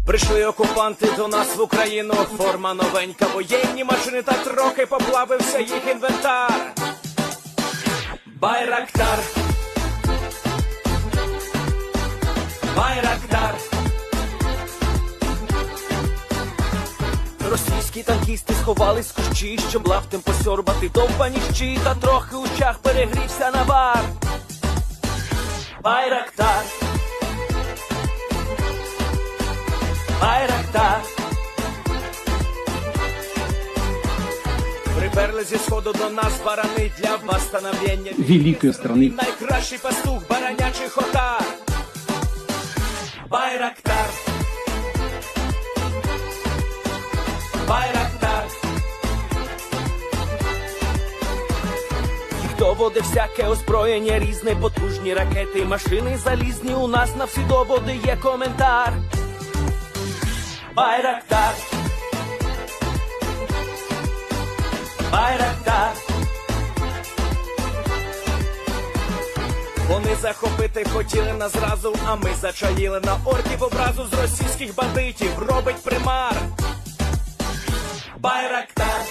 Прийшли окупанти до нас в Україну, форма новенька, воєнні машини та трохи поплавився їх інвентар. Байрактар, Байрактар. Російські танкісти сховались з кущі, щоб лаптем посьорбати довбані щі, та трохи у чах перегрівся навар. Байрактар, Байрактар. Приперли зі сходу до нас барани для восстановлення великої страни. Найкращий пастух баранячих отар. Байрактар, Байрактар. Їх доводи всяке озброєння різне, потужні ракети, машини залізні, у нас на всі доводи є коментар. Байрактар, Байрактар. Вони захопити хотіли нас зразу, а ми зачаїли на орків образу з російських бандитів, робить примар. Байрактар,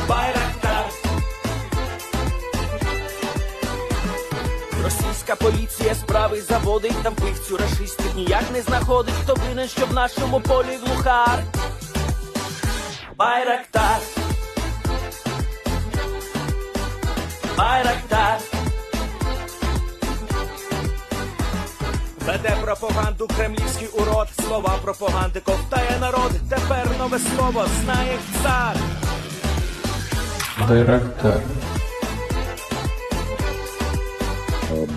Байрактар. Російська поліція справи заводить, там вбивцю рашистів ніяк не знаходить, хто винен, що в нашому полі глухар. Байрактар, Байрактар. Веде пропаганду кремлівський урод, слова пропаганди ковтає народ, тепер нове слово знає цар. Байрактар.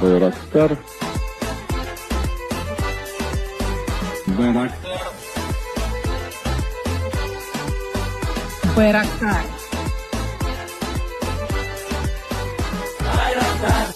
Байрактар. Байрактар. Байрактар. Байрактар.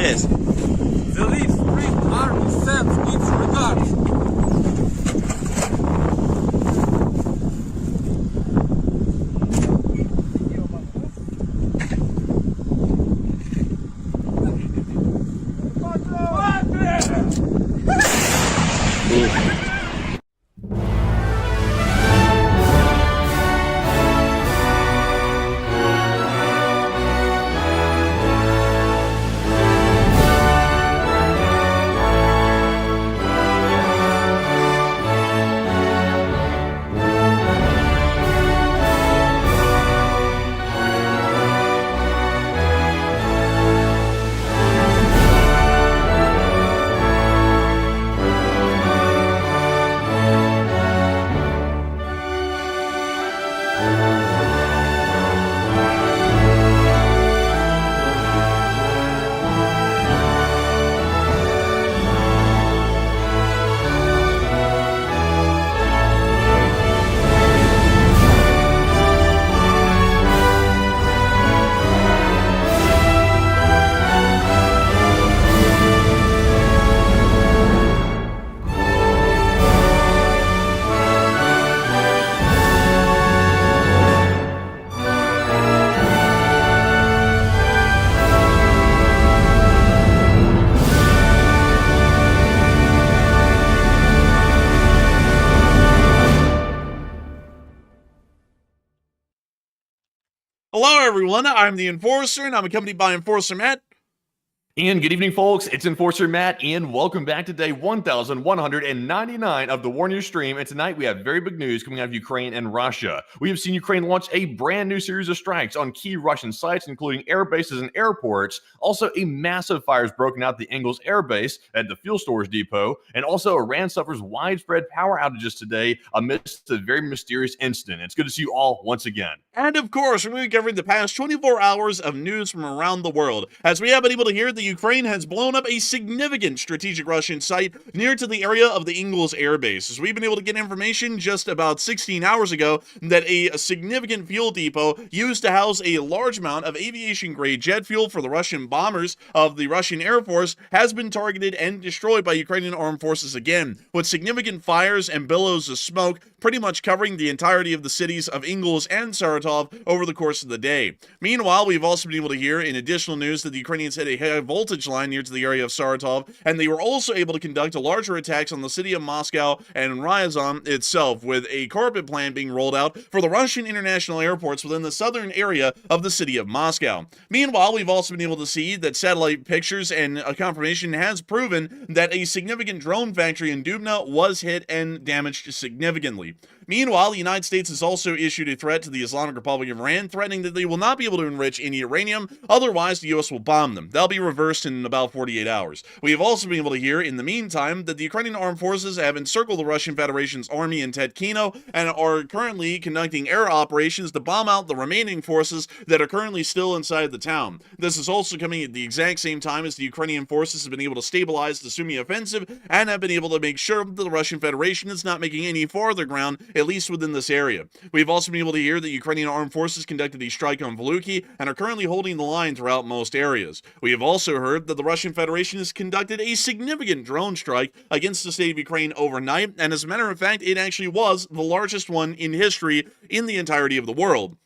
Yes. The Leaf Spring Army sends its regards. Hello, everyone. I'm the Enforcer, and I'm accompanied by Enforcer Matt. And good evening, folks. It's Enforcer Matt, and welcome back to day 1199 of the War News stream. And tonight we have very big news coming out of Ukraine and Russia. We have seen Ukraine launch a brand new series of strikes on key Russian sites, including air bases and airports. Also, a massive fire is broken out at the Engels airbase at the fuel storage depot. And also, Iran suffers widespread power outages today amidst a very mysterious incident. It's good to see you all once again. And of course, we're going to be covering the past 24 hours of news from around the world. As we have been able to hear, the Ukraine has blown up a significant strategic Russian site near to the area of the Engels airbase. As we've been able to get information just about 16 hours ago that a significant fuel depot used to house a large amount of aviation-grade jet fuel for the Russian bombers of the Russian Air Force has been targeted and destroyed by Ukrainian armed forces again, with significant fires and billows of smoke pretty much covering the entirety of the cities of Engels and Saratov over the course of the day. Meanwhile, we've also been able to hear in additional news that the Ukrainians hit a high voltage line near to the area of Saratov, and they were also able to conduct larger attacks on the city of Moscow and Ryazan itself, with a carpet plan being rolled out for the Russian international airports within the southern area of the city of Moscow. Meanwhile, we've also been able to see that satellite pictures and a confirmation has proven that a significant drone factory in Dubna was hit and damaged significantly. Meanwhile, the United States has also issued a threat to the Islamic Republic of Iran, threatening that they will not be able to enrich any uranium, otherwise the U.S. will bomb them. That'll be reversed in about 48 hours. We have also been able to hear, in the meantime, that the Ukrainian armed forces have encircled the Russian Federation's army in Tetkino and are currently conducting air operations to bomb out the remaining forces that are currently still inside the town. This is also coming at the exact same time as the Ukrainian forces have been able to stabilize the Sumy offensive and have been able to make sure that the Russian Federation is not making any farther ground, at least within this area. We've also been able to hear that Ukrainian armed forces conducted a strike on Vlukhi and are currently holding the line throughout most areas. We have also heard that the Russian Federation has conducted a significant drone strike against the state of Ukraine overnight, and as a matter of fact, it actually was the largest one in history in the entirety of the world,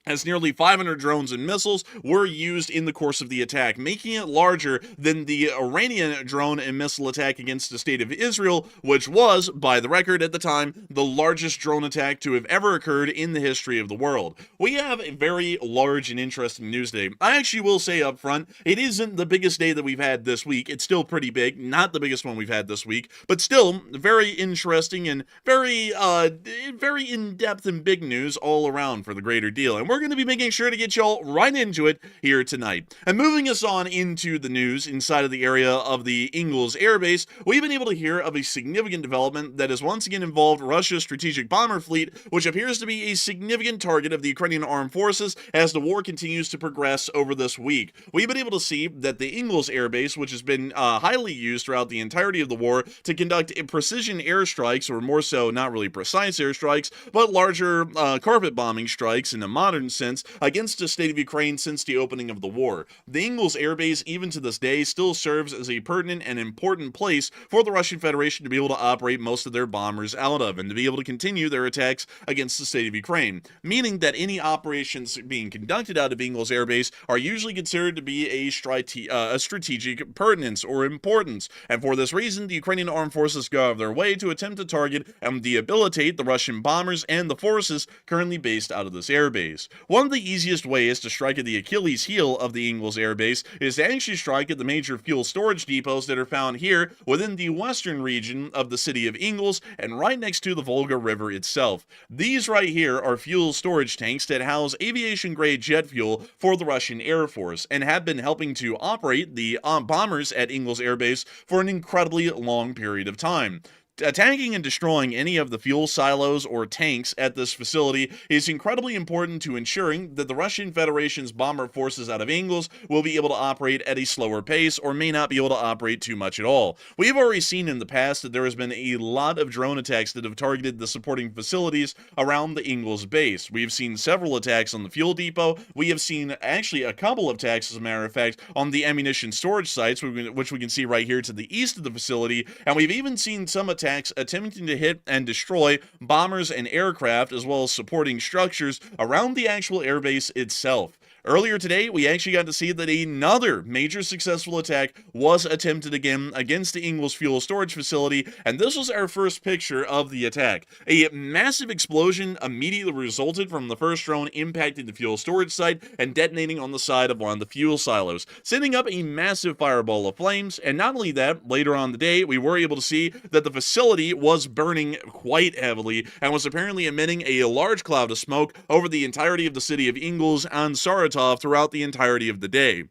as nearly 500 drones and missiles were used in the course of the attack, making it larger than the Iranian drone and missile attack against the state of Israel, which was, by the record at the time, the largest drone attack to have ever occurred in the history of the world. We have a very large and interesting news day. I actually will say up front, it isn't the biggest day that we've had this week. It's still pretty big, not the biggest one we've had this week, but still very interesting and very in-depth and big news all around for the greater deal. And we're going to be making sure to get y'all right into it here tonight. And moving us on into the news inside of the area of the Engels airbase, we've been able to hear of a significant development that has once again involved Russia's strategic bomber fleet, which appears to be a significant target of the Ukrainian armed forces as the war continues to progress over this week. We've been able to see that the Engels airbase, which has been highly used throughout the entirety of the war to conduct precision airstrikes, or more so not really precise airstrikes, but larger carpet bombing strikes in a modern sense, against the state of Ukraine since the opening of the war. The Engels airbase, even to this day, still serves as a pertinent and important place for the Russian Federation to be able to operate most of their bombers out of and to be able to continue their attacks against the state of Ukraine, meaning that any operations being conducted out of Engels airbase are usually considered to be a strategic pertinence or importance, and for this reason, the Ukrainian armed forces go out of their way to attempt to target and debilitate the Russian bombers and the forces currently based out of this airbase. One of the easiest ways to strike at the Achilles heel of the Engels airbase is to actually strike at the major fuel storage depots that are found here within the western region of the city of Engels and right next to the Volga River itself. These right here are fuel storage tanks that house aviation-grade jet fuel for the Russian Air Force and have been helping to operate the bombers at Engels airbase for an incredibly long period of time. Attacking and destroying any of the fuel silos or tanks at this facility is incredibly important to ensuring that the Russian Federation's bomber forces out of Engels will be able to operate at a slower pace or may not be able to operate too much at all. We've already seen in the past that there has been a lot of drone attacks that have targeted the supporting facilities around the Engels base. We've seen several attacks on the fuel depot. We have seen actually a couple of attacks, as a matter of fact, on the ammunition storage sites, which we can see right here to the east of the facility, and we've even seen some attacks attempting to hit and destroy bombers and aircraft as well as supporting structures around the actual airbase itself. Earlier today, we actually got to see that another major successful attack was attempted again against the Engels fuel storage facility, and this was our first picture of the attack. A massive explosion immediately resulted from the first drone impacting the fuel storage site and detonating on the side of one of the fuel silos, sending up a massive fireball of flames, and not only that, later on in the day, we were able to see that the facility was burning quite heavily and was apparently emitting a large cloud of smoke over the entirety of the city of Engels and Saratov throughout the entirety of the day.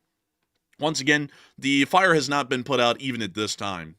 Once again, the fire has not been put out even at this time.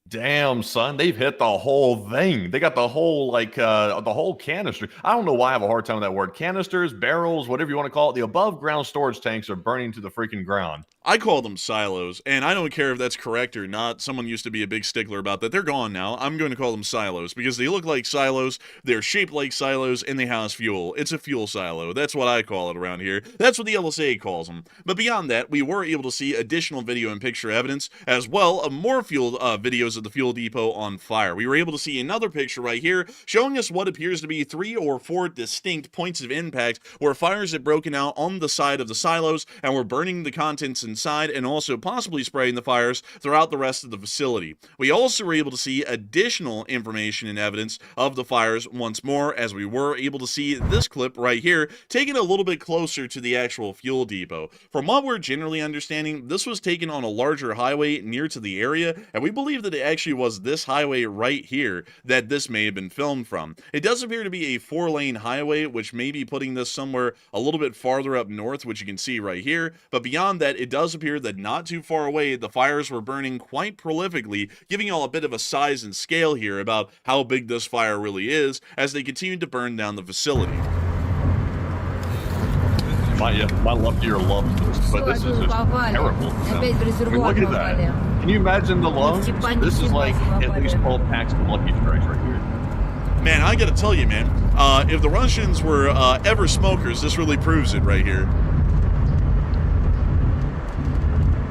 Damn, son, they've hit the whole thing. They got the whole, the whole canister. I don't know why I have a hard time with that word. Canisters, barrels, whatever you want to call it. The above ground storage tanks are burning to the freaking ground. I call them silos, and I don't care if that's correct or not. Someone used to be a big stickler about that. They're gone now. I'm going to call them silos because they look like silos, they're shaped like silos, and they house fuel. It's a fuel silo. That's what I call it around here. That's what the LSA calls them. But beyond that, we were able to see additional video and picture evidence, as well of more fuel videos of the fuel depot on fire. We were able to see another picture right here showing us what appears to be 3 or 4 distinct points of impact where fires had broken out on the side of the silos and were burning the contents inside and also possibly spraying the fires throughout the rest of the facility. We also were able to see additional information and evidence of the fires once more, as we were able to see this clip right here taken a little bit closer to the actual fuel depot. From what we're generally understanding, this was taken on a larger highway near to the area, and we believe that it actually was this highway right here that this may have been filmed from. It does appear to be a 4-lane highway, which may be putting this somewhere a little bit farther up north, which you can see right here, but beyond that, it does appear that not too far away, the fires were burning quite prolifically, giving y'all a bit of a size and scale here about how big this fire really is as they continue to burn down the facility. My left ear loves this, but this is just terrible. I mean, look at that. Can you imagine the lungs? This is like at least 12 packs of Lucky Strikes right here. Man, I gotta tell you, man, if the Russians were ever smokers, this really proves it right here.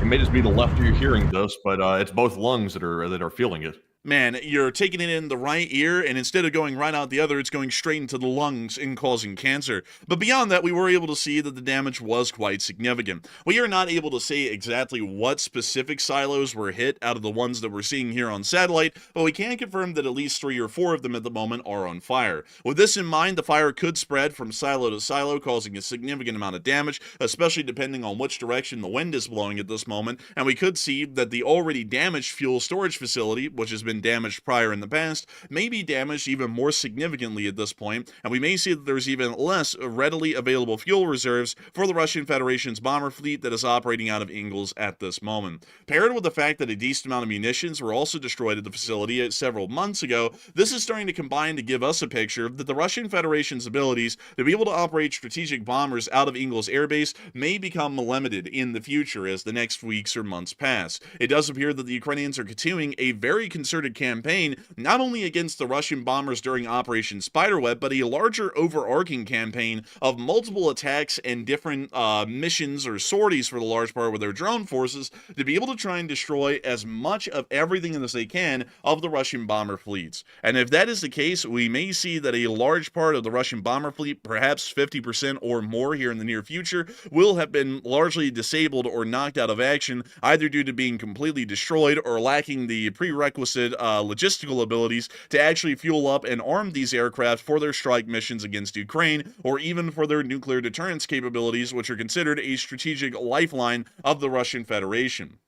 It may just be the left ear hearing this, but it's both lungs that are feeling it. Man, you're taking it in the right ear, and instead of going right out the other, it's going straight into the lungs and causing cancer. But beyond that, we were able to see that the damage was quite significant. We are not able to say exactly what specific silos were hit out of the ones that we're seeing here on satellite, but we can confirm that at least 3 or 4 of them at the moment are on fire. With this in mind, the fire could spread from silo to silo, causing a significant amount of damage, especially depending on which direction the wind is blowing at this moment, and we could see that the already damaged fuel storage facility, which has been damaged prior in the past, may be damaged even more significantly at this point, and we may see that there's even less readily available fuel reserves for the Russian Federation's bomber fleet that is operating out of Engels at this moment. Paired with the fact that a decent amount of munitions were also destroyed at the facility several months ago, this is starting to combine to give us a picture that the Russian Federation's abilities to be able to operate strategic bombers out of Engels airbase may become limited in the future as the next weeks or months pass. It does appear that the Ukrainians are continuing a very concerted campaign, not only against the Russian bombers during Operation Spiderweb, but a larger overarching campaign of multiple attacks and different missions or sorties for the large part with their drone forces to be able to try and destroy as much of everything as they can of the Russian bomber fleets. And if that is the case, we may see that a large part of the Russian bomber fleet, perhaps 50% or more here in the near future, will have been largely disabled or knocked out of action, either due to being completely destroyed or lacking the prerequisite logistical abilities to actually fuel up and arm these aircraft for their strike missions against Ukraine, or even for their nuclear deterrence capabilities, which are considered a strategic lifeline of the Russian Federation.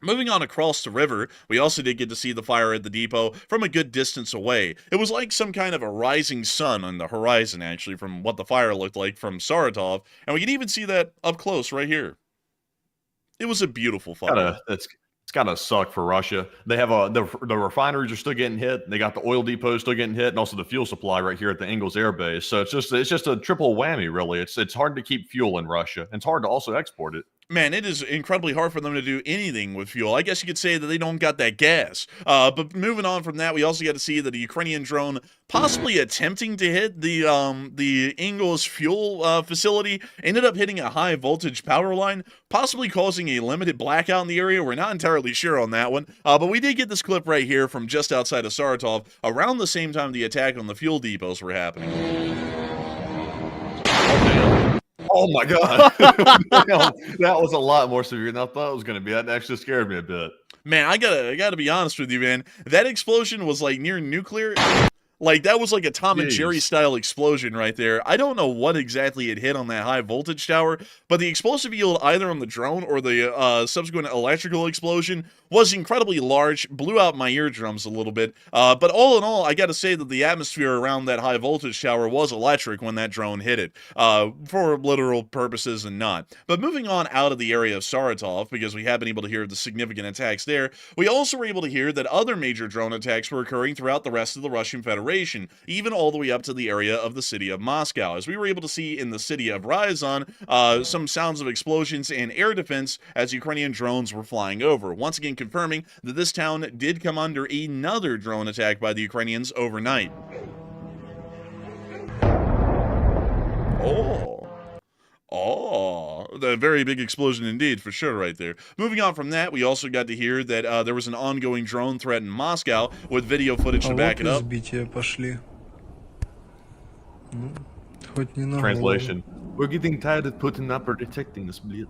Moving on across the river, we also did get to see the fire at the depot from a good distance away. It was like some kind of a rising sun on the horizon, actually, from what the fire looked like from Saratov, and we can even see that up close right here. It was a beautiful fire. It's gotta suck for Russia. They have the refineries are still getting hit. They got the oil depots still getting hit, and also the fuel supply right here at the Engels Air Base. So it's just a triple whammy, really. It's hard to keep fuel in Russia, and it's hard to also export it. Man, it is incredibly hard for them to do anything with fuel. I guess you could say that they don't got that gas. But moving on from that, we also got to see that a Ukrainian drone possibly attempting to hit the Engels fuel facility ended up hitting a high voltage power line, possibly causing a limited blackout in the area. We're not entirely sure on that one. But we did get this clip right here from just outside of Saratov around the same time the attack on the fuel depots were happening. Oh my God. That was a lot more severe than I thought it was going to be. That actually scared me a bit. Man, I gotta be honest with you, man. That explosion was like near nuclear. Like, that was like a Tom and Jerry style explosion right there. I don't know what exactly it hit on that high voltage tower, but the explosive yield either on the drone or the subsequent electrical explosion was incredibly large, blew out my eardrums a little bit. But all in all, I gotta say that the atmosphere around that high voltage tower was electric when that drone hit it, for literal purposes and not. But moving on out of the area of Saratov, because we have been able to hear the significant attacks there, we also were able to hear that other major drone attacks were occurring throughout the rest of the Russian Federation, even all the way up to the area of the city of Moscow. As we were able to see in the city of Ryazan, some sounds of explosions and air defense as Ukrainian drones were flying over, once again confirming that this town did come under another drone attack by the Ukrainians overnight. A very big explosion indeed, for sure, right there. Moving on from that, we also got to hear that there was an ongoing drone threat in Moscow with video footage to back it up. Translation: we're getting tired of putting up or detecting this bleed.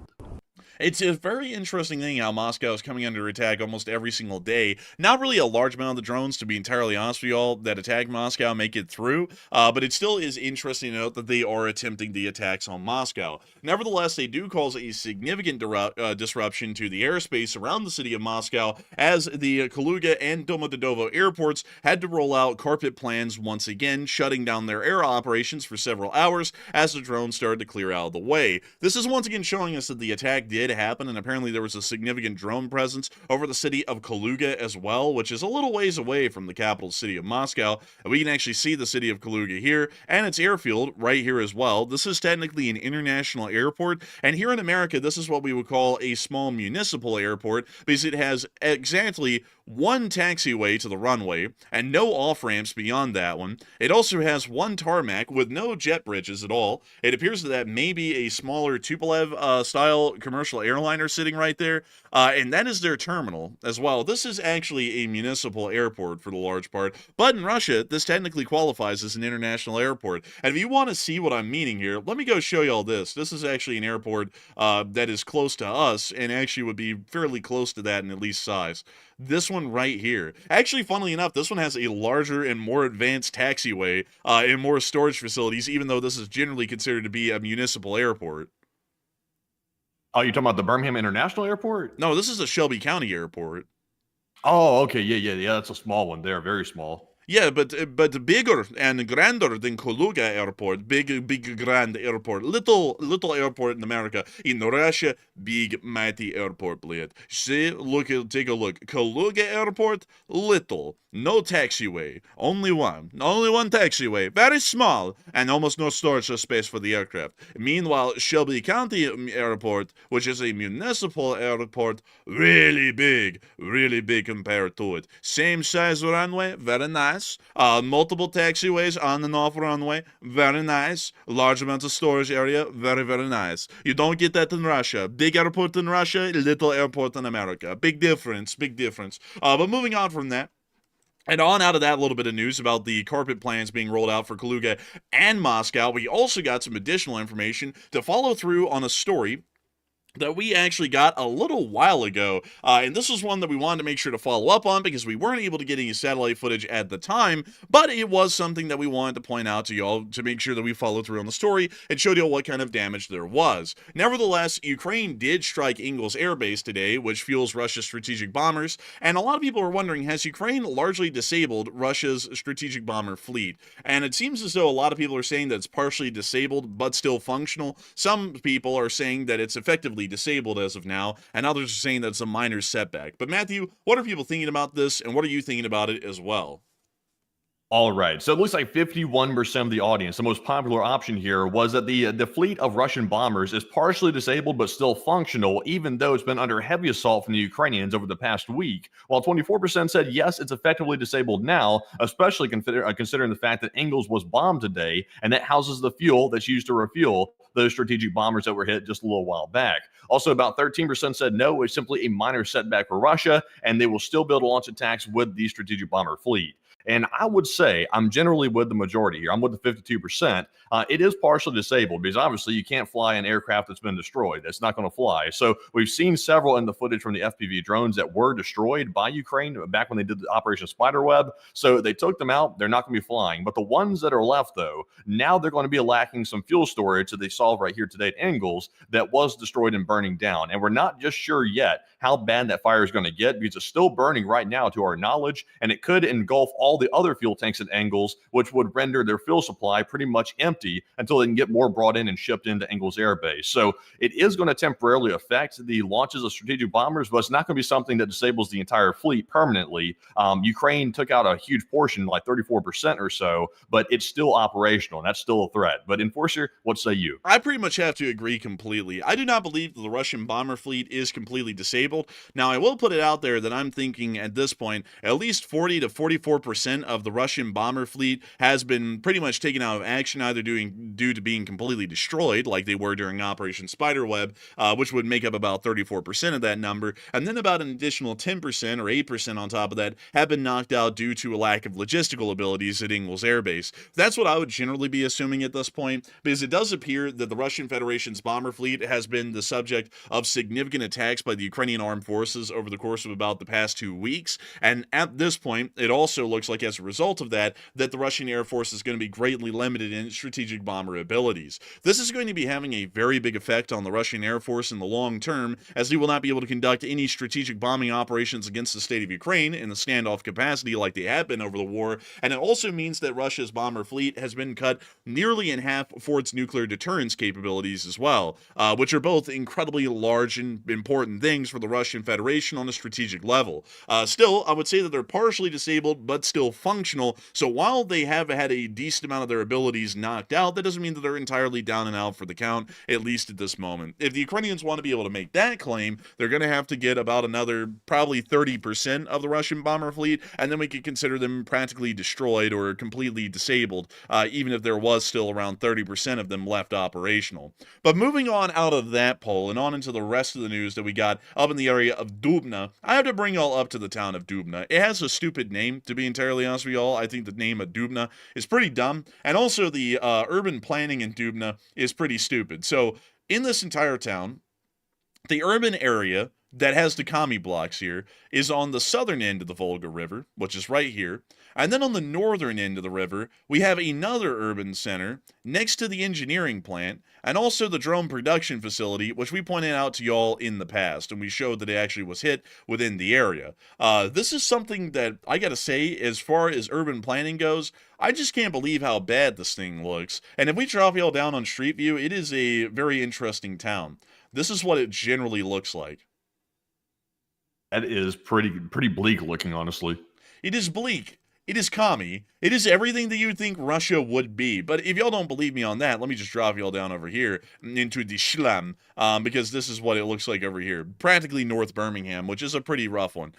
It's a very interesting thing how Moscow is coming under attack almost every single day. Not really a large amount of the drones, to be entirely honest with y'all, that attack Moscow make it through, but it still is interesting to note that they are attempting the attacks on Moscow. Nevertheless, they do cause a significant disruption to the airspace around the city of Moscow, as the Kaluga and Domodedovo airports had to roll out carpet plans once again, shutting down their air operations for several hours as the drones started to clear out of the way. This is once again showing us that the attack did did happen, and apparently there was a significant drone presence over the city of Kaluga as well, which is a little ways away from the capital city of Moscow. And we can actually see the city of Kaluga here, and its airfield right here as well. This is technically an international airport, and here in America, this is what we would call a small municipal airport, because it has exactly one taxiway to the runway and no off-ramps beyond that one. It also has one tarmac with no jet bridges at all. It appears that maybe a smaller Tupolev style commercial airliner sitting right there, and that is their terminal as well. This is actually a municipal airport for the large part, but in Russia, this technically qualifies as an international airport. And if you want to see what I'm meaning here, let me go show you all this. This is actually an airport that is close to us, and actually would be fairly close to that in at least size. This one right here. Actually, funnily enough, this one has a larger and more advanced taxiway and more storage facilities, even though this is generally considered to be a municipal airport. Oh, you're talking about the Birmingham International Airport? No, this is a Shelby County airport. Oh, okay. Yeah. That's a small one there. Very small. Yeah, but bigger and grander than Kaluga Airport, big grand airport, little airport in America. In Russia, big mighty airport, bled. See, take a look. Kaluga Airport, little, no taxiway, only one taxiway, very small, and almost no storage space for the aircraft. Meanwhile, Shelby County Airport, which is a municipal airport, really big compared to it. Same size runway, very nice. Multiple taxiways on and off runway, very nice. Large amounts of storage area, very nice. You don't get that in Russia. Big airport in Russia, little airport in America. Big difference. But moving on from that, and on out of that little bit of news about the carpet plans being rolled out for Kaluga and Moscow, we also got some additional information to follow through on a story that we actually got a little while ago, and this was one that we wanted to make sure to follow up on because we weren't able to get any satellite footage at the time, but it was something that we wanted to point out to y'all to make sure that we followed through on the story and showed y'all what kind of damage there was. Nevertheless, Ukraine did strike Engels airbase today, which fuels Russia's strategic bombers, and a lot of people are wondering, has Ukraine largely disabled Russia's strategic bomber fleet? And it seems as though a lot of people are saying that it's partially disabled but still functional. Some people are saying that it's effectively disabled as of now, and others are saying that it's a minor setback. But Matthew, what are people thinking about this, and what are you thinking about it as well? All right. So it looks like 51% of the audience, the most popular option here, was that the fleet of Russian bombers is partially disabled but still functional, even though it's been under heavy assault from the Ukrainians over the past week. While 24% said yes, it's effectively disabled now, especially considering the fact that Engels was bombed today, and that houses the fuel that's used to refuel those strategic bombers that were hit just a little while back. Also, about 13% said no, it's simply a minor setback for Russia, and they will still be able to launch attacks with the strategic bomber fleet. And I would say I'm generally with the majority here. I'm with the 52%. It is partially disabled because obviously you can't fly an aircraft that's been destroyed. That's not going to fly. So we've seen several in the footage from the FPV drones that were destroyed by Ukraine back when they did the Operation Spiderweb. So they took them out. They're not going to be flying. But the ones that are left, though, now they're going to be lacking some fuel storage that they solved right here today at Engels that was destroyed and burning down. And we're not just sure yet how bad that fire is going to get because it's still burning right now to our knowledge, and it could engulf all the other fuel tanks at Engels, which would render their fuel supply pretty much empty until they can get more brought in and shipped into Engels Air Base. So it is going to temporarily affect the launches of strategic bombers, but it's not going to be something that disables the entire fleet permanently. Ukraine took out a huge portion, like 34% or so, but it's still operational, and that's still a threat. But Enforcer, what say you? I pretty much have to agree completely. I do not believe that the Russian bomber fleet is completely disabled. Now, I will put it out there that I'm thinking at this point, at least 40 to 44% of the Russian bomber fleet has been pretty much taken out of action, either due to being completely destroyed, like they were during Operation Spiderweb, which would make up about 34% of that number, and then about an additional 10% or 8% on top of that have been knocked out due to a lack of logistical abilities at Engels Air Base. That's what I would generally be assuming at this point, because it does appear that the Russian Federation's bomber fleet has been the subject of significant attacks by the Ukrainian armed forces over the course of about the past 2 weeks, and at this point, it also looks like like as a result of that, that the Russian Air Force is going to be greatly limited in strategic bomber abilities. This is going to be having a very big effect on the Russian Air Force in the long term, as they will not be able to conduct any strategic bombing operations against the state of Ukraine in the standoff capacity like they have been over the war, and it also means that Russia's bomber fleet has been cut nearly in half for its nuclear deterrence capabilities as well, which are both incredibly large and important things for the Russian Federation on a strategic level. Still, I would say that they're partially disabled, but still functional, so while they have had a decent amount of their abilities knocked out, that doesn't mean that they're entirely down and out for the count, at least at this moment. If the Ukrainians want to be able to make that claim, they're going to have to get about another probably 30% of the Russian bomber fleet, and then we could consider them practically destroyed or completely disabled, even if there was still around 30% of them left operational. But moving on out of that poll and on into the rest of the news that we got up in the area of Dubna, I have to bring y'all up to the town of Dubna. It has a stupid name, to be entirely honest with y'all. I think the name of Dubna is pretty dumb, and also the urban planning in Dubna is pretty stupid. So in this entire town, the urban area that has the commie blocks here is on the southern end of the Volga River, which is right here. And then on the northern end of the river, we have another urban center next to the engineering plant and also the drone production facility, which we pointed out to y'all in the past, and we showed that it actually was hit within the area. This is something that I gotta say, as far as urban planning goes, I just can't believe how bad this thing looks. And if we drop y'all down on Street View, it is a very interesting town. This is what it generally looks like. That is pretty bleak looking, honestly. It is bleak. It is commie. It is everything that you would think Russia would be. But if y'all don't believe me on that, let me just drop y'all down over here into the Shlam, because this is what it looks like over here. Practically North Birmingham, which is a pretty rough one.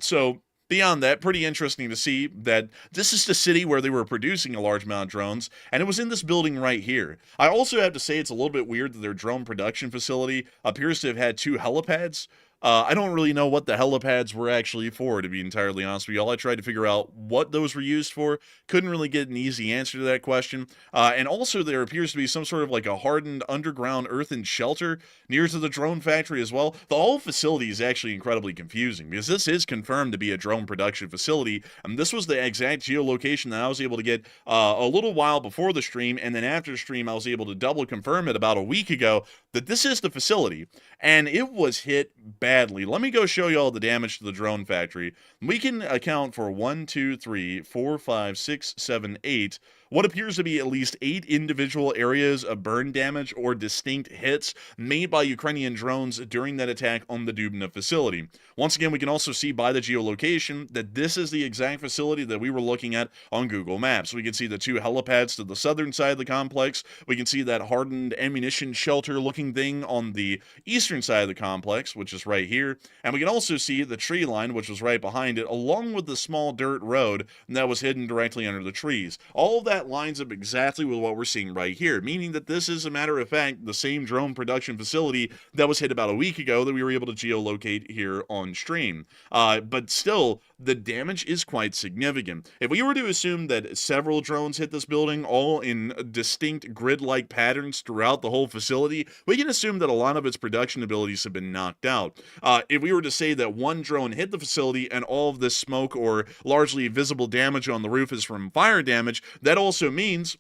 So beyond that, pretty interesting to see that this is the city where they were producing a large amount of drones, and it was in this building right here. I also have to say it's a little bit weird that their drone production facility appears to have had 2 helipads. I don't really know what the helipads were actually for, to be entirely honest with y'all. I tried to figure out what those were used for. Couldn't really get an easy answer to that question. And also there appears to be some sort of like a hardened underground earthen shelter near to the drone factory as well. The whole facility is actually incredibly confusing because this is confirmed to be a drone production facility. And this was the exact geolocation that I was able to get a little while before the stream. And then after the stream, I was able to double confirm it about a week ago that this is the facility. And it was hit badly. Let me go show you all the damage to the drone factory. We can account for 1, 2, 3, 4, 5, 6, 7, 8. What appears to be at least 8 individual areas of burn damage or distinct hits made by Ukrainian drones during that attack on the Dubna facility. Once again, we can also see by the geolocation that this is the exact facility that we were looking at on Google Maps. We can see the 2 helipads to the southern side of the complex. We can see that hardened ammunition shelter looking thing on the eastern side of the complex, which is right here. And we can also see the tree line, which was right behind it, along with the small dirt road that was hidden directly under the trees. All of that lines up exactly with what we're seeing right here, meaning that this is, a matter of fact, the same drone production facility that was hit about a week ago that we were able to geolocate here on stream. But still, the damage is quite significant. If we were to assume that several drones hit this building, all in distinct grid-like patterns throughout the whole facility, we can assume that a lot of its production abilities have been knocked out. If we were to say that one drone hit the facility and all of this smoke or largely visible damage on the roof is from fire damage, that also means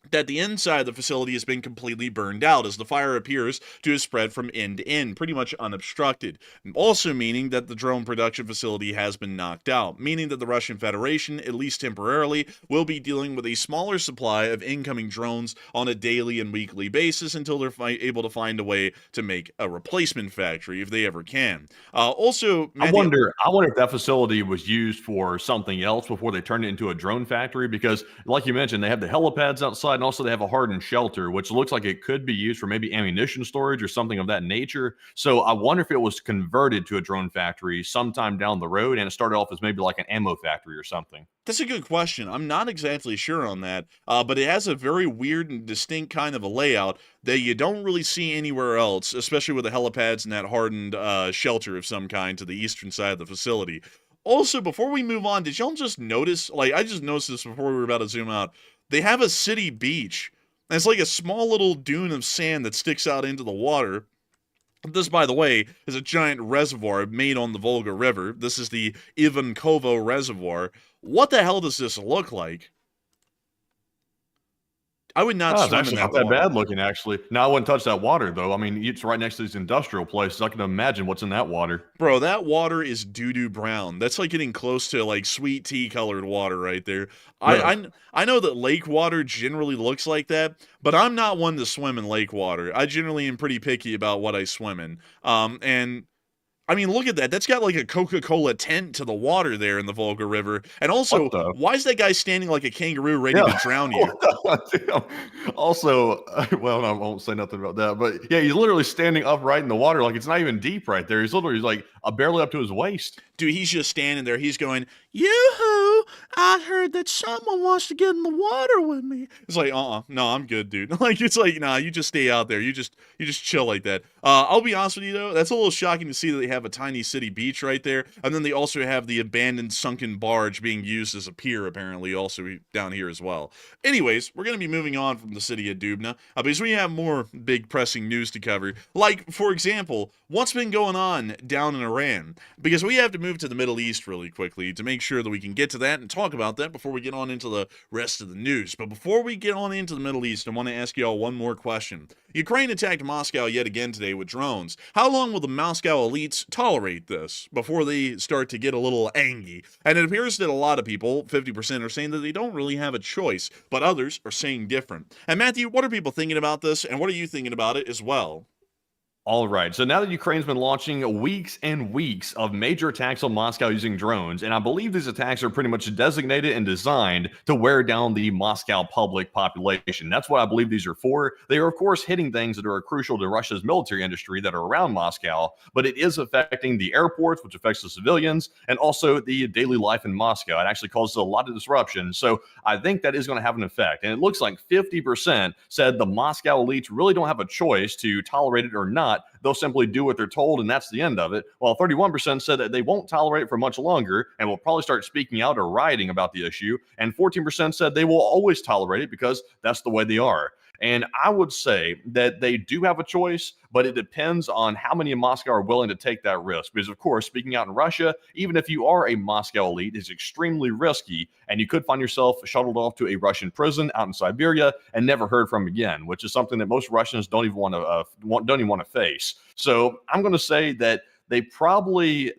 that the inside of the facility has been completely burned out as the fire appears to have spread from end to end, pretty much unobstructed. Also meaning that the drone production facility has been knocked out, meaning that the Russian Federation, at least temporarily, will be dealing with a smaller supply of incoming drones on a daily and weekly basis until they're able to find a way to make a replacement factory, if they ever can. Also, I wonder if that facility was used for something else before they turned it into a drone factory, because like you mentioned, they have the helipads outside, and also they have a hardened shelter, which looks like it could be used for maybe ammunition storage or something of that nature. So I wonder if it was converted to a drone factory sometime down the road, and it started off as maybe like an ammo factory or something. That's a good question. I'm not exactly sure on that, but it has a very weird and distinct kind of a layout that you don't really see anywhere else, especially with the helipads and that hardened shelter of some kind to the eastern side of the facility. Also, before we move on, did y'all just notice, like, I just noticed this before we were about to zoom out, they have a city beach. And it's like a small little dune of sand that sticks out into the water. This, by the way, is a giant reservoir made on the Volga River. This is the Ivankovo Reservoir. What the hell does this look like? I would not Oh, it's swim in actually that not that water. bad looking, actually. No, I wouldn't touch that water, though. I mean, it's right next to these industrial places. I can imagine what's in that water. Bro, that water is doo-doo brown. That's like getting close to like sweet tea colored water right there. Ugh. I know that lake water generally looks like that, but I'm not one to swim in lake water. I generally am pretty picky about what I swim in. And I mean, look at that. That's got like a Coca-Cola tent to the water there in the Volga River. And What also, the? why is that guy standing like a kangaroo ready Yeah. to drown you? Damn. Also, well, I won't say nothing about that, but yeah, he's literally standing upright in the water like it's not even deep right there. He's literally like barely up to his waist. Dude, he's just standing there. He's going, yoo-hoo, I heard that someone wants to get in the water with me. It's like, no, I'm good, dude. Like, it's like, nah, you just stay out there. You just chill like that. I'll be honest with you, though. That's a little shocking to see that they have a tiny city beach right there. And then they also have the abandoned sunken barge being used as a pier, apparently, also down here as well. Anyways, we're going to be moving on from the city of Dubna because we have more big pressing news to cover. Like, for example, what's been going on down in Iran? Because we have to move to the Middle East really quickly to make sure that we can get to that and talk about that before we get on into the rest of the news. But before we get on into the Middle East, I want to ask you all one more question. Ukraine attacked Moscow yet again today with drones. How long will the Moscow elites tolerate this before they start to get a little angry? And it appears that a lot of people, 50%, are saying that they don't really have a choice, but others are saying different. And Matthew, what are people thinking about this, and what are you thinking about it as well? All right. So now that Ukraine's been launching weeks and weeks of major attacks on Moscow using drones, and I believe these attacks are pretty much designated and designed to wear down the Moscow public population. That's what I believe these are for. They are, of course, hitting things that are crucial to Russia's military industry that are around Moscow, but it is affecting the airports, which affects the civilians, and also the daily life in Moscow. It actually causes a lot of disruption. So I think that is going to have an effect. And it looks like 50% said the Moscow elites really don't have a choice to tolerate it or not. They'll simply do what they're told, and that's the end of it. While 31% said that they won't tolerate it for much longer and will probably start speaking out or rioting about the issue. And 14% said they will always tolerate it because that's the way they are. And I would say that they do have a choice, but it depends on how many in Moscow are willing to take that risk. Because, of course, speaking out in Russia, even if you are a Moscow elite, it's extremely risky, and you could find yourself shuttled off to a Russian prison out in Siberia and never heard from again, which is something that most Russians don't even want to face. So I'm going to say that there's probably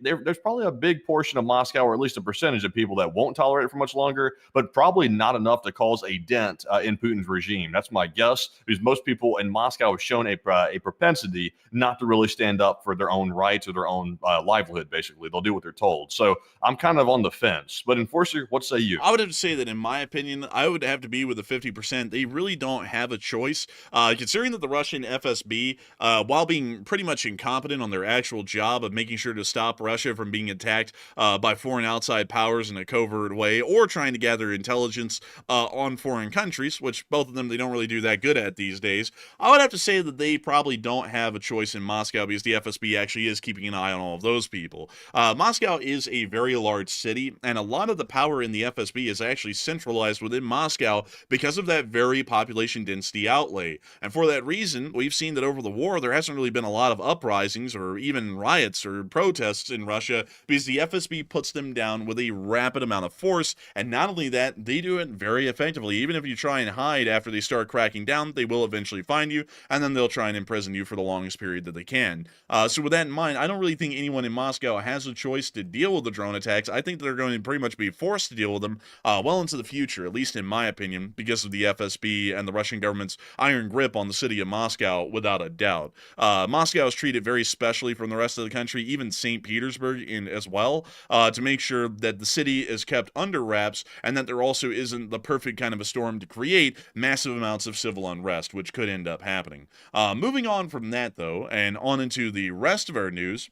a big portion of Moscow, or at least a percentage of people that won't tolerate it for much longer, but probably not enough to cause a dent in Putin's regime. That's my guess, because most people in Moscow have shown a propensity not to really stand up for their own rights or their own livelihood, basically. They'll do what they're told. So I'm kind of on the fence. But Enforcer, what say you? I would have to say that, in my opinion, I would have to be with the 50%. They really don't have a choice, considering that the Russian FSB, while being pretty much incompetent on their actual job of making sure to stop Russia from being attacked by foreign outside powers in a covert way, or trying to gather intelligence on foreign countries, which both of them they don't really do that good at these days, I would have to say that they probably don't have a choice in Moscow because the FSB actually is keeping an eye on all of those people. Moscow is a very large city, and a lot of the power in the FSB is actually centralized within Moscow because of that very population density outlay. And for that reason, we've seen that over the war, there hasn't really been a lot of uprisings or even riots or protests in Russia because the FSB puts them down with a rapid amount of force. And not only that, they do it very effectively. Even if you try and hide after they start cracking down, they will eventually find you, and then they'll try and imprison you for the longest period that they can. So with that in mind, I don't really think anyone in Moscow has a choice to deal with the drone attacks. I think they're going to pretty much be forced to deal with them well into the future, at least in my opinion, because of the FSB and the Russian government's iron grip on the city of Moscow, without a doubt. Moscow is treated very specially from the rest of the country, even St. Petersburg as well, to make sure that the city is kept under wraps and that there also isn't the perfect kind of a storm to create massive amounts of civil unrest, which could end up happening. Moving on from that, though, and on into the rest of our news,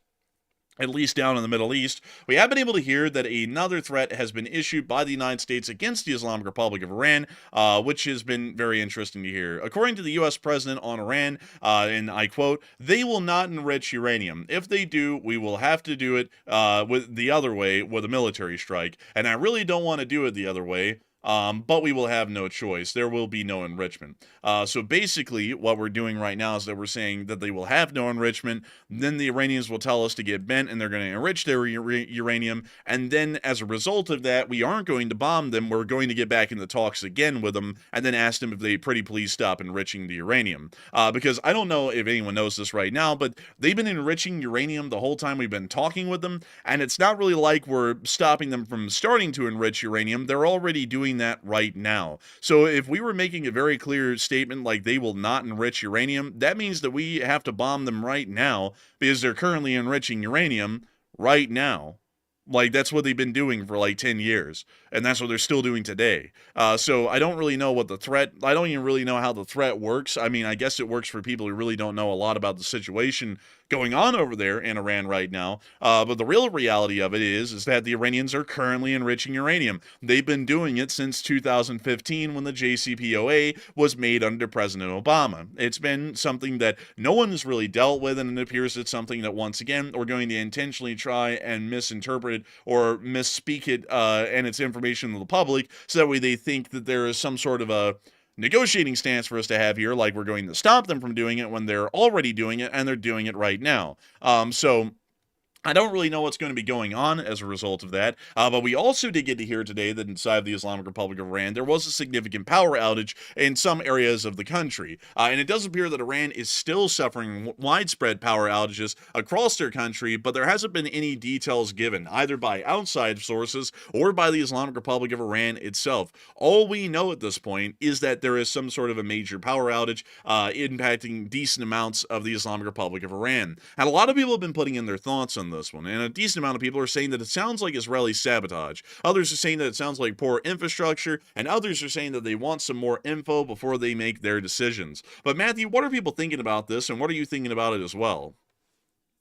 at least down in the Middle East, we have been able to hear that another threat has been issued by the United States against the Islamic Republic of Iran, which has been very interesting to hear. According to the U.S. president on Iran, and I quote, "They will not enrich uranium. If they do, we will have to do it with the other way, with a military strike. And I really don't want to do it the other way. but we will have no choice. There will be no enrichment. So basically, what we're doing right now is that we're saying that they will have no enrichment. Then the Iranians will tell us to get bent, and they're going to enrich their uranium. And then, as a result of that, we aren't going to bomb them. We're going to get back into talks again with them, and then ask them if they pretty please stop enriching the uranium. Because I don't know if anyone knows this right now, but they've been enriching uranium the whole time we've been talking with them, and it's not really like we're stopping them from starting to enrich uranium. They're already doing that right now. So if we were making a very clear statement like they will not enrich uranium, that means that we have to bomb them right now because they're currently enriching uranium right now. Like, that's what they've been doing for like 10 years, and that's what they're still doing today. So I don't really know what the threat, I don't even really know how the threat works. I mean, I guess it works for people who really don't know a lot about the situation going on over there in Iran right now. But the real reality of it is that the Iranians are currently enriching uranium. They've been doing it since 2015 when the JCPOA was made under President Obama. It's been something that no one has really dealt with, and it appears it's something that, once again, we're going to intentionally try and misinterpret or misspeak it and its information to the public, so that way they think that there is some sort of a negotiating stance for us to have here, like we're going to stop them from doing it when they're already doing it, and they're doing it right now. So I don't really know what's going to be going on as a result of that, but we also did get to hear today that inside the Islamic Republic of Iran, there was a significant power outage in some areas of the country, and it does appear that Iran is still suffering widespread power outages across their country, but there hasn't been any details given, either by outside sources or by the Islamic Republic of Iran itself. All we know at this point is that there is some sort of a major power outage impacting decent amounts of the Islamic Republic of Iran, and a lot of people have been putting in their thoughts on this one, and a decent amount of people are saying that it sounds like Israeli sabotage. Others are saying that it sounds like poor infrastructure, and others are saying that they want some more info before they make their decisions. But Matthew, what are people thinking about this, and what are you thinking about it as well?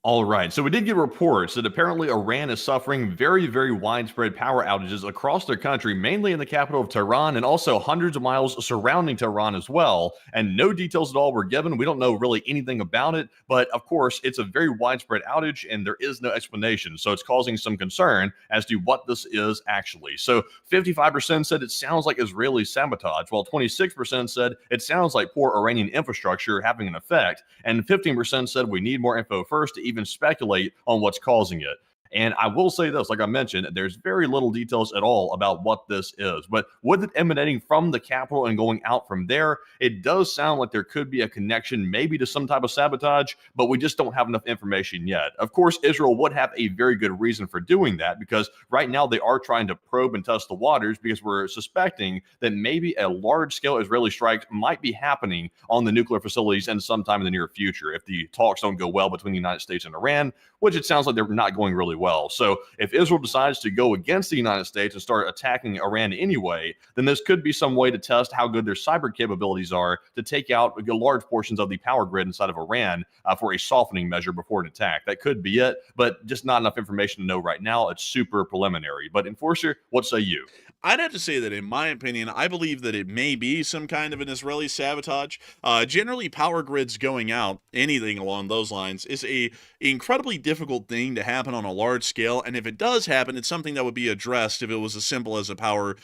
All right. So we did get reports that apparently Iran is suffering very, very widespread power outages across their country, mainly in the capital of Tehran and also hundreds of miles surrounding Tehran as well. And no details at all were given. We don't know really anything about it. But of course, it's a very widespread outage and there is no explanation. So it's causing some concern as to what this is actually. So 55% said it sounds like Israeli sabotage, while 26% said it sounds like poor Iranian infrastructure having an effect. And 15% said we need more info first to even speculate on what's causing it. And I will say this, like I mentioned, there's very little details at all about what this is. But with it emanating from the capital and going out from there, it does sound like there could be a connection maybe to some type of sabotage, but we just don't have enough information yet. Of course, Israel would have a very good reason for doing that because right now they are trying to probe and test the waters because we're suspecting that maybe a large-scale Israeli strike might be happening on the nuclear facilities in sometime in the near future if the talks don't go well between the United States and Iran, which it sounds like they're not going really well. So if Israel decides to go against the United States and start attacking Iran anyway, then this could be some way to test how good their cyber capabilities are to take out large portions of the power grid inside of Iran for a softening measure before an attack. That could be it, but just not enough information to know right now. It's super preliminary. But Enforcer, what say you? I'd have to say that, in my opinion, I believe that it may be some kind of an Israeli sabotage. Generally, power grids going out, anything along those lines, is a incredibly difficult thing to happen on a large scale. And if it does happen, it's something that would be addressed if it was as simple as a power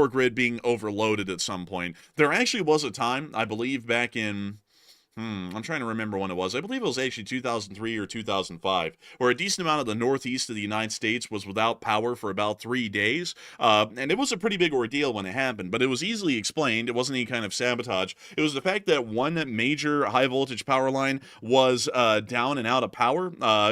grid being overloaded at some point. There actually was a time, I believe, back in I'm trying to remember when it was. I believe it was actually 2003 or 2005, where a decent amount of the northeast of the United States was without power for about 3 days. And it was a pretty big ordeal when it happened, but it was easily explained. It wasn't any kind of sabotage. It was the fact that one major high voltage power line was down and out of power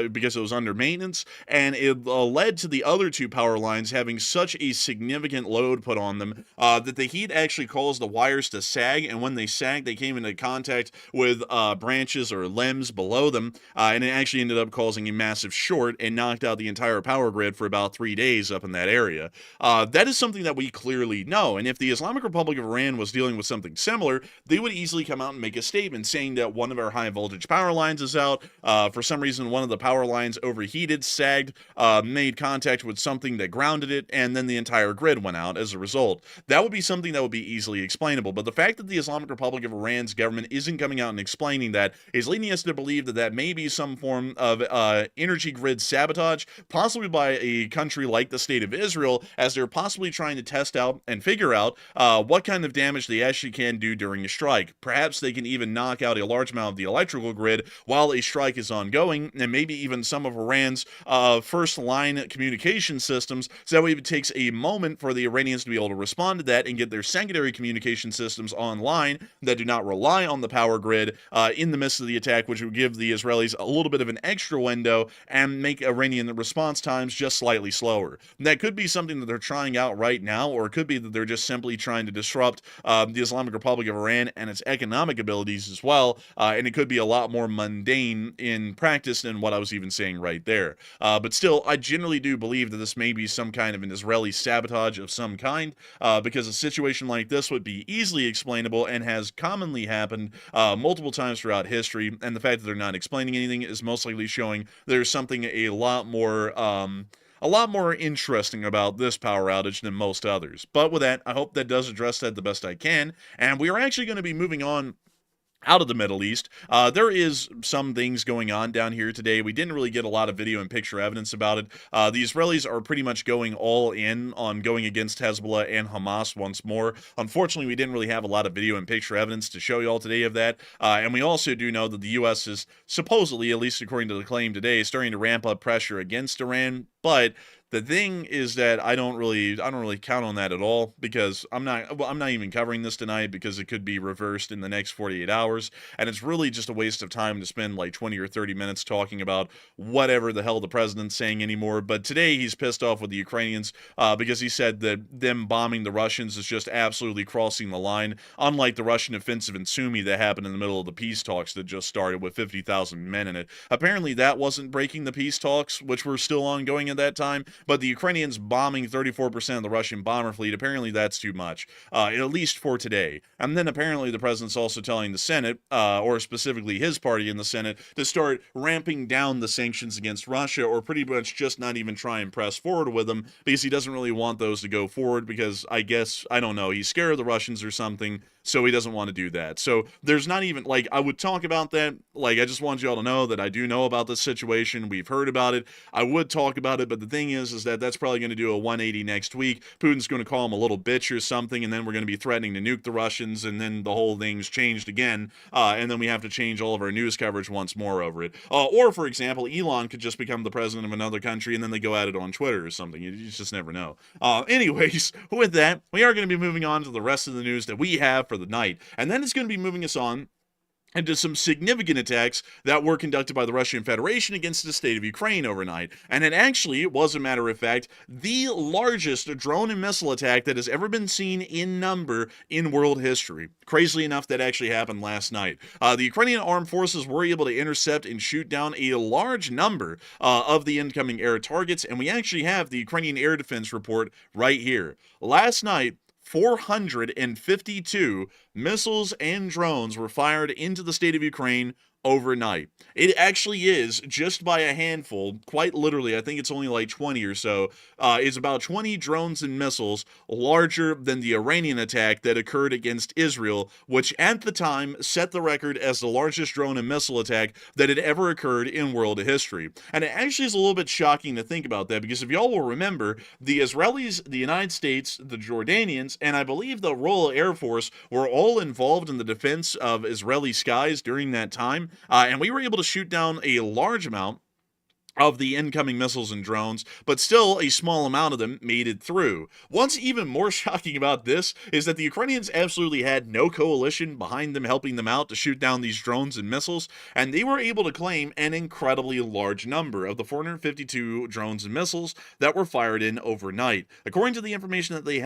because it was under maintenance, and it led to the other two power lines having such a significant load put on them that the heat actually caused the wires to sag, and when they sagged, they came into contact with branches or limbs below them, and it actually ended up causing a massive short and knocked out the entire power grid for about 3 days up in that area. That is something that we clearly know, and if the Islamic Republic of Iran was dealing with something similar, they would easily come out and make a statement saying that one of our high voltage power lines is out. For some reason, one of the power lines overheated, sagged, made contact with something that grounded it, and then the entire grid went out as a result. That would be something that would be easily explainable, but the fact that the Islamic Republic of Iran's government isn't coming out and explaining that is leading us to believe that that may be some form of energy grid sabotage, possibly by a country like the state of Israel, as they're possibly trying to test out and figure out what kind of damage they actually can do during a strike. Perhaps they can even knock out a large amount of the electrical grid while a strike is ongoing, and maybe even some of Iran's first line communication systems, so that way it takes a moment for the Iranians to be able to respond to that and get their secondary communication systems online that do not rely on the power grid in the midst of the attack, which would give the Israelis a little bit of an extra window and make Iranian response times just slightly slower. That could be something that they're trying out right now, or it could be that they're just simply trying to disrupt the Islamic Republic of Iran and its economic abilities as well, and it could be a lot more mundane in practice than what I was even saying right there. But still, I generally do believe that this may be some kind of an Israeli sabotage of some kind, because a situation like this would be easily explainable and has commonly happened multiple times throughout history, and the fact that they're not explaining anything is most likely showing there's something a lot more interesting about this power outage than most others. But with that, I hope that does address that the best I can, and we are actually going to be moving on out of the Middle East. There is some things going on down here today. We didn't really get a lot of video and picture evidence about it. The Israelis are pretty much going all in on going against Hezbollah and Hamas once more. Unfortunately, we didn't really have a lot of video and picture evidence to show you all today of that. And we also do know that the U.S. is supposedly, at least according to the claim today, starting to ramp up pressure against Iran. But the thing is that I don't really count on that at all, because I'm not even covering this tonight, because it could be reversed in the next 48 hours, and it's really just a waste of time to spend like 20 or 30 minutes talking about whatever the hell the president's saying anymore. But today he's pissed off with the Ukrainians because he said that them bombing the Russians is just absolutely crossing the line, unlike the Russian offensive in Sumy that happened in the middle of the peace talks that just started with 50,000 men in it. Apparently that wasn't breaking the peace talks, which were still ongoing at that time. But the Ukrainians bombing 34% of the Russian bomber fleet, apparently that's too much, at least for today. And then apparently the president's also telling the Senate, or specifically his party in the Senate, to start ramping down the sanctions against Russia, or pretty much just not even try and press forward with them, because he doesn't really want those to go forward, because I guess, I don't know, he's scared of the Russians or something, so he doesn't want to do that. So there's not even, like, I would talk about that, like, I just want you all to know that I do know about this situation, we've heard about it, I would talk about it, but the thing is that that's probably going to do a 180 next week. Putin's going to call him a little bitch or something, and then we're going to be threatening to nuke the Russians, and then the whole thing's changed again, and then we have to change all of our news coverage once more over it. Or, for example, Elon could just become the president of another country, and then they go at it on Twitter or something. You just never know. Anyways, with that, we are going to be moving on to the rest of the news that we have for the night, and then it's going to be moving us on into some significant attacks that were conducted by the Russian Federation against the state of Ukraine overnight. And it actually was, a matter of fact, the largest drone and missile attack that has ever been seen in number in world history. Crazily enough, that actually happened last night. The Ukrainian armed forces were able to intercept and shoot down a large number of the incoming air targets, and we actually have the Ukrainian air defense report right here. Last night, 452 missiles and drones were fired into the state of Ukraine overnight. It actually is, just by a handful, quite literally, I think it's only like 20 or so, it's about 20 drones and missiles larger than the Iranian attack that occurred against Israel, which at the time set the record as the largest drone and missile attack that had ever occurred in world history. And it actually is a little bit shocking to think about that, because if y'all will remember, the Israelis, the United States, the Jordanians, and I believe the Royal Air Force were all involved in the defense of Israeli skies during that time. And we were able to shoot down a large amount of the incoming missiles and drones, but still a small amount of them made it through. What's even more shocking about this is that the Ukrainians absolutely had no coalition behind them helping them out to shoot down these drones and missiles, and they were able to claim an incredibly large number of the 452 drones and missiles that were fired in overnight. According to the information that they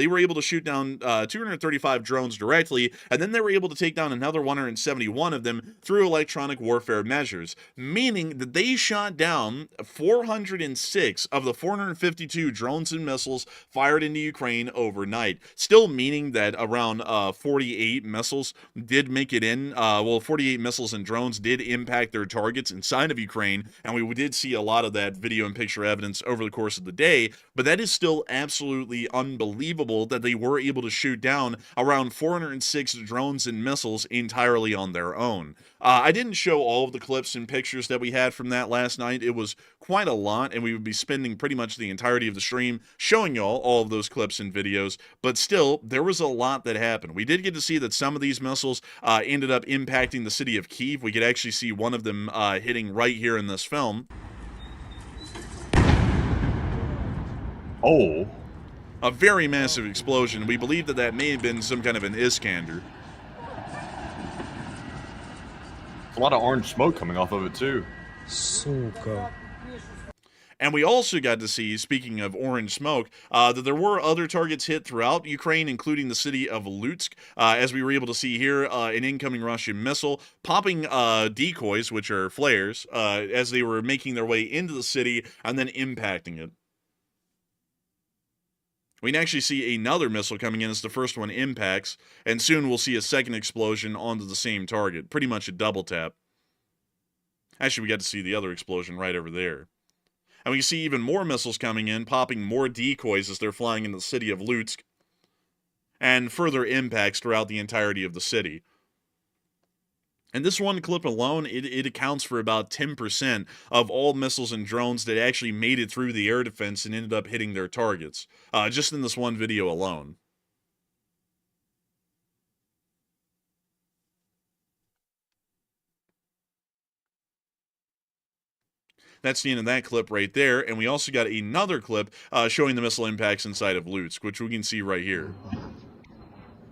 were able to shoot down 235 drones directly, and then they were able to take down another 171 of them through electronic warfare measures, meaning that they they shot down 406 of the 452 drones and missiles fired into Ukraine overnight, still meaning that around 48 missiles did make it in. 48 missiles and drones did impact their targets inside of Ukraine, and we did see a lot of that video and picture evidence over the course of the day, but that is still absolutely unbelievable that they were able to shoot down around 406 drones and missiles entirely on their own. I didn't show all of the clips and pictures that we had from that last night. It was quite a lot, and we would be spending pretty much the entirety of the stream showing y'all all of those clips and videos, but still, there was a lot that happened. We did get to see that some of these missiles ended up impacting the city of Kyiv. We could actually see one of them hitting right here in this film. Oh. A very massive explosion. We believe that that may have been some kind of an Iskander. A lot of orange smoke coming off of it, too. Сука. And we also got to see, speaking of orange smoke, that there were other targets hit throughout Ukraine, including the city of Lutsk, as we were able to see here, an incoming Russian missile popping decoys, which are flares, as they were making their way into the city and then impacting it. We can actually see another missile coming in as the first one impacts, and soon we'll see a second explosion onto the same target. Pretty much a double tap. Actually, we got to see the other explosion right over there. And we can see even more missiles coming in, popping more decoys as they're flying into the city of Lutsk, and further impacts throughout the entirety of the city. And this one clip alone, it accounts for about 10% of all missiles and drones that actually made it through the air defense and ended up hitting their targets, just in this one video alone. That's the end of that clip right there, and we also got another clip showing the missile impacts inside of Lutsk, which we can see right here.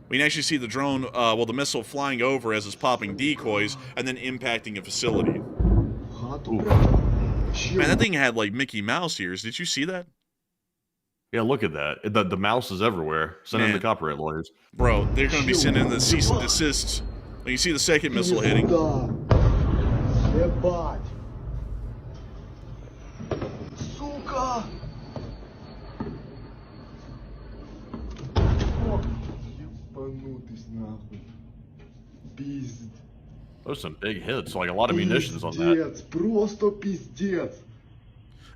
We can actually see the drone, the missile flying over as it's popping decoys and then impacting a facility. Man, that thing had like Mickey Mouse ears. Did you see that? Yeah, look at that. The mouse is everywhere. Send in the copyright lawyers. Bro, they're going to be sending the cease and desists. When you see the second missile hitting. Сука. Those are some big hits, like a lot of munitions on that. Просто пиздец.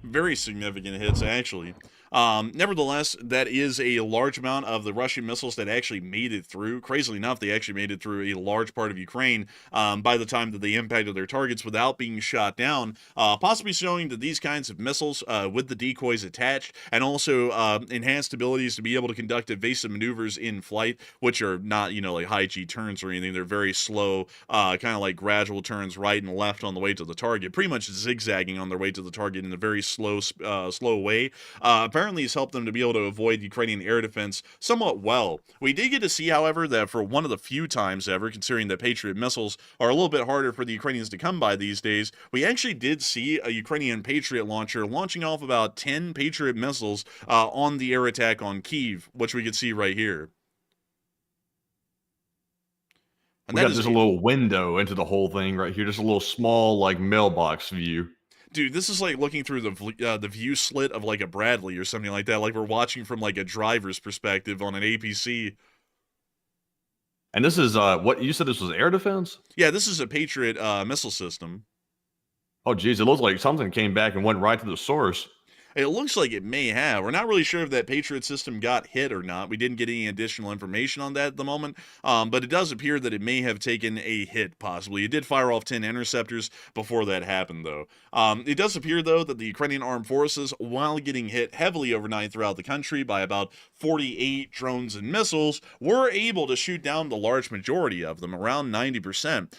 Very significant hits, actually. Nevertheless, that is a large amount of the Russian missiles that actually made it through. Crazily enough, they actually made it through a large part of Ukraine by the time that they impacted their targets without being shot down, possibly showing that these kinds of missiles with the decoys attached and also enhanced abilities to be able to conduct evasive maneuvers in flight, which are not, like high G turns or anything. They're very slow, kind of like gradual turns right and left on the way to the target, pretty much zigzagging on their way to the target in a very slow way. Apparently has helped them to be able to avoid Ukrainian air defense somewhat well. We did get to see, however, that for one of the few times ever, considering that Patriot missiles are a little bit harder for the Ukrainians to come by these days, we actually did see a Ukrainian Patriot launcher launching off about 10 Patriot missiles on the air attack on Kyiv, which we could see right here. And we got just a little window into the whole thing right here, just a little small, like, mailbox view. Dude, this is like looking through the view slit of like a Bradley or something like that. Like we're watching from like a driver's perspective on an APC. And this is what you said. This was air defense. Yeah, this is a Patriot missile system. Oh, geez, it looks like something came back and went right to the source. It looks like it may have. We're not really sure if that Patriot system got hit or not. We didn't get any additional information on that at the moment, but it does appear that it may have taken a hit, possibly. It did fire off 10 interceptors before that happened, though. It does appear, though, that the Ukrainian armed forces, while getting hit heavily overnight throughout the country by about 48 drones and missiles, were able to shoot down the large majority of them, around 90%,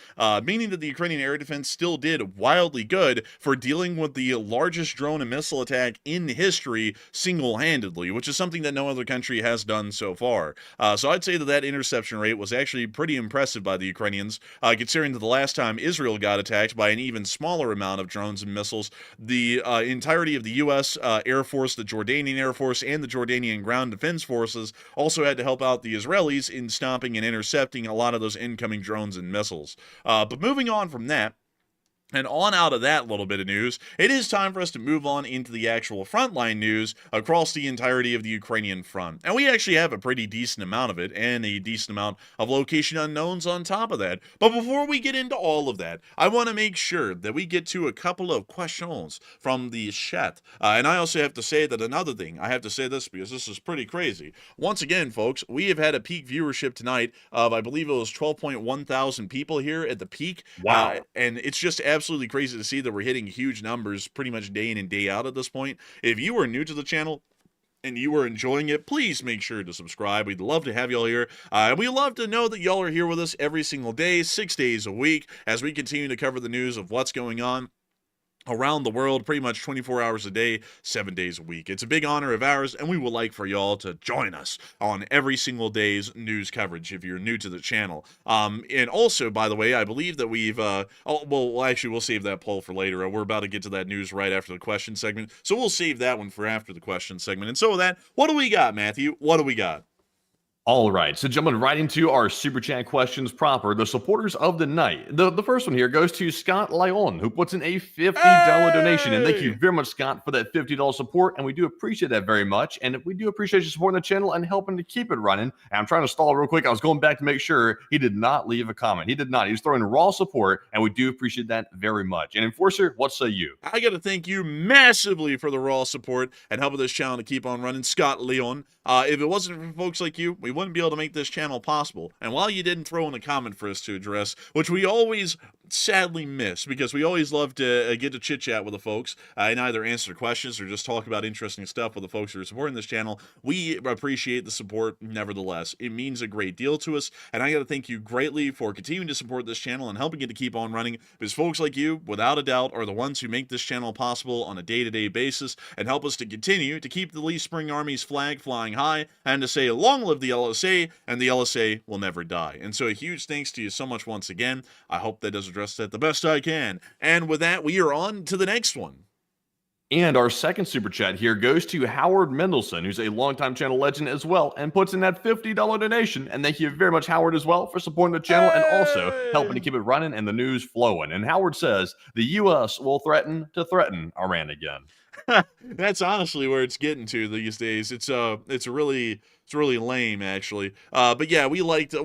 meaning that the Ukrainian air defense still did wildly good for dealing with the largest drone and missile attack in history single-handedly, which is something that no other country has done so far. So I'd say that that interception rate was actually pretty impressive by the Ukrainians, considering that the last time Israel got attacked by an even smaller amount of drones and missiles, the entirety of the U.S. Air Force, the Jordanian Air Force, and the Jordanian Ground Defense Forces also had to help out the Israelis in stopping and intercepting a lot of those incoming drones and missiles. But moving on from that, And on out of that little bit of news, it is time for us to move on into the actual frontline news across the entirety of the Ukrainian front. And we actually have a pretty decent amount of it, and a decent amount of location unknowns on top of that. But before we get into all of that, I want to make sure that we get to a couple of questions from the chat. And I also have to say that another thing, I have to say this because this is pretty crazy. Once again, folks, we have had a peak viewership tonight of, I believe it was 12.1 thousand people here at the peak. Wow. And it's just absolutely crazy to see that we're hitting huge numbers pretty much day in and day out at this point. If you are new to the channel and you are enjoying it, please make sure to subscribe. We'd love to have y'all here. We love to know that y'all are here with us every single day, 6 days a week, as we continue to cover the news of what's going on around the world, pretty much 24 hours a day, 7 days a week. It's a big honor of ours, and we would like for y'all to join us on every single day's news coverage if you're new to the channel. And also, by the way, I believe that we've, actually, we'll save that poll for later. We're about to get to that news right after the question segment, so we'll save that one for after the question segment. And so with that, what do we got, Matthew? What do we got? All right, so jumping right into our super chat questions proper, the supporters of the night. The first one here goes to Scott Lyon, who puts in a $50 donation. And thank you very much, Scott, for that $50 support. And we do appreciate that very much. And we do appreciate you supporting the channel and helping to keep it running. And I'm trying to stall real quick. I was going back to make sure he did not leave a comment. He did not. He was throwing raw support, and we do appreciate that very much. And Enforcer, what say you? I got to thank you massively for the raw support and helping this channel to keep on running. Scott Leon, if it wasn't for folks like you, we wouldn't be able to make this channel possible. And while you didn't throw in a comment for us to address, which we always sadly miss because we always love to get to chit chat with the folks and either answer questions or just talk about interesting stuff with the folks who are supporting this channel, we appreciate the support nevertheless. It means a great deal to us, and I got to thank you greatly for continuing to support this channel and helping it to keep on running, because folks like you, without a doubt, are the ones who make this channel possible on a day-to-day basis and help us to continue to keep the Lee Spring Army's flag flying high and to say long live the LSA, and the LSA will never die. And so a huge thanks to you so much once again. I hope that does address that the best I can. And with that, we are on to the next one. And our second super chat here goes to Howard Mendelson, who's a longtime channel legend as well, and puts in that $50 donation. And thank you very much, Howard, as well, for supporting the channel and also helping to keep it running and the news flowing. And Howard says the U.S. will threaten to threaten Iran again. That's honestly where it's getting to these days. It's really lame, actually. But yeah, we liked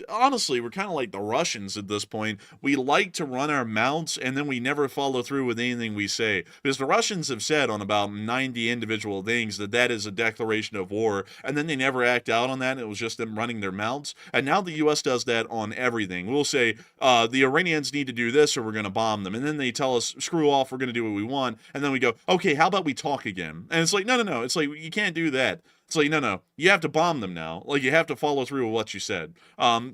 honestly, we're kind of like the Russians at this point. We like to run our mouths and then we never follow through with anything we say, because the Russians have said on about 90 individual things that is a declaration of war, and then they never act out on that. It was just them running their mouths. And now the U.S. does that on everything. We'll say the Iranians need to do this or we're going to bomb them, and then they tell us screw off, we're going to do what we want, and then we go, okay, how about we talk again? And it's like, no, it's like, you can't do that. It's like, no, you have to bomb them now. Like, you have to follow through with what you said.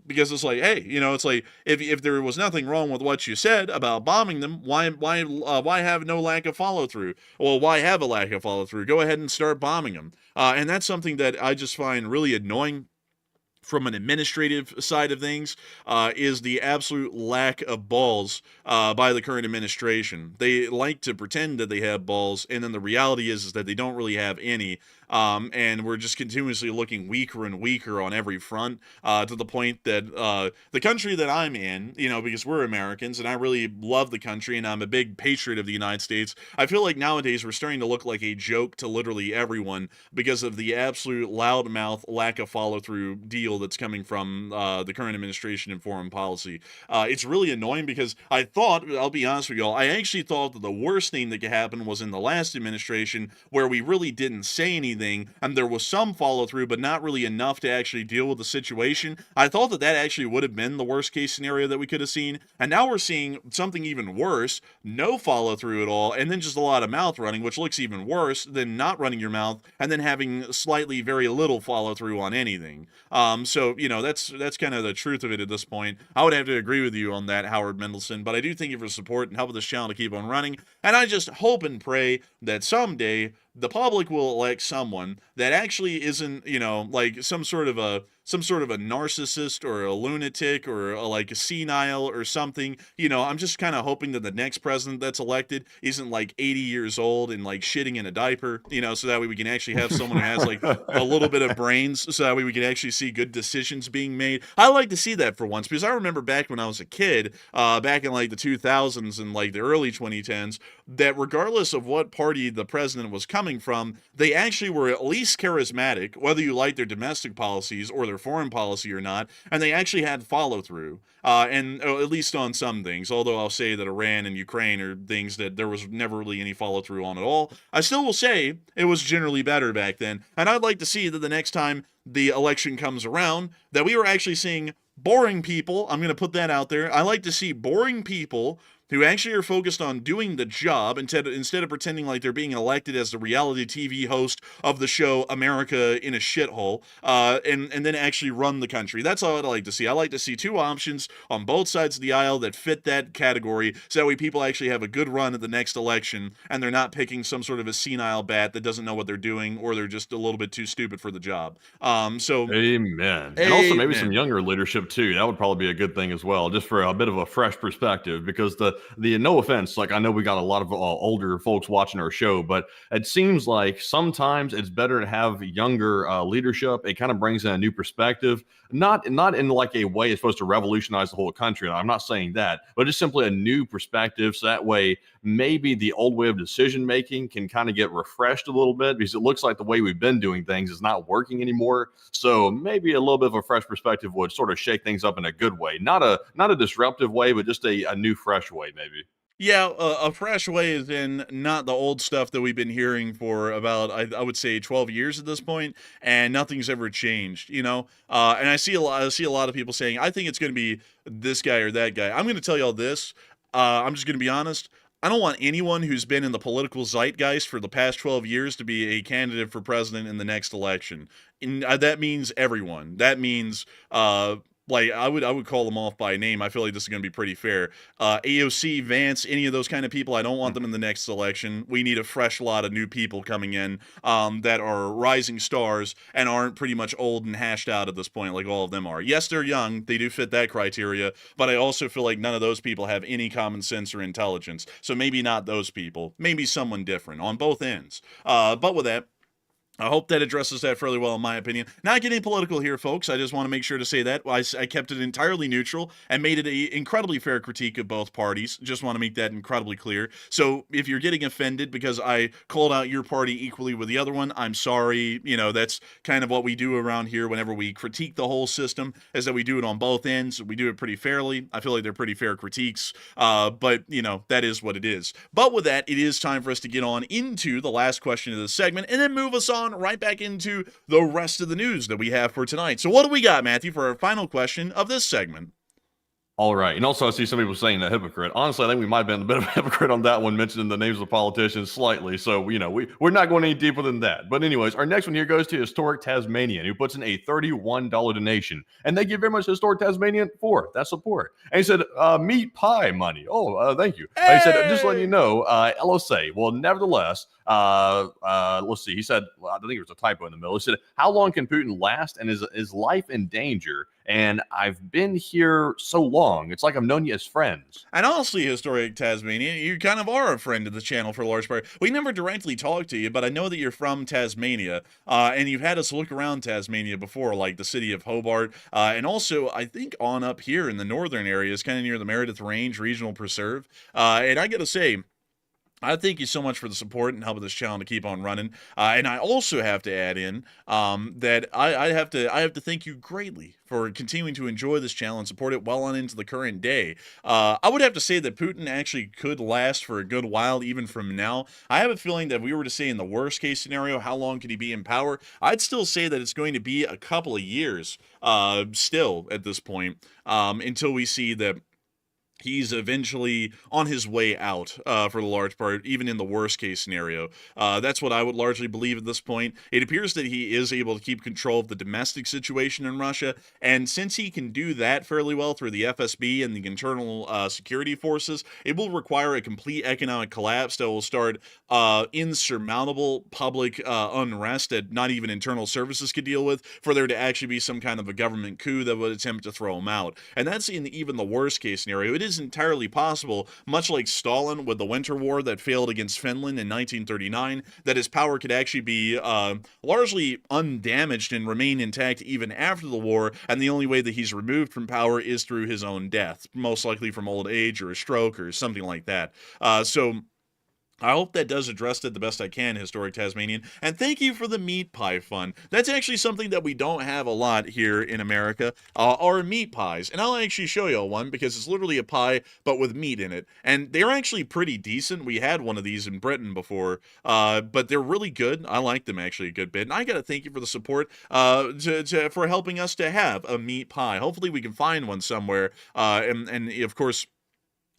Because it's like, hey, it's like, if there was nothing wrong with what you said about bombing them, why have no lack of follow through? Well, why have a lack of follow through? Go ahead and start bombing them. And that's something that I just find really annoying from an administrative side of things, is the absolute lack of balls by the current administration. They like to pretend that they have balls, and then the reality is that they don't really have any. And we're just continuously looking weaker and weaker on every front, to the point that the country that I'm in, because we're Americans and I really love the country and I'm a big patriot of the United States, I feel like nowadays we're starting to look like a joke to literally everyone because of the absolute loudmouth lack of follow-through deal that's coming from the current administration and foreign policy. It's really annoying because I'll be honest with y'all, I actually thought that the worst thing that could happen was in the last administration, where we really didn't say anything and there was some follow through, but not really enough to actually deal with the situation. I thought that actually would have been the worst case scenario that we could have seen. And now we're seeing something even worse, no follow through at all, and then just a lot of mouth running, which looks even worse than not running your mouth and then having slightly very little follow through on anything. So, that's kind of the truth of it at this point. I would have to agree with you on that, Howard Mendelson, but I do thank you for support and helping this channel to keep on running. And I just hope and pray that someday the public will elect someone that actually isn't, like some sort of a narcissist or a lunatic or like a senile or something. I'm just kind of hoping that the next president that's elected isn't like 80 years old and like shitting in a diaper, so that way we can actually have someone who has like a little bit of brains, so that way we can actually see good decisions being made. I like to see that for once, because I remember back when I was a kid, back in like the 2000s and like the early 2010s, that regardless of what party the president was coming from, they actually were at least charismatic, whether you like their domestic policies or their foreign policy or not, and they actually had follow through, and at least on some things. Although I'll say that Iran and Ukraine are things that there was never really any follow through on at all, I still will say it was generally better back then. And I'd like to see that the next time the election comes around, that we were actually seeing boring people. I'm going to put that out there. I like to see boring people who actually are focused on doing the job instead of pretending like they're being elected as the reality TV host of the show America in a Shithole, and then actually run the country. That's all I'd like to see. I like to see two options on both sides of the aisle that fit that category, so that way people actually have a good run at the next election, and they're not picking some sort of a senile bat that doesn't know what they're doing, or they're just a little bit too stupid for the job. Amen. And also maybe some younger leadership too. That would probably be a good thing as well, just for a bit of a fresh perspective, because the no offense, like I know we got a lot of older folks watching our show, but it seems like sometimes it's better to have younger leadership. It kind of brings in a new perspective, not in like a way it's supposed to revolutionize the whole country. I'm not saying that, but just simply a new perspective. So that way, maybe the old way of decision making can kind of get refreshed a little bit, because it looks like the way we've been doing things is not working anymore. So maybe a little bit of a fresh perspective would sort of shake things up in a good way, not a disruptive way, but just a new, fresh way, maybe. Yeah, a fresh way is in not the old stuff that we've been hearing for about, I would say, 12 years at this point, and nothing's ever changed, And I see a lot of people saying, I think it's going to be this guy or that guy. I'm going to tell you all this. I'm just going to be honest. I don't want anyone who's been in the political zeitgeist for the past 12 years to be a candidate for president in the next election. And that means everyone. That means like I would call them off by name. I feel like this is going to be pretty fair. AOC, Vance, any of those kind of people, I don't want them in the next election. We need a fresh lot of new people coming in that are rising stars and aren't pretty much old and hashed out at this point like all of them are. Yes, they're young. They do fit that criteria. But I also feel like none of those people have any common sense or intelligence. So maybe not those people. Maybe someone different on both ends. But with that, I hope that addresses that fairly well, in my opinion. Not getting political here, folks. I just want to make sure to say that. I kept it entirely neutral and made it an incredibly fair critique of both parties. Just want to make that incredibly clear. So if you're getting offended because I called out your party equally with the other one, I'm sorry. That's kind of what we do around here whenever we critique the whole system, is that we do it on both ends. We do it pretty fairly. I feel like they're pretty fair critiques. But, that is what it is. But with that, it is time for us to get on into the last question of this segment and then move us on right back into the rest of the news that we have for tonight. So what do we got, Matthew, for our final question of this segment? All right. And also, I see some people saying a hypocrite. Honestly, I think we might have been a bit of a hypocrite on that one, mentioning the names of politicians slightly. So, we're not going any deeper than that. But anyways, our next one here goes to Historic Tasmanian, who puts in a $31 donation. And thank you very much, Historic Tasmanian, for that support. And he said, meat pie money. Oh, thank you. He said, just letting you know, LSA. Well, nevertheless, let's see. He said, I think there was a typo in the middle. He said, how long can Putin last, and is life in danger? And I've been here so long. It's like I've known you as friends. And honestly, Historic Tasmania, you kind of are a friend of the channel for a large part. We never directly talked to you, but I know that you're from Tasmania, and you've had us look around Tasmania before, like the city of Hobart, and also, I think, on up here in the northern areas, kind of near the Meredith Range Regional Preserve. And I gotta say, I thank you so much for the support and helping this channel to keep on running. And I also have to add in that I have to thank you greatly for continuing to enjoy this channel and support it well on into the current day. I would have to say that Putin actually could last for a good while, even from now. I have a feeling that if we were to say in the worst case scenario, how long could he be in power? I'd still say that it's going to be a couple of years still at this point until we see that he's eventually on his way out for the large part, even in the worst case scenario. That's what I would largely believe at this point. It appears that he is able to keep control of the domestic situation in Russia, and since he can do that fairly well through the FSB and the internal security forces, it will require a complete economic collapse that will start insurmountable public unrest that not even internal services could deal with for there to actually be some kind of a government coup that would attempt to throw him out. And that's in even the worst case scenario. It is entirely possible, much like Stalin with the Winter War that failed against Finland in 1939, that his power could actually be largely undamaged and remain intact even after the war, and the only way that he's removed from power is through his own death, most likely from old age or a stroke or something like that. So I hope that does address it the best I can, Historic Tasmanian. And thank you for the meat pie fun. That's actually something that we don't have a lot here in America, are meat pies. And I'll actually show you one because it's literally a pie, but with meat in it. And they're actually pretty decent. We had one of these in Britain before, but they're really good. I like them actually a good bit. And I got to thank you for the support for helping us to have a meat pie. Hopefully we can find one somewhere. And of course,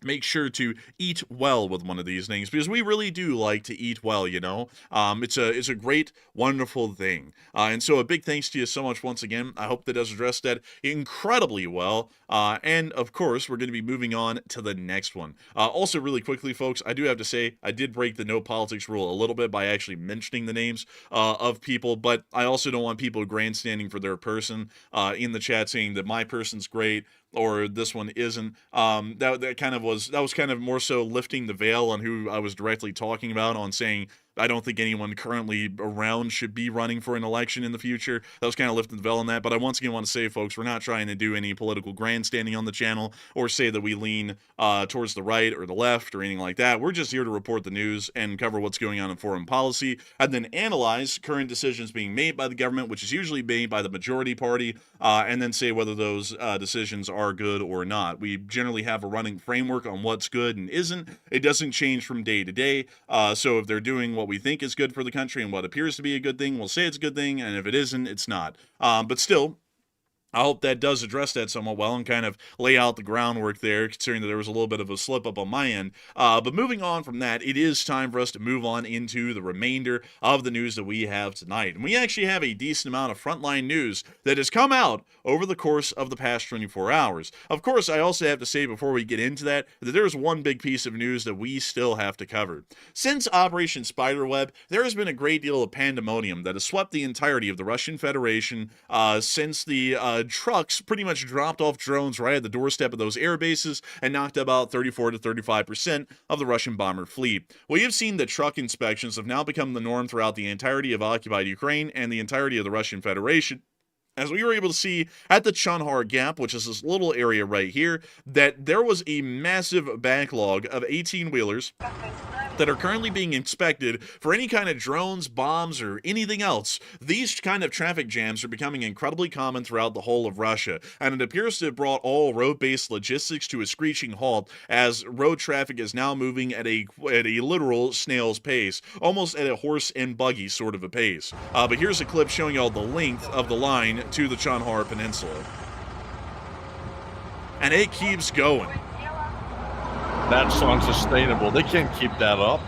make sure to eat well with one of these things because we really do like to eat well, you know. It's a great, wonderful thing. And so a big thanks to you so much once again. I hope that does address that incredibly well. And of course, we're going to be moving on to the next one. Also, really quickly, folks, I do have to say I did break the no politics rule a little bit by actually mentioning the names of people, but I also don't want people grandstanding for their person in the chat saying that my person's great or this one isn't. That was kind of more so lifting the veil on who I was directly talking about, on saying I don't think anyone currently around should be running for an election in the future. That was kind of lifting the veil on that. But I once again want to say, folks, we're not trying to do any political grandstanding on the channel or say that we lean towards the right or the left or anything like that. We're just here to report the news and cover what's going on in foreign policy and then analyze current decisions being made by the government, which is usually made by the majority party, and then say whether those decisions are good or not. We generally have a running framework on what's good and isn't. It doesn't change from day to day. So if they're doing what we think is good for the country and what appears to be a good thing, we'll say it's a good thing, and if it isn't, it's not. But still, I hope that does address that somewhat well and kind of lay out the groundwork there, considering that there was a little bit of a slip up on my end. But moving on from that, it is time for us to move on into the remainder of the news that we have tonight. And we actually have a decent amount of Frontline news that has come out over the course of the past 24 hours. Of course, I also have to say before we get into that there's one big piece of news that we still have to cover. Since Operation Spiderweb, there has been a great deal of pandemonium that has swept the entirety of the Russian Federation since the trucks pretty much dropped off drones right at the doorstep of those air bases and knocked about 34 to 35% of the Russian bomber fleet. We have seen that truck inspections have now become the norm throughout the entirety of occupied Ukraine and the entirety of the Russian Federation, as we were able to see at the Chunhar Gap, which is this little area right here, that there was a massive backlog of 18-wheelers that are currently being inspected for any kind of drones, bombs, or anything else. These kind of traffic jams are becoming incredibly common throughout the whole of Russia, and it appears to have brought all road-based logistics to a screeching halt as road traffic is now moving at a literal snail's pace, almost at a horse and buggy sort of a pace. But here's a clip showing y'all the length of the line to the Chunhar Peninsula. And it keeps going. That's unsustainable. They can't keep that up.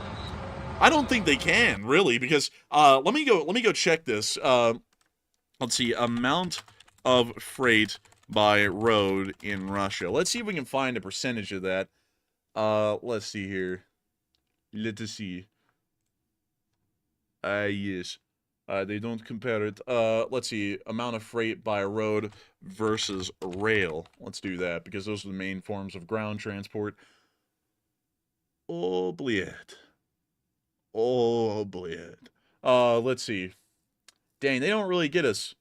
I don't think they can, really, because let me go check this. Let's see, amount of freight by road in Russia. Let's see if we can find a percentage of that. Let's see here. Let's see. Yes. They don't compare it. Let's see, amount of freight by road versus rail. Let's do that, because those are the main forms of ground transport. Oh, bled. Oh, bled. Let's see. Dang, they don't really get us.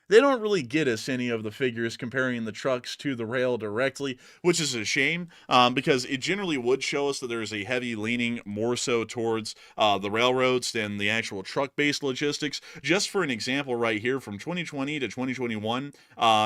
They don't really get us any of the figures comparing the trucks to the rail directly, which is a shame, because it generally would show us that there's a heavy leaning more so towards the railroads than the actual truck-based logistics. Just for an example right here, from 2020 to 2021,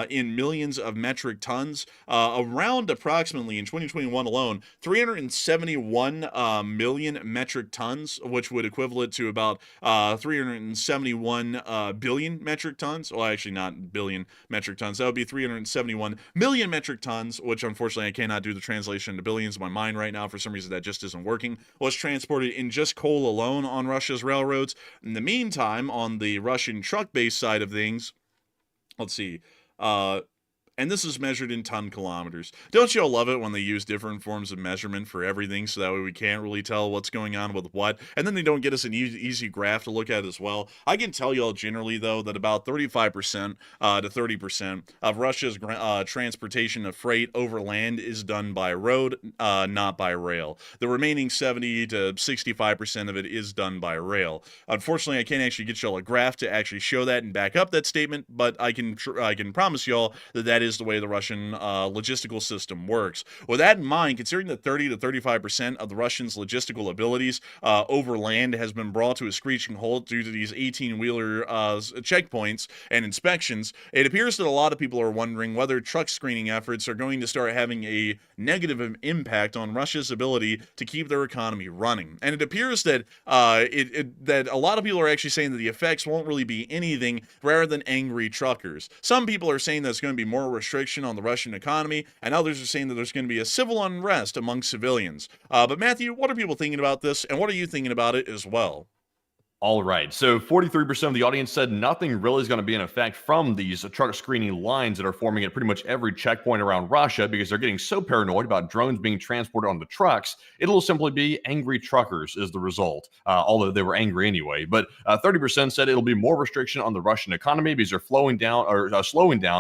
in millions of metric tons, around approximately in 2021 alone, 371 million metric tons, which would equivalent to about 371 billion metric tons. Well, actually, actually not billion metric tons. That would be 371 million metric tons, which unfortunately I cannot do the translation to billions in my mind right now. For some reason, that just isn't working. Was transported in just coal alone on Russia's railroads. In the meantime, on the Russian truck-based side of things, let's see, and this is measured in ton kilometers. Don't you all love it when they use different forms of measurement for everything, so that way we can't really tell what's going on with what, and then they don't get us an easy graph to look at as well. I can tell you all generally, though, that about 35% to 30% of Russia's transportation of freight over land is done by road, not by rail. The remaining 70 to 65% of it is done by rail. Unfortunately, I can't actually get y'all a graph to actually show that and back up that statement, but I can promise y'all that that is the way the Russian logistical system works. With that in mind, considering that 30 to 35% of the Russians' logistical abilities over land has been brought to a screeching halt due to these 18-wheeler checkpoints and inspections, it appears that a lot of people are wondering whether truck screening efforts are going to start having a negative impact on Russia's ability to keep their economy running. And it appears that that a lot of people are actually saying that the effects won't really be anything rather than angry truckers. Some people are saying that it's going to be more restriction on the Russian economy, and others are saying that there's going to be a civil unrest among civilians. But Matthew, what are people thinking about this, and what are you thinking about it as well? All right. So 43% of the audience said nothing really is going to be in effect from these truck screening lines that are forming at pretty much every checkpoint around Russia because they're getting so paranoid about drones being transported on the trucks. It'll simply be angry truckers is the result, although they were angry anyway. But 30% said it'll be more restriction on the Russian economy because they're slowing down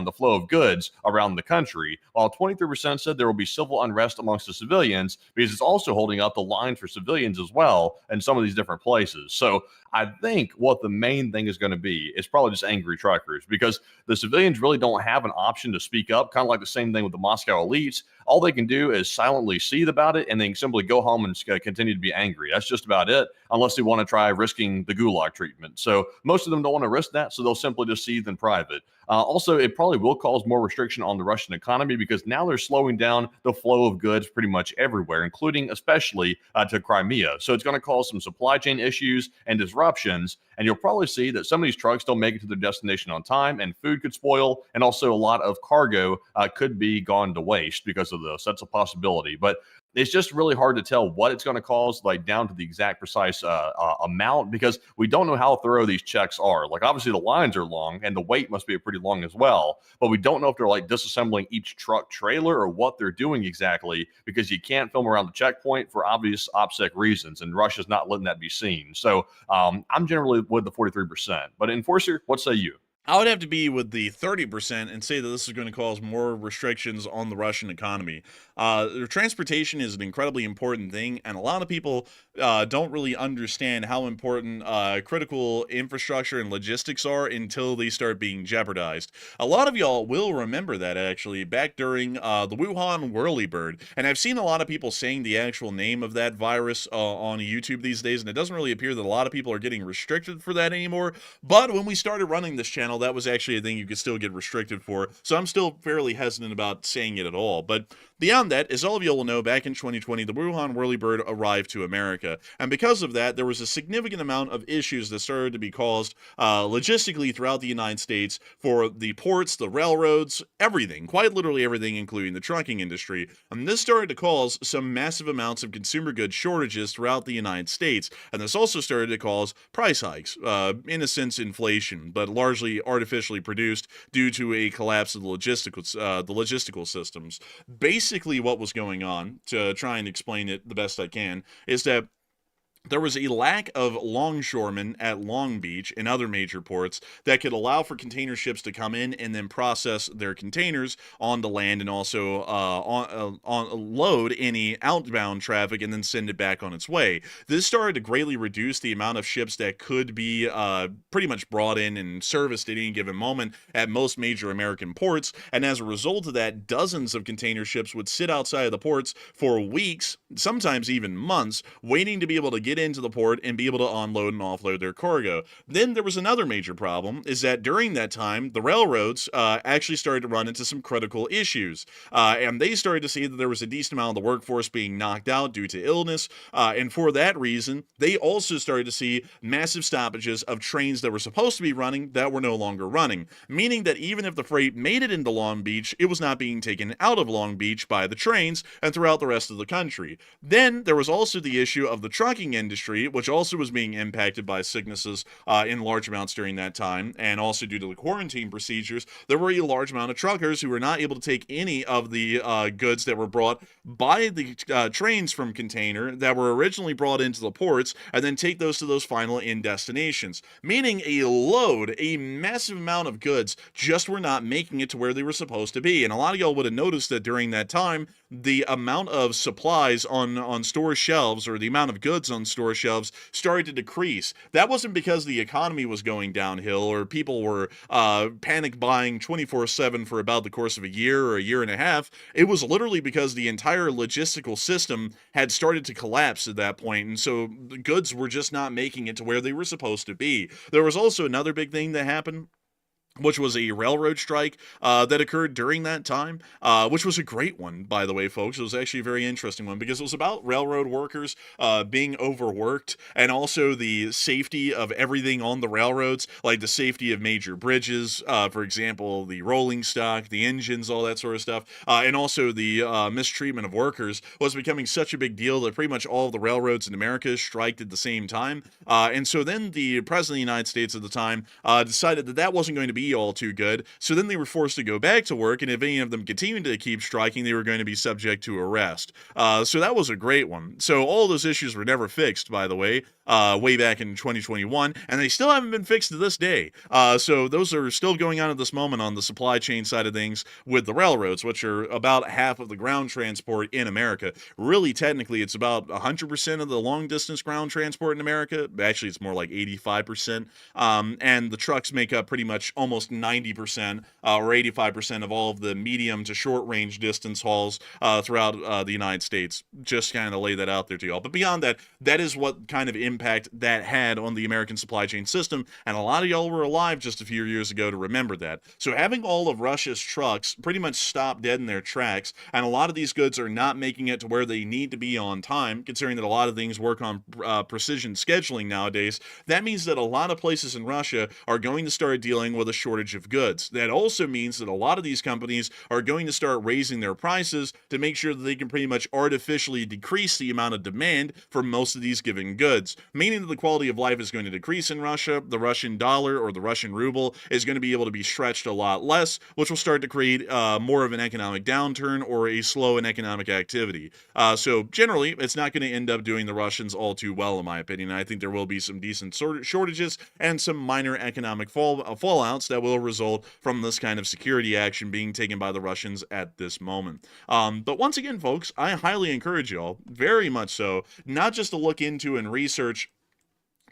the flow of goods around the country, while 23% said there will be civil unrest amongst the civilians because it's also holding up the line for civilians as well in some of these different places. So I think what the main thing is going to be is probably just angry truckers because the civilians really don't have an option to speak up, kind of like the same thing with the Moscow elites. All they can do is silently seethe about it and then simply go home and continue to be angry. That's just about it, unless they want to try risking the gulag treatment. So most of them don't want to risk that, so they'll simply just seethe in private. Also, it probably will cause more restriction on the Russian economy because now they're slowing down the flow of goods pretty much everywhere, including especially to Crimea. So it's going to cause some supply chain issues and disruptions, and you'll probably see that some of these trucks don't make it to their destination on time, and food could spoil, and also a lot of cargo could be gone to waste because of this. That's a possibility. But it's just really hard to tell what it's going to cause, like down to the exact precise amount, because we don't know how thorough these checks are. Like, obviously the lines are long and the wait must be pretty long as well, but we don't know if they're like disassembling each truck trailer or what they're doing exactly, because you can't film around the checkpoint for obvious OPSEC reasons, and Russia's not letting that be seen. So I'm generally with the 43%. But Enforcer, what say you? I would have to be with the 30% and say that this is going to cause more restrictions on the Russian economy. Transportation is an incredibly important thing, and a lot of people don't really understand how important critical infrastructure and logistics are until they start being jeopardized. A lot of y'all will remember that, actually, back during the Wuhan whirlybird, and I've seen a lot of people saying the actual name of that virus on YouTube these days, and it doesn't really appear that a lot of people are getting restricted for that anymore, but when we started running this channel, that was actually a thing you could still get restricted for, so I'm still fairly hesitant about saying it at all. But beyond that, as all of you will know, back in 2020, the Wuhan whirlybird arrived to America, and because of that, there was a significant amount of issues that started to be caused logistically throughout the United States for the ports, the railroads, everything, quite literally everything, including the trucking industry. And this started to cause some massive amounts of consumer goods shortages throughout the United States, and this also started to cause price hikes, in a sense inflation, but largely artificially produced due to a collapse of the logistical systems. Basically, what was going on, to try and explain it the best I can, is that there was a lack of longshoremen at Long Beach and other major ports that could allow for container ships to come in and then process their containers onto land and also load any outbound traffic and then send it back on its way. This started to greatly reduce the amount of ships that could be pretty much brought in and serviced at any given moment at most major American ports, and as a result of that, dozens of container ships would sit outside of the ports for weeks, sometimes even months, waiting to be able to get into the port and be able to unload and offload their cargo. Then there was another major problem, is that during that time, the railroads actually started to run into some critical issues. And they started to see that there was a decent amount of the workforce being knocked out due to illness. And for that reason, they also started to see massive stoppages of trains that were supposed to be running that were no longer running, meaning that even if the freight made it into Long Beach, it was not being taken out of Long Beach by the trains and throughout the rest of the country. Then there was also the issue of the trucking industry, which also was being impacted by sicknesses in large amounts during that time, and also due to the quarantine procedures, there were a large amount of truckers who were not able to take any of the goods that were brought by the trains from container that were originally brought into the ports, and then take those to those final end destinations, meaning a massive amount of goods just were not making it to where they were supposed to be. And a lot of y'all would have noticed that during that time, the amount of supplies on store shelves, or the amount of goods on store shelves, started to decrease. That wasn't because the economy was going downhill or people were panic buying 24/7 for about the course of a year or a year and a half. It was literally because the entire logistical system had started to collapse at that point, and so the goods were just not making it to where they were supposed to be. There was also another big thing that happened, which was a railroad strike that occurred during that time, which was a great one, by the way, folks. It was actually a very interesting one because it was about railroad workers being overworked, and also the safety of everything on the railroads, like the safety of major bridges, for example, the rolling stock, the engines, all that sort of stuff, and also the mistreatment of workers was becoming such a big deal that pretty much all of the railroads in America striked at the same time. And so then the president of the United States at the time decided that that wasn't going to be all too good. So then they were forced to go back to work, and if any of them continued to keep striking, they were going to be subject to arrest. So that was a great one. So all those issues were never fixed, by the way, way back in 2021, and they still haven't been fixed to this day. So those are still going on at this moment on the supply chain side of things with the railroads, which are about half of the ground transport in America. Really, technically, it's about 100% of the long distance ground transport in America. Actually, it's more like 85%. And the trucks make up pretty much almost 90% or 85% of all of the medium to short range distance hauls throughout the United States. Just kind of lay that out there to y'all. But beyond that, that is what kind of impact that had on the American supply chain system. And a lot of y'all were alive just a few years ago to remember that. So having all of Russia's trucks pretty much stop dead in their tracks, and a lot of these goods are not making it to where they need to be on time, considering that a lot of things work on precision scheduling nowadays, that means that a lot of places in Russia are going to start dealing with a shortage of goods. That also means that a lot of these companies are going to start raising their prices to make sure that they can pretty much artificially decrease the amount of demand for most of these given goods, meaning that the quality of life is going to decrease in Russia. The Russian dollar or the Russian ruble is going to be able to be stretched a lot less, which will start to create more of an economic downturn or a slow in economic activity. So generally, it's not going to end up doing the Russians all too well, in my opinion. I think there will be some decent shortages and some minor economic fallouts that will result from this kind of security action being taken by the Russians at this moment. But once again, folks, I highly encourage y'all, very much so, not just to look into and research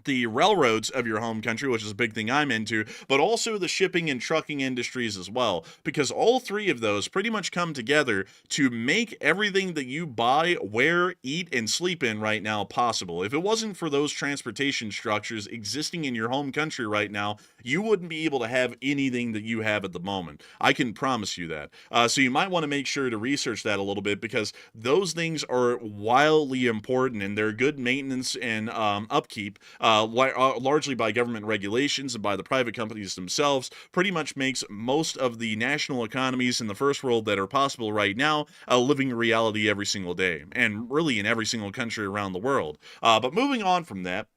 the railroads of your home country, which is a big thing I'm into, but also the shipping and trucking industries as well, because all three of those pretty much come together to make everything that you buy, wear, eat, and sleep in right now possible. If it wasn't for those transportation structures existing in your home country right now, you wouldn't be able to have anything that you have at the moment. I can promise you that. So you might want to make sure to research that a little bit, because those things are wildly important, and they're good maintenance and upkeep, largely by government regulations and by the private companies themselves, pretty much makes most of the national economies in the first world that are possible right now a living reality every single day, and really in every single country around the world. But moving on from that,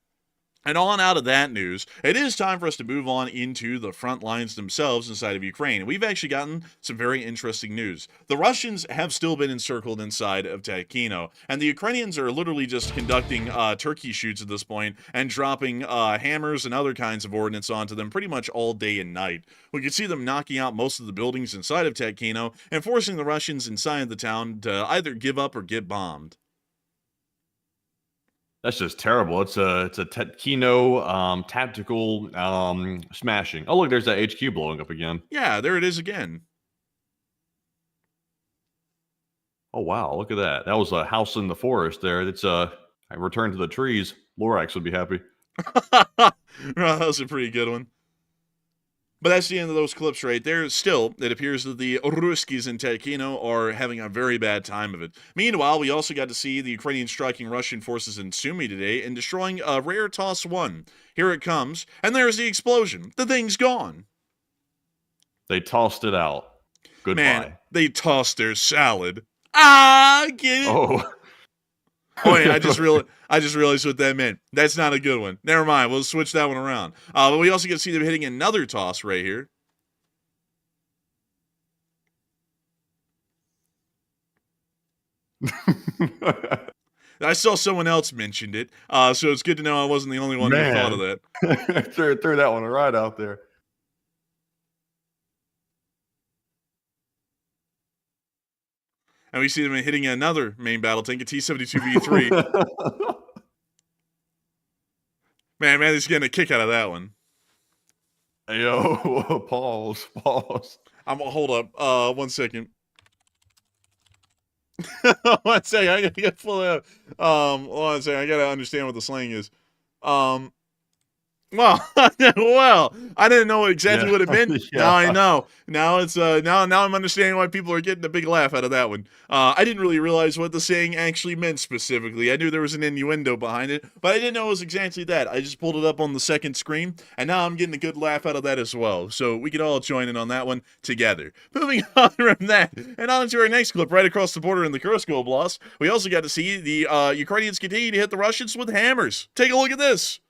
and on out of that news, it is time for us to move on into the front lines themselves inside of Ukraine. And we've actually gotten some very interesting news. The Russians have still been encircled inside of Tetkino, and the Ukrainians are literally just conducting turkey shoots at this point and dropping hammers and other kinds of ordnance onto them pretty much all day and night. We can see them knocking out most of the buildings inside of Tetkino and forcing the Russians inside the town to either give up or get bombed. That's just terrible. It's a Tetkino tactical smashing. Oh, look, there's that HQ blowing up again. Yeah, there it is again. Oh, wow, look at that. That was a house in the forest there. It's I returned to the trees. Lorax would be happy. That was a pretty good one. But that's the end of those clips right there. Still, it appears that the Ruskies in Tetkino are having a very bad time of it. Meanwhile, we also got to see the Ukrainians striking Russian forces in Sumy today and destroying a rare TOS-1. Here it comes, and there's the explosion. The thing's gone. They tossed it out. Goodbye. Man, they tossed their salad. Ah, get it? Oh. Oh, wait, I just realized what that meant. That's not a good one. Never mind. We'll switch that one around. But we also get to see them hitting another toss right here. I saw someone else mentioned it, so it's good to know I wasn't the only one who thought of that. Threw that one right out there. And we see them hitting another main battle tank, a T-72V3. Man, he's getting a kick out of that one. Yo, pause. I'm gonna hold up. 1 second. 1 second. I gotta get full out. 1 second. I gotta understand what the slang is. Well, I didn't know exactly what it meant. Yeah. Now I know. Now it's now I'm understanding why people are getting a big laugh out of that one. I didn't really realize what the saying actually meant specifically. I knew there was an innuendo behind it, but I didn't know it was exactly that. I just pulled it up on the second screen, and now I'm getting a good laugh out of that as well. So we could all join in on that one together. Moving on from that, and on to our next clip, right across the border in the Kursk Oblast, we also got to see the Ukrainians continue to hit the Russians with hammers. Take a look at this.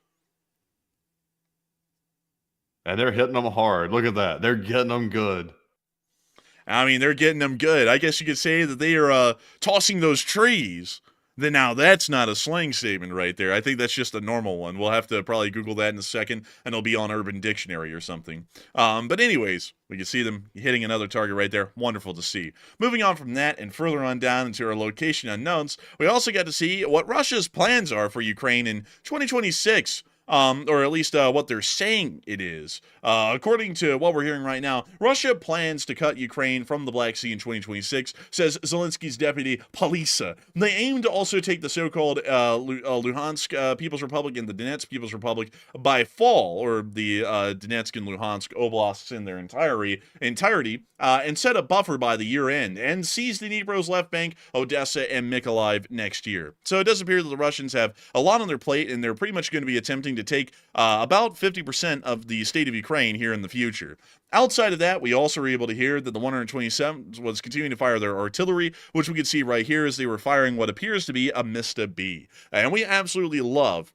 And they're hitting them hard. Look at that. They're getting them good. I mean, they're getting them good. I guess you could say that they are tossing those trees. Then now that's not a slang statement right there. I think that's just a normal one. We'll have to probably Google that in a second, and it'll be on Urban Dictionary or something. But anyways, we can see them hitting another target right there. Wonderful to see. Moving on from that and further on down into our location unknowns, we also got to see what Russia's plans are for Ukraine in 2026. Or at least what they're saying it is. According to what we're hearing right now, Russia plans to cut Ukraine from the Black Sea in 2026, says Zelenskyy's deputy, Palisa. They aim to also take the so-called Luhansk People's Republic and the Donetsk People's Republic by fall, or the Donetsk and Luhansk Oblasts in their entirety, and set a buffer by the year end, and seize the Dniepro's left bank, Odessa, and Mykolaiv next year. So it does appear that the Russians have a lot on their plate, and they're pretty much going to be attempting to take about 50% of the state of Ukraine here in the future. Outside of that, we also were able to hear that the 127th was continuing to fire their artillery, which we can see right here as they were firing what appears to be a Mista B. And we absolutely love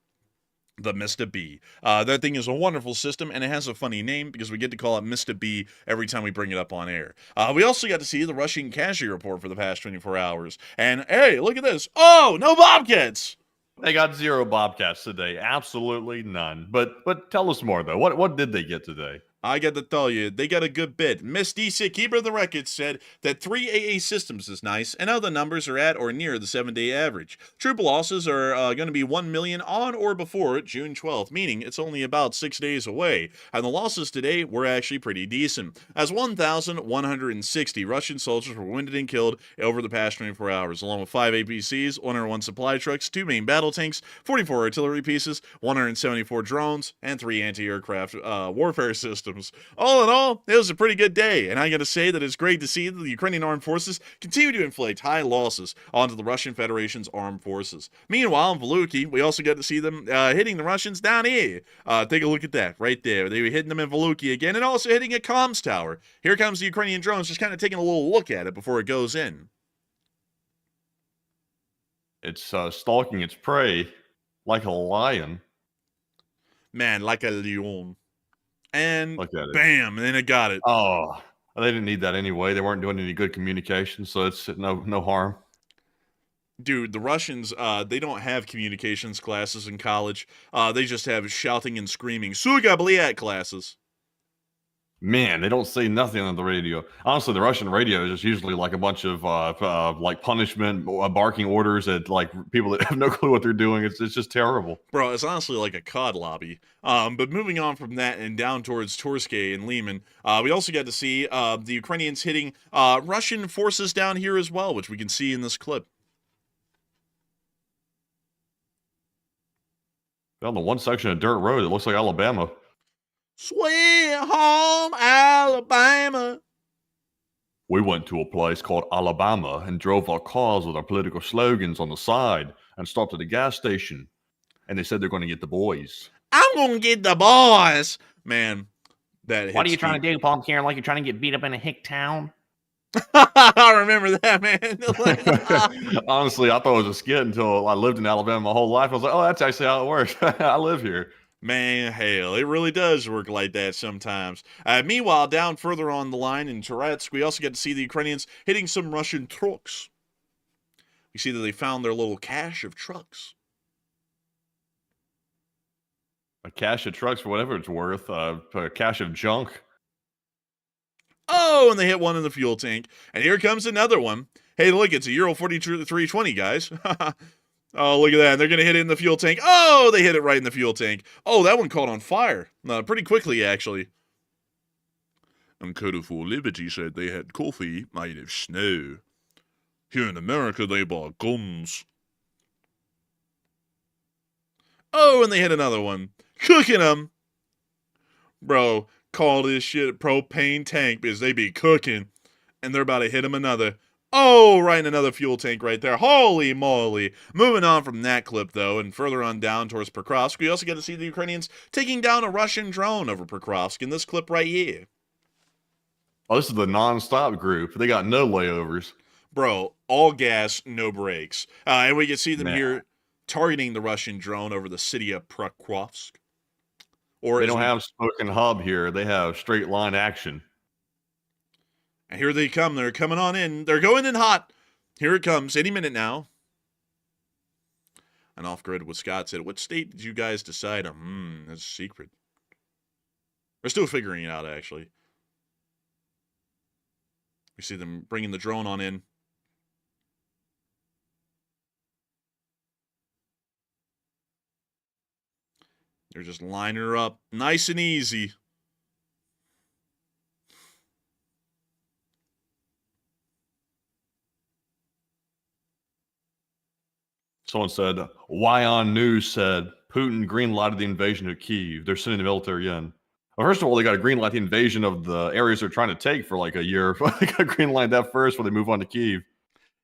the Mista B. That thing is a wonderful system, and it has a funny name because we get to call it Mista B every time we bring it up on air. We also got to see the Russian casualty report for the past 24 hours. And hey, look at this. Oh, no Bobcats! They got 0 Bobcats today. Absolutely none. But tell us more, though. What did they get today? I got to tell you, they got a good bit. Miss DC, keeper of the record, said that 3 AA systems is nice, and other numbers are at or near the 7-day average. Troop losses are going to be 1 million on or before June 12th, meaning it's only about 6 days away. And the losses today were actually pretty decent, as 1,160 Russian soldiers were wounded and killed over the past 24 hours, along with 5 APCs, 101 supply trucks, 2 main battle tanks, 44 artillery pieces, 174 drones, and 3 anti-aircraft warfare systems. All in all, it was a pretty good day, and I gotta say that it's great to see that the Ukrainian armed forces continue to inflict high losses onto the Russian Federation's armed forces. Meanwhile, in Voluki, we also got to see them hitting the Russians down here. Take a look at that right there. They were hitting them in Voluki again, and also hitting a comms tower. Here comes the Ukrainian drones, just kind of taking a little look at it before it goes in. It's stalking its prey like a lion. Man, like a lion. And Look at it. bam, and then it got it. Oh, they didn't need that anyway. They weren't doing any good communication, so it's no harm. Dude, the Russians, they don't have communications classes in college. They just have shouting and screaming, Suga bliat classes. Man, they don't say nothing on the radio. Honestly, the Russian radio is just usually like a bunch of like punishment, barking orders at like people that have no clue what they're doing. It's just terrible. Bro, it's honestly like a COD lobby. But moving on from that and down towards Torske and Liman, we also got to see the Ukrainians hitting Russian forces down here as well, which we can see in this clip. On the one section of dirt road, it looks like Alabama. Sweet home Alabama. We went to a place called Alabama and drove our cars with our political slogans on the side and stopped at a gas station. And they said they're going to get the boys. I'm going to get the boys. Man, that What are you trying to do, Paul Karen? Like you're trying to get beat up in a hick town? I remember that, man. Honestly, I thought it was a skit until I lived in Alabama my whole life. I was like, oh, that's actually how it works. I live here. Man, hell, it really does work like that sometimes. Meanwhile, down further on the line in Turetsk, we also get to see the Ukrainians hitting some Russian trucks. We see that they found their little cache of trucks. A cache of trucks for whatever it's worth. A cache of junk. Oh, and they hit one in the fuel tank. And here comes another one. Hey, look, it's a Euro 4320, guys. Oh, look at that. They're going to hit it in the fuel tank. Oh, they hit it right in the fuel tank. Oh, that one caught on fire. Pretty quickly, actually. And Code for Liberty said they had coffee made of snow. Here in America, they bought guns. Oh, and they hit another one. Cooking them. Bro, call this shit a propane tank because they be cooking. And they're about to hit them another. Oh, right in another fuel tank right there. Holy moly. Moving on from that clip, though, and further on down towards Pokrovsk, we also get to see the Ukrainians taking down a Russian drone over Pokrovsk in this clip right here. Oh, this is the non-stop group. They got no layovers. Bro, all gas, no brakes. And we can see them here targeting the Russian drone over the city of Pokrovsk. Or they don't have spoken hub here. They have straight line action. And here they come. They're coming on in. They're going in hot. Here it comes. Any minute now. And off-grid what Scott said. What state did you guys decide on? That's a secret. We're still figuring it out, actually. We see them bringing the drone on in. They're just lining her up. Nice and easy. Someone said, Wyon News said, Putin green-lighted the invasion of Kyiv. They're sending the military in. Well, first of all, they got to green-light the invasion of the areas they're trying to take for like a year. They got to green-light that first before they move on to Kyiv.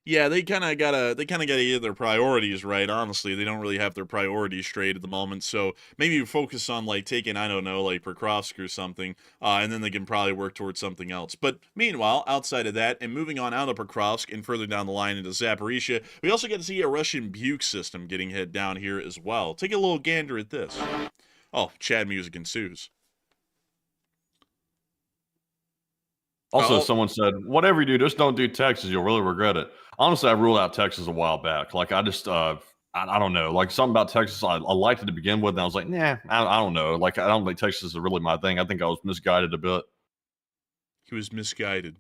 Yeah, they kind of gotta get their priorities right. Honestly, they don't really have their priorities straight at the moment. So maybe focus on like taking, I don't know, like Pokrovsk or something, and then they can probably work towards something else. But meanwhile, outside of that, and moving on out of Pokrovsk and further down the line into Zaporizhia, we also get to see a Russian Buke system getting hit down here as well. Take a little gander at this. Oh, Chad music ensues. Also, someone said, whatever you do, just don't do Texas. You'll really regret it. Honestly, I ruled out Texas a while back. Like, I just, I don't know. Like, something about Texas, I liked it to begin with, and I was like, nah, I don't know. Like, I don't think Texas is really my thing. I think I was misguided a bit. He was misguided.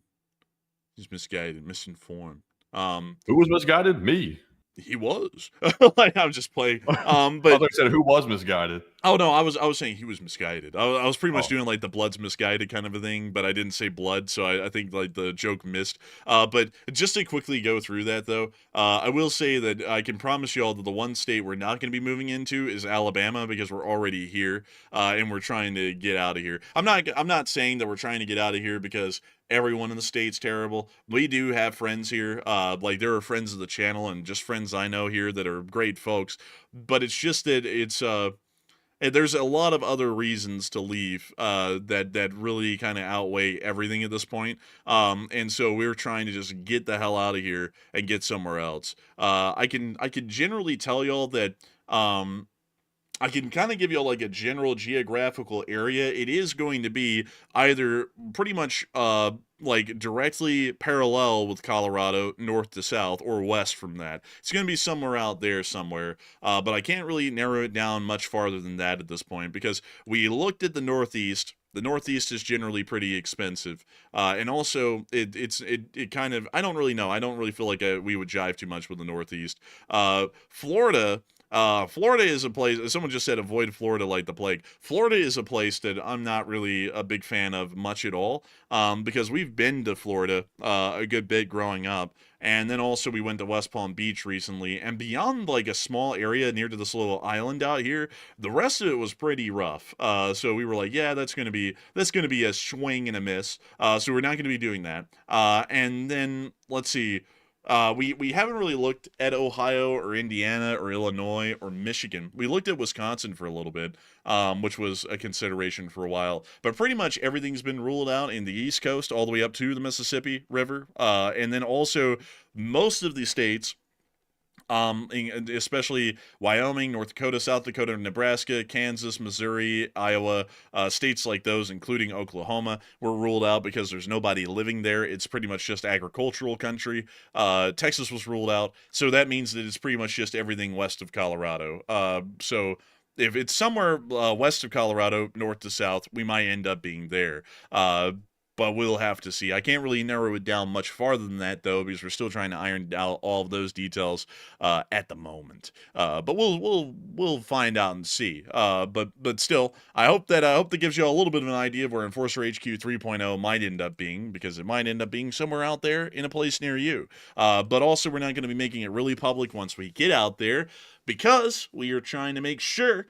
He's misguided, misinformed. Who was misguided? Me. He was. Like, I'm just playing. But I thought you said who was misguided. Oh no, I was saying he was misguided. I was pretty much doing like the blood's misguided kind of a thing, but I didn't say blood, so I think like the joke missed. But just to quickly go through that though, I will say that I can promise you all that the one state we're not going to be moving into is Alabama because we're already here, and we're trying to get out of here. I'm not saying that we're trying to get out of here because everyone in the state's terrible. We do have friends here. Like there are friends of the channel and just friends I know here that are great folks. But it's just that there's a lot of other reasons to leave that really kind of outweigh everything at this point. And so we're trying to just get the hell out of here and get somewhere else. I can generally tell y'all that I can kind of give you like a general geographical area. It is going to be either pretty much like directly parallel with Colorado, north to south, or west from that. It's going to be somewhere out there somewhere, but I can't really narrow it down much farther than that at this point because we looked at the Northeast. The Northeast is generally pretty expensive, and also it kind of, I don't really know. I don't really feel like we would jive too much with the Northeast. Florida Florida is a place, someone just said avoid Florida like the plague. Florida is a place that I'm not really a big fan of much at all, because we've been to Florida a good bit growing up. And then also we went to West Palm Beach recently, and beyond like a small area near to this little island out here, the rest of it was pretty rough. So we were like, yeah, that's gonna be a swing and a miss. So we're not gonna be doing that. And then let's see. We haven't really looked at Ohio or Indiana or Illinois or Michigan. We looked at Wisconsin for a little bit, which was a consideration for a while. But pretty much everything's been ruled out in the East Coast all the way up to the Mississippi River. And then also most of the states, especially Wyoming, North Dakota, South Dakota, Nebraska, Kansas, Missouri, Iowa, states like those, including Oklahoma, were ruled out because there's nobody living there. It's pretty much just agricultural country. Texas was ruled out, so that means that it's pretty much just everything west of Colorado. So if it's somewhere west of Colorado, north to south, we might end up being there. But we'll have to see. I can't really narrow it down much farther than that, though, because we're still trying to iron out all of those details at the moment. But we'll find out and see. But still, I hope that gives you a little bit of an idea of where Enforcer HQ 3.0 might end up being, because it might end up being somewhere out there in a place near you. But also, we're not going to be making it really public once we get out there, because we are trying to make sure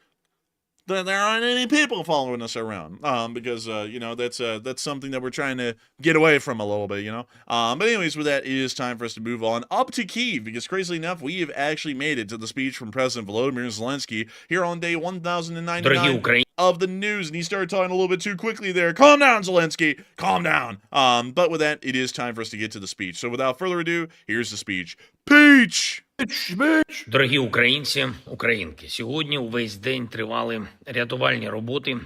that there aren't any people following us around, because that's something that we're trying to get away from a little bit, but anyways, with that, it is time for us to move on up to Kyiv, because crazily enough, we have actually made it to the speech from President Volodymyr Zelenskyy here on day 1099 of the news, and he started talking a little bit too quickly there. Calm down, Zelenskyy, calm down. But with that, it is time for us to get to the speech. So without further ado, here's the speech. Peach! Дорогі українці, українки, сьогодні увесь день тривали рятувальні роботи,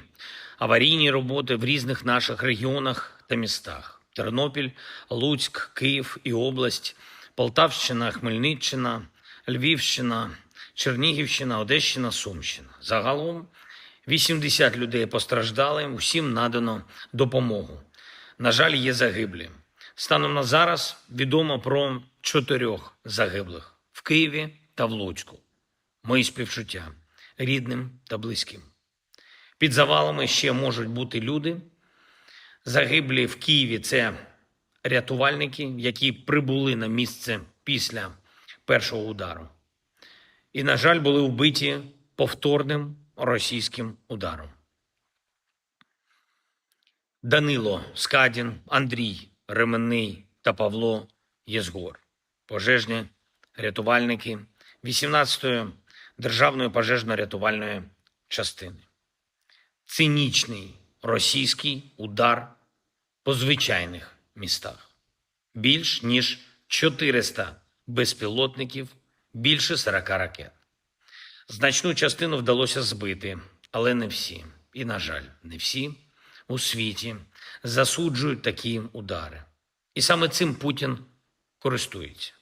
аварійні роботи в різних наших регіонах та містах. Тернопіль, Луцьк, Київ і область, Полтавщина, Хмельниччина, Львівщина, Чернігівщина, Одещина, Сумщина. Загалом 80 людей постраждали, усім надано допомогу. На жаль, є загиблі. Станом на зараз відомо про 4 загиблих в Києві та в Луцьку. Мої співчуття рідним та близьким. Під завалами ще можуть бути люди. Загиблі в Києві – це рятувальники, які прибули на місце після першого удару. І, на жаль, були вбиті повторним російським ударом. Данило Скадін, Андрій Ременний та Павло Єзгор. Пожежні рятувальники 18-ї Державної пожежно-рятувальної частини. Цинічний російський удар по звичайних містах. Більш ніж 400 безпілотників, більше 40 ракет. Значну частину вдалося збити, але не всі. І, на жаль, не всі у світі засуджують такі удари. І саме цим Путін користується.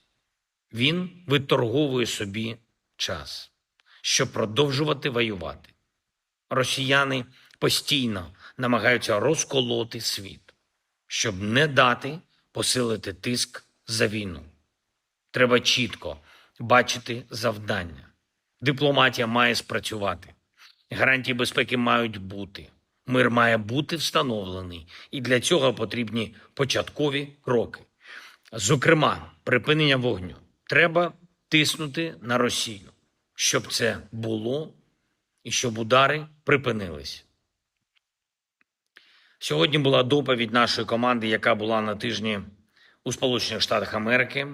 Він виторговує собі час, щоб продовжувати воювати. Росіяни постійно намагаються розколоти світ, щоб не дати посилити тиск за війну. Треба чітко бачити завдання. Дипломатія має спрацювати. Гарантії безпеки мають бути. Мир має бути встановлений. І для цього потрібні початкові кроки. Зокрема, припинення вогню. Треба тиснути на Росію, щоб це було і щоб удари припинились. Сьогодні була доповідь нашої команди, яка була на тижні у Сполучених Штатах Америки.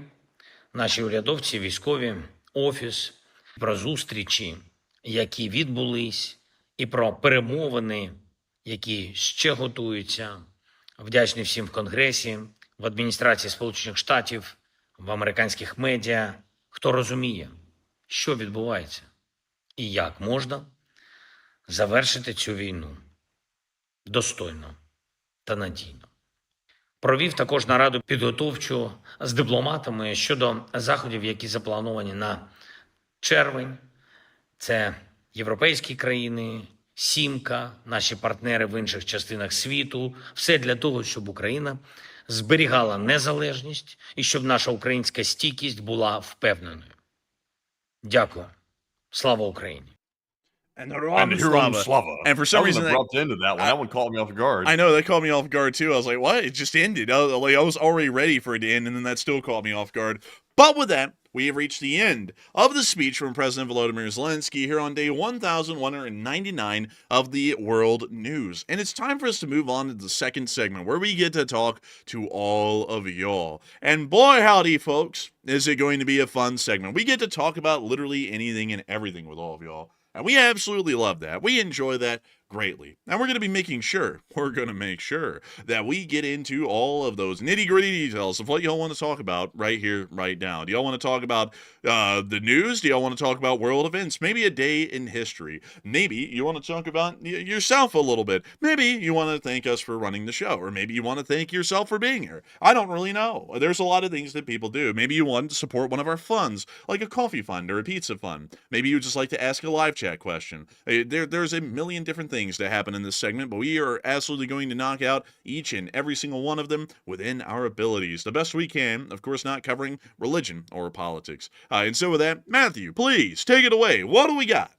Наші урядовці, військові, офіс, про зустрічі, які відбулись, і про перемовини, які ще готуються. Вдячний всім в Конгресі, в адміністрації Сполучених Штатів, в американських медіа, хто розуміє, що відбувається і як можна завершити цю війну достойно та надійно. Провів також нараду підготовчу з дипломатами щодо заходів, які заплановані на червень. Це європейські країни, Сімка, наші партнери в інших частинах світу. Все для того, щоб Україна зберігала незалежність і щоб наша українська стійкість була впевненою. Дякую. Слава Україні! And And Hiram Slava. And for some That was reason, an abrupt end to that one. That one caught me off guard. I know that caught me off guard too. I was like, "What?" It just ended. I was already ready for it to end, and then that still caught me off guard. But with that, we have reached the end of the speech from President Volodymyr Zelenskyy here on day 1199 of the World News. And it's time for us to move on to the second segment where we get to talk to all of y'all. And boy, howdy, folks, is it going to be a fun segment. We get to talk about literally anything and everything with all of y'all. And we absolutely love that. We enjoy that greatly. And we're going to make sure that we get into all of those nitty-gritty details of what y'all want to talk about right here, right now. Do y'all want to talk about the news? Do y'all want to talk about world events? Maybe a day in history. Maybe you want to talk about yourself a little bit. Maybe you want to thank us for running the show, or maybe you want to thank yourself for being here. I don't really know. There's a lot of things that people do. Maybe you want to support one of our funds, like a coffee fund or a pizza fund. Maybe you just like to ask a live chat question. There's a million different things that happen in this segment, but we are absolutely going to knock out each and every single one of them within our abilities, the best we can, of course not covering religion or politics. And so with that, Matthew, please take it away. What do we got?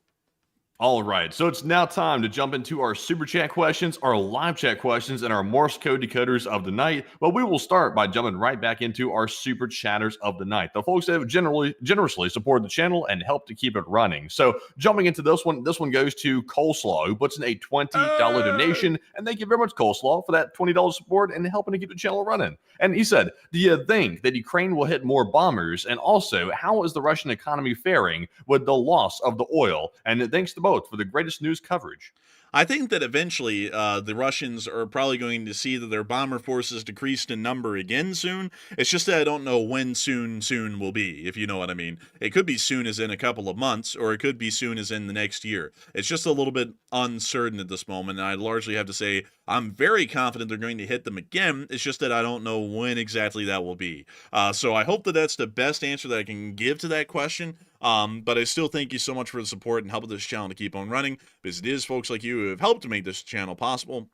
All right, so it's now time to jump into our super chat questions, our live chat questions, and our Morse code decoders of the night. But we will start by jumping right back into our super chatters of the night, the folks that have generously supported the channel and helped to keep it running. So jumping into this one goes to Coleslaw, who puts in a $20 donation, and thank you very much, Coleslaw, for that $20 support and helping to keep the channel running. And he said, do you think that Ukraine will hit more bombers? And also, how is the Russian economy faring with the loss of the oil? And thanks to both for the greatest news coverage. I think that eventually the Russians are probably going to see that their bomber forces decreased in number again soon. It's just that I don't know when soon will be, if you know what I mean. It could be soon as in a couple of months, or it could be soon as in the next year. It's just a little bit uncertain at this moment, and I largely have to say I'm very confident they're going to hit them again. It's just that I don't know when exactly that will be. So I hope that that's the best answer that I can give to that question. But I still thank you so much for the support and helping this channel to keep on running, because it is folks like you who have helped to make this channel possible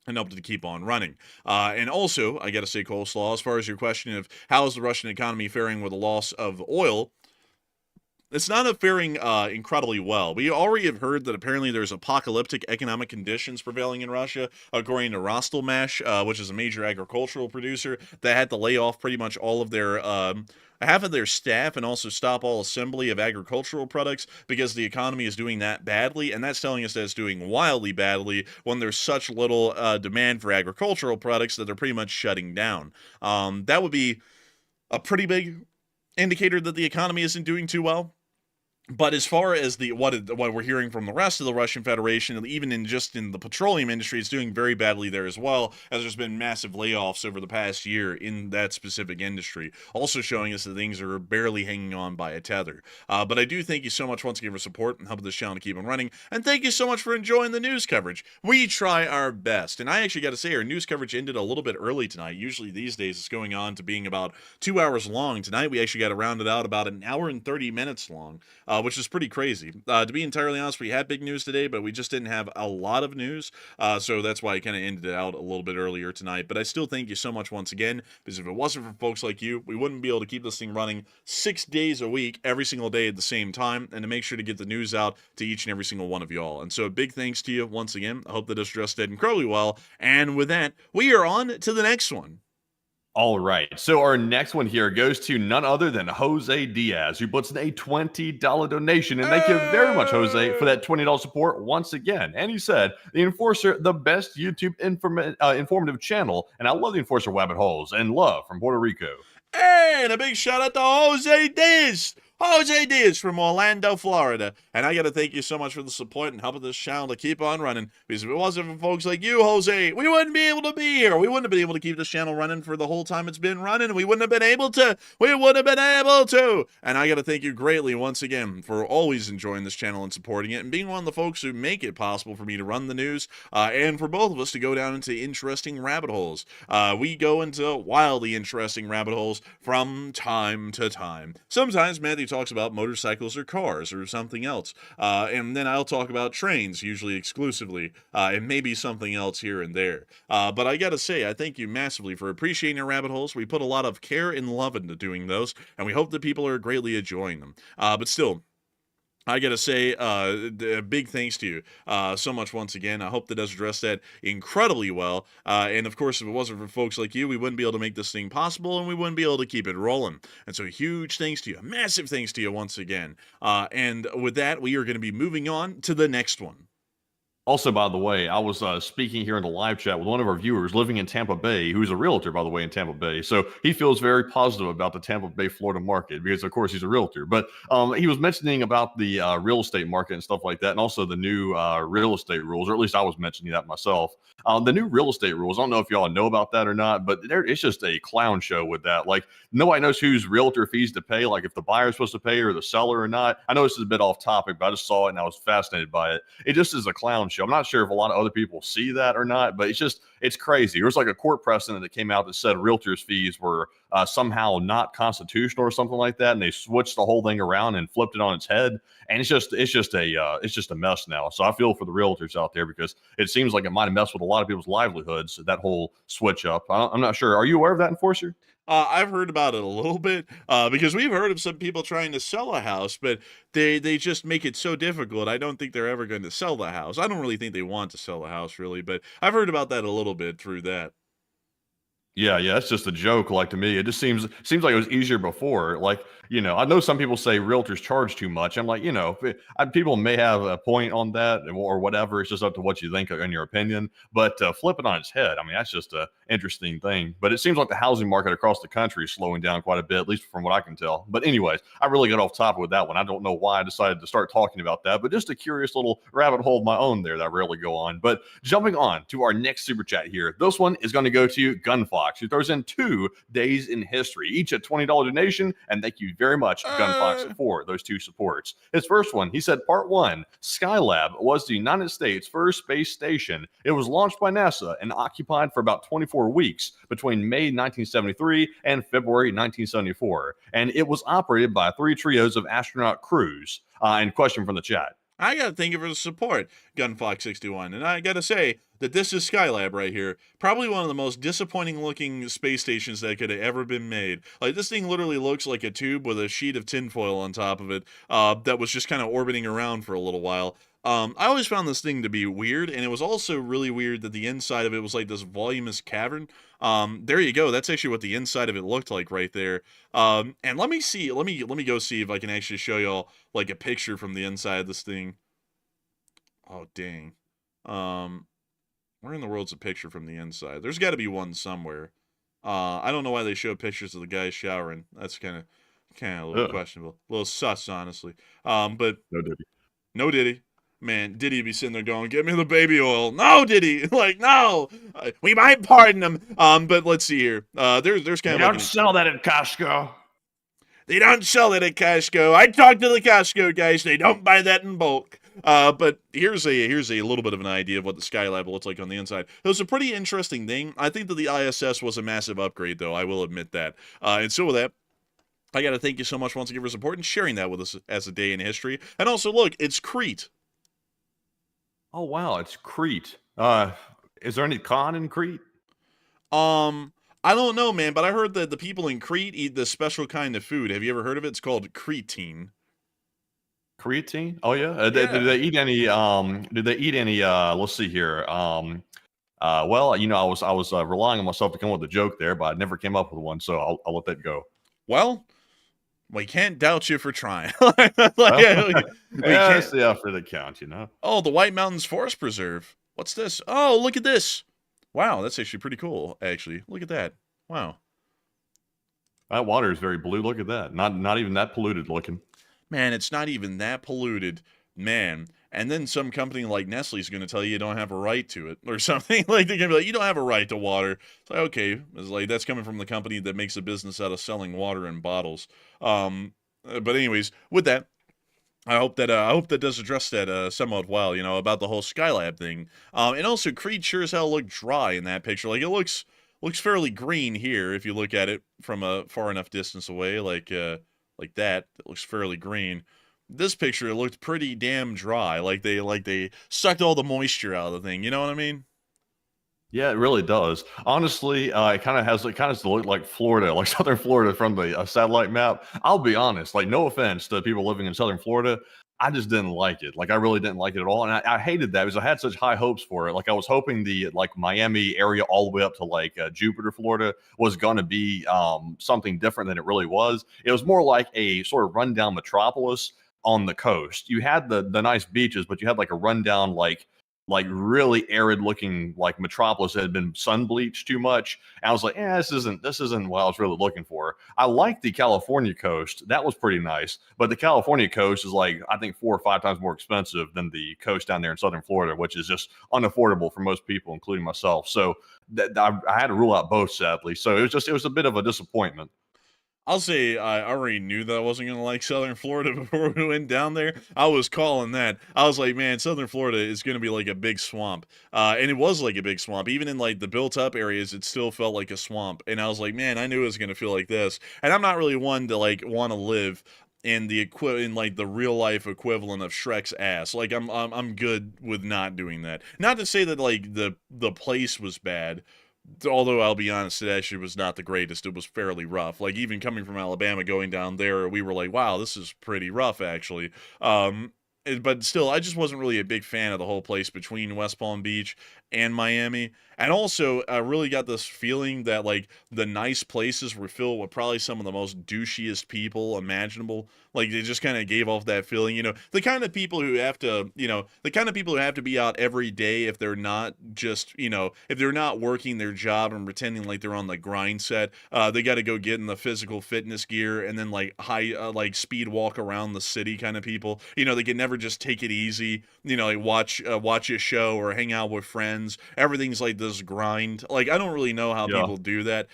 and helped to keep on running. And also, I got to say, Coleslaw, as far as your question of how is the Russian economy faring with the loss of oil, it's not faring incredibly well. We already have heard that apparently there's apocalyptic economic conditions prevailing in Russia, according to Rostelmash, which is a major agricultural producer that had to lay off pretty much all of their half of their staff and also stop all assembly of agricultural products because the economy is doing that badly, and that's telling us that it's doing wildly badly when there's such little demand for agricultural products that they're pretty much shutting down. That would be a pretty big indicator that the economy isn't doing too well. But as far as what we're hearing from the rest of the Russian Federation, even in the petroleum industry, it's doing very badly there as well, as there's been massive layoffs over the past year in that specific industry, also showing us that things are barely hanging on by a tether. But I do thank you so much once again for support and helping this channel to keep on running, and thank you so much for enjoying the news coverage. We try our best, and I actually got to say, our news coverage ended a little bit early tonight. Usually these days it's going on to being about 2 hours long. Tonight we actually got to round it out about an hour and 30 minutes long. Which is pretty crazy. To be entirely honest, we had big news today, but we just didn't have a lot of news, so that's why I kind of ended it out a little bit earlier tonight. But I still thank you so much once again, because if it wasn't for folks like you, we wouldn't be able to keep this thing running 6 days a week, every single day at the same time, and to make sure to get the news out to each and every single one of y'all. And so a big thanks to you once again. I hope that it's just did incredibly well. And with that, we are on to the next one. All right, so our next one here goes to none other than Jose Diaz, who puts in a $20 donation. And thank you very much, Jose, for that $20 support once again. And he said, the Enforcer, the best YouTube informative channel. And I love the Enforcer Rabbit Holes, and love from Puerto Rico. And a big shout out to Jose Diaz. Jose Diaz from Orlando, Florida. And I got to thank you so much for the support and helping this channel to keep on running. Because if it wasn't for folks like you, Jose, we wouldn't be able to be here. We wouldn't have been able to keep this channel running for the whole time it's been running. We wouldn't have been able to. We wouldn't have been able to. And I got to thank you greatly once again for always enjoying this channel and supporting it and being one of the folks who make it possible for me to run the news and for both of us to go down into interesting rabbit holes. We go into wildly interesting rabbit holes from time to time. Sometimes Matthew talks about motorcycles or cars or something else, and then I'll talk about trains, usually exclusively, and maybe something else here and there. But I gotta say, I thank you massively for appreciating our rabbit holes. We put a lot of care and love into doing those, and we hope that people are greatly enjoying them. But still, I gotta say, big thanks to you so much once again. I hope that does address that incredibly well. And of course, if it wasn't for folks like you, we wouldn't be able to make this thing possible, and we wouldn't be able to keep it rolling. And so, huge thanks to you, massive thanks to you once again. And with that, we are going to be moving on to the next one. Also, by the way, I was speaking here in the live chat with one of our viewers living in Tampa Bay, who's a realtor, by the way, in Tampa Bay. So he feels very positive about the Tampa Bay, Florida market because, of course, he's a realtor. But he was mentioning about the real estate market and stuff like that, and also the new real estate rules, or at least I was mentioning that myself. The new real estate rules, I don't know if y'all know about that or not, but it's just a clown show with that. Like, nobody knows whose realtor fees to pay, like if the buyer's supposed to pay or the seller or not. I know this is a bit off topic, but I just saw it and I was fascinated by it. It just is a clown show. I'm not sure if a lot of other people see that or not, but it's crazy. There was like a court precedent that came out that said realtors' fees were somehow not constitutional or something like that, and they switched the whole thing around and flipped it on its head. And it's just a mess now. So I feel for the realtors out there because it seems like it might have messed with a lot of people's livelihoods, that whole switch up. I'm not sure. Are you aware of that, Enforcer? I've heard about it a little bit because we've heard of some people trying to sell a house, but they just make it so difficult. I don't think they're ever going to sell the house. I don't really think they want to sell the house, really, but I've heard about that a little bit through that. Yeah, it's just a joke. Like, to me, it just seems like it was easier before. Like, I know some people say realtors charge too much. I'm like, people may have a point on that or whatever. It's just up to what you think in your opinion. But flip it on its head, I mean, that's just a interesting thing. But it seems like the housing market across the country is slowing down quite a bit, at least from what I can tell. But anyways, I really got off topic with that one. I don't know why I decided to start talking about that, but just a curious little rabbit hole of my own there that I rarely go on. But jumping on to our next super chat here, this one is going to go to Gunfox, who throws in 2 days in history, each a $20 donation, and thank you very much, Gunfox, for those 2 supports. His first one, he said, Part 1, Skylab was the United States' first space station. It was launched by NASA and occupied for about 24 weeks between May 1973 and February 1974, and it was operated by 3 trios of astronaut crews. And question from the chat. I gotta thank you for the support, Gunfox61, and I gotta say that this is Skylab right here. Probably one of the most disappointing looking space stations that could have ever been made. Like, this thing literally looks like a tube with a sheet of tinfoil on top of it that was just kind of orbiting around for a little while. I always found this thing to be weird, and it was also really weird that the inside of it was like this voluminous cavern. There you go. That's actually what the inside of it looked like right there. And let me go see if I can actually show y'all like a picture from the inside of this thing. Oh, dang. Where in the world's a picture from the inside? There's got to be one somewhere. I don't know why they show pictures of the guy showering. That's kind of a little questionable. A little sus, honestly. But no Diddy. Man, Diddy be sitting there going, "Get me the baby oil." No, Diddy, like, no. We might pardon him. But let's see here. There's kind of. They don't sell that at Costco. They don't sell it at Costco. I talked to the Costco guys. They don't buy that in bulk. But here's a little bit of an idea of what the Skylab looks like on the inside. It was a pretty interesting thing. I think that the ISS was a massive upgrade, though. I will admit that. And so with that, I got to thank you so much once again for support and sharing that with us as a day in history. And also, look, it's Crete. Oh, wow, it's Crete. Is there any con in Crete? I don't know, man, but I heard that the people in Crete eat this special kind of food. Have you ever heard of it? It's called creatine. Creatine? Oh yeah. Yeah. Did they eat any? Did they eat any? Let's see here. Well, I was relying on myself to come up with a joke there, but I never came up with one, so I'll let that go. Well, we can't doubt you for trying. It's the effort that counts, Oh, the White Mountains Forest Preserve. What's this? Oh, look at this. Wow, that's actually pretty cool, actually. Look at that. Wow. That water is very blue. Look at that. Not even that polluted looking. Man, it's not even that polluted. Man. And then some company like Nestle is going to tell you don't have a right to it or something. Like, they're going to be like, you don't have a right to water. It's like, okay. It's like, that's coming from the company that makes a business out of selling water in bottles. But anyways, with that, I hope that does address that somewhat well, about the whole Skylab thing. And also, Crete sure as hell looked dry in that picture. Like, it looks fairly green here if you look at it from a far enough distance away, like that. It looks fairly green. This picture, it looked pretty damn dry. Like they sucked all the moisture out of the thing. You know what I mean? Yeah, it really does. Honestly, it kind of has to look like Florida, like Southern Florida from the satellite map. I'll be honest, like, no offense to people living in Southern Florida. I just didn't like it. Like I really didn't like it at all, and I hated that because I had such high hopes for it. Like I was hoping the like Miami area all the way up to like Jupiter, Florida, was going to be something different than it really was. It was more like a sort of rundown metropolis on the coast. You had the nice beaches, but you had like a rundown like really arid looking like metropolis that had been sun bleached too much. And I was like, this isn't what I was really looking for. I like the California coast. That was pretty nice. But the California coast is like, I think 4 or 5 times more expensive than the coast down there in Southern Florida, which is just unaffordable for most people, including myself. So I had to rule out both, sadly. So it was a bit of a disappointment. I'll say I already knew that I wasn't going to like Southern Florida before we went down there. I was calling that. I was like, man, Southern Florida is going to be like a big swamp. And it was like a big swamp. Even in like the built up areas, it still felt like a swamp. And I was like, man, I knew it was going to feel like this. And I'm not really one to like want to live in in like the real life equivalent of Shrek's ass. Like I'm good with not doing that. Not to say that like the place was bad. Although I'll be honest, it actually was not the greatest. It was fairly rough. Like even coming from Alabama, going down there, we were like, wow, this is pretty rough actually. But still, I just wasn't really a big fan of the whole place between West Palm Beach and Miami. And also, I really got this feeling that, like, the nice places were filled with probably some of the most douchiest people imaginable. Like, they just kind of gave off that feeling, the kind of people who have to, the kind of people who have to be out every day if they're not just, if they're not working their job and pretending like they're on the grind set, they got to go get in the physical fitness gear and then, like, like, speed walk around the city kind of people. They can never just take it easy, like, watch a show or hang out with friends. Everything's like this grind. Like, I don't really know how people do that,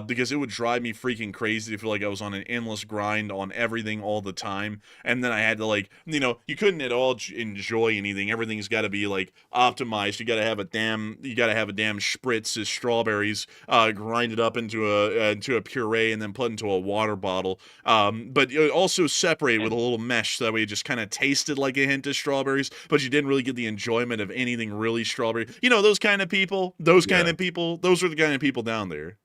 because it would drive me freaking crazy to feel like I was on an endless grind on everything all the time, and then I had to, like, you couldn't at all enjoy anything. Everything's got to be like optimized. You got to have a damn spritz of strawberries, grinded up into a puree and then put into a water bottle, but it also separated with a little mesh so that way it just kind of tasted like a hint of strawberries, but you didn't really get the enjoyment of anything really strawberry. Those kind of people, those are the kind of people down there.